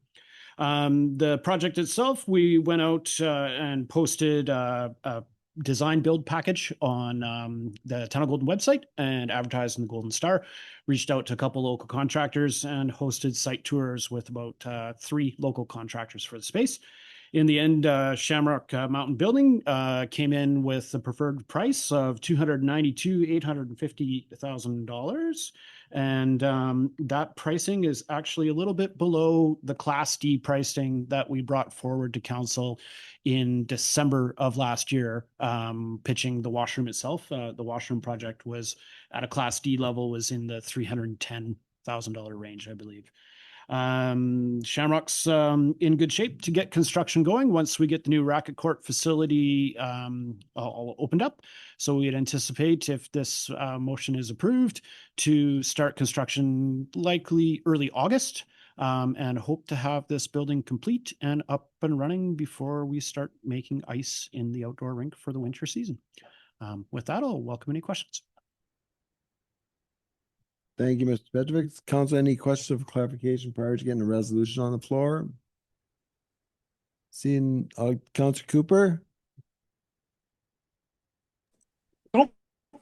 S14: The project itself, we went out and posted a design build package on the Town of Golden website and advertised in the Golden Star, reached out to a couple local contractors and hosted site tours with about 3 local contractors for the space. In the end, Shamrock Mountain Building came in with the preferred price of $292,850,000. And that pricing is actually a little bit below the Class D pricing that we brought forward to council in December of last year, pitching the washroom itself. The washroom project was at a Class D level, was in the $310,000 range, I believe. Shamrock's in good shape to get construction going once we get the new racket court facility all opened up. So we'd anticipate, if this motion is approved, to start construction likely early August, and hope to have this building complete and up and running before we start making ice in the outdoor rink for the winter season. With that, I'll welcome any questions.
S1: Thank you, Mr. Petrovic. Council, any questions of clarification prior to getting a resolution on the floor? Seeing Councilor Cooper?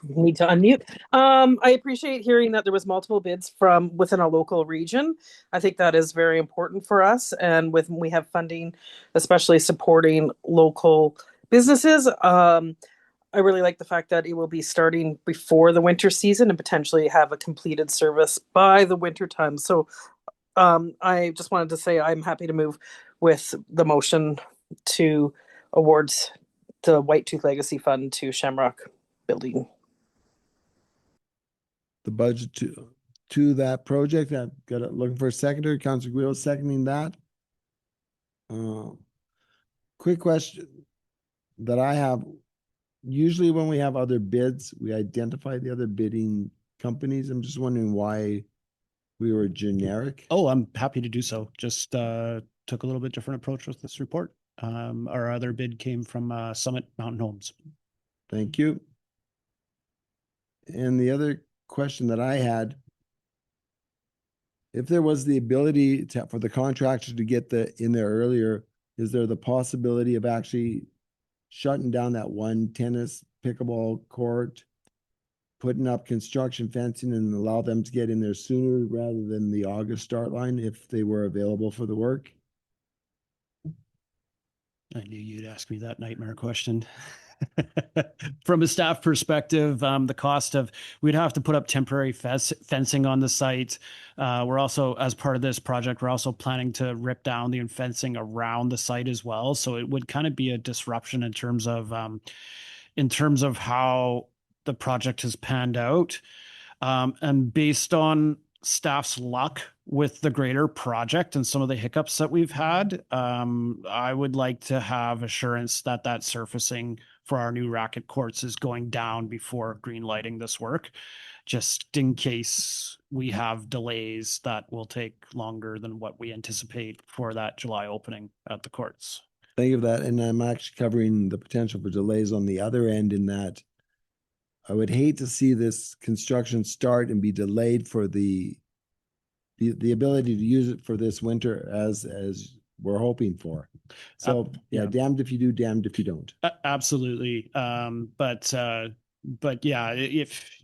S3: Need to unmute. I appreciate hearing that there was multiple bids from within a local region. I think that is very important for us, and when we have funding, especially supporting local businesses. I really like the fact that it will be starting before the winter season and potentially have a completed service by the winter time. So I just wanted to say I'm happy to move with the motion to award the White Tooth Legacy Fund to Shamrock Building.
S1: The budget to that project. I've got it looking for a seconder. Councilor Guido seconding that. Quick question that I have. Usually when we have other bids, we identify the other bidding companies. I'm just wondering why we were generic.
S14: Oh, I'm happy to do so. Just took a little bit different approach with this report. Our other bid came from Summit Mountain Homes.
S1: Thank you. And the other question that I had, if there was the ability for the contractor to get in there earlier, is there the possibility of actually shutting down that one tennis pickleball court, putting up construction fencing and allow them to get in there sooner rather than the August start line if they were available for the work?
S14: I knew you'd ask me that nightmare question. From a staff perspective, the cost of, we'd have to put up temporary fencing on the site. We're also, as part of this project, we're also planning to rip down the fencing around the site as well. So it would kind of be a disruption in terms of how the project has panned out. And based on staff's luck with the greater project and some of the hiccups that we've had, I would like to have assurance that that surfacing for our new racket courts is going down before green lighting this work, just in case we have delays that will take longer than what we anticipate for that July opening at the courts.
S1: Thank you for that. And I'm actually covering the potential for delays on the other end in that I would hate to see this construction start and be delayed for the ability to use it for this winter as we're hoping for. So yeah, damned if you do, damned if you don't.
S14: Absolutely. But yeah, if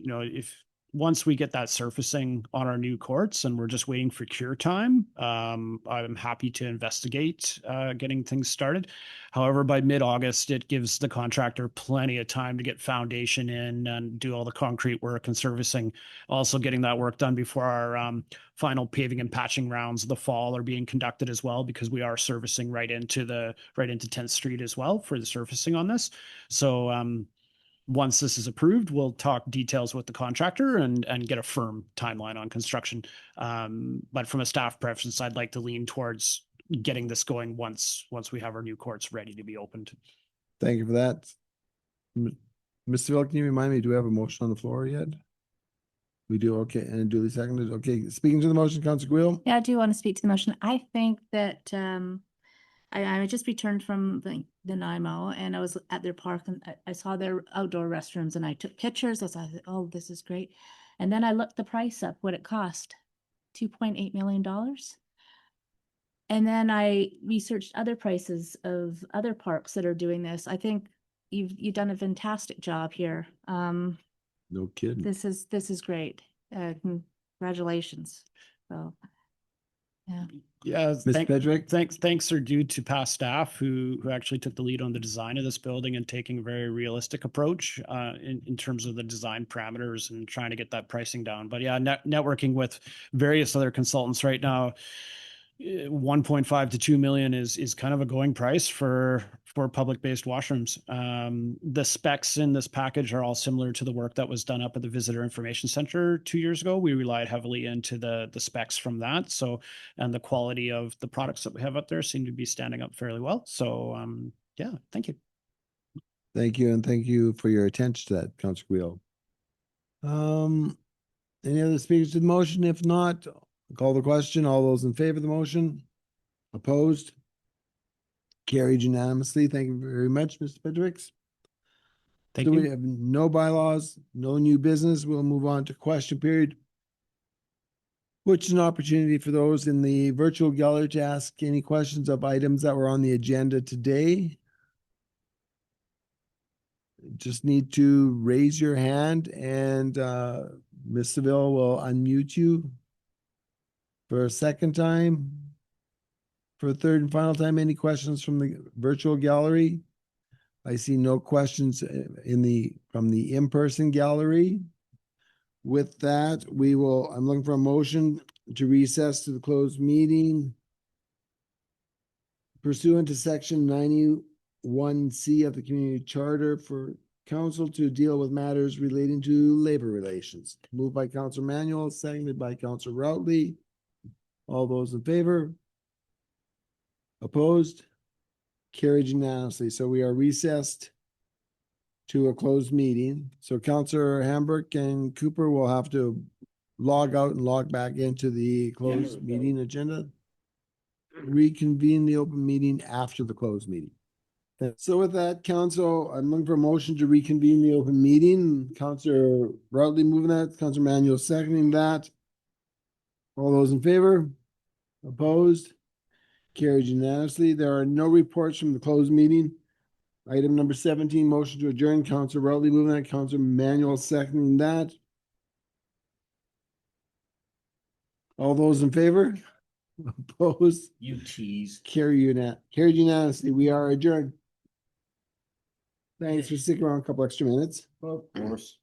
S14: once we get that surfacing on our new courts and we're just waiting for cure time, I'm happy to investigate getting things started. However, by mid-August, it gives the contractor plenty of time to get foundation in and do all the concrete work and servicing. Also getting that work done before our final paving and patching rounds of the fall are being conducted as well, because we are servicing right into 10th Street as well for the surfacing on this. So once this is approved, we'll talk details with the contractor and get a firm timeline on construction. But from a staff preference, I'd like to lean towards getting this going once we have our new courts ready to be opened.
S1: Thank you for that. Mr. Ville, can you remind me, do we have a motion on the floor yet? We do, okay, and duly seconded. Okay, speaking to the motion, Councilor Guil.
S2: Yeah, I do want to speak to the motion. I think that I just returned from the NIMO and I was at their park and I saw their outdoor restrooms and I took pictures. I thought, oh, this is great. And then I looked the price up, what it cost, $2.8 million. And then I researched other prices of other parks that are doing this. I think you've done a fantastic job here.
S1: No kidding.
S2: This is great. Congratulations. So, yeah.
S14: Yeah,
S1: Mr. Pedrick?
S14: Thanks are due to past staff who actually took the lead on the design of this building and taking a very realistic approach in terms of the design parameters and trying to get that pricing down. But yeah, networking with various other consultants right now, 1.5 to 2 million is kind of a going price for public-based washrooms. The specs in this package are all similar to the work that was done up at the Visitor Information Center 2 years ago. We relied heavily into the specs from that. So, and the quality of the products that we have out there seem to be standing up fairly well. So, yeah, thank you.
S1: Thank you, and thank you for your attention to that, Councilor Guil. Any other speakers to the motion? If not, call the question. All those in favor of the motion? Opposed? Carried unanimously. Thank you very much, Mr. Pedricks.
S14: Thank
S1: So
S14: you.
S1: we have no bylaws, no new business. We'll move on to question period, which is an opportunity for those in the virtual gallery to ask any questions of items that were on the agenda today. Just need to raise your hand and Ms. Seville will unmute you for a second time. For a third and final time, any questions from the virtual gallery? I see no questions from the in-person gallery. With that, I'm looking for a motion to recess to the closed meeting pursuant to section 91C of the Community Charter for Council to deal with matters relating to labor relations. Moved by Councilor Manuel, seconded by Councilor Routley. All those in favor? Opposed? Carried unanimously. So we are recessed to a closed meeting. So Councilor Hamburg and Cooper will have to log out and log back into the closed meeting agenda. Reconvene the open meeting after the closed meeting. So with that, Council, I'm looking for a motion to reconvene the open meeting. Councilor Routley moving that, Councilor Manuel seconding that. All those in favor? Opposed? Carried unanimously. There are no reports from the closed meeting. Item number 17, motion to adjourn. Councilor Routley moving that, Councilor Manuel seconding that. All those in favor? Opposed?
S5: You tease.
S1: Carried unanimously. We are adjourned. Thanks for sticking around a couple extra minutes.
S5: Of course.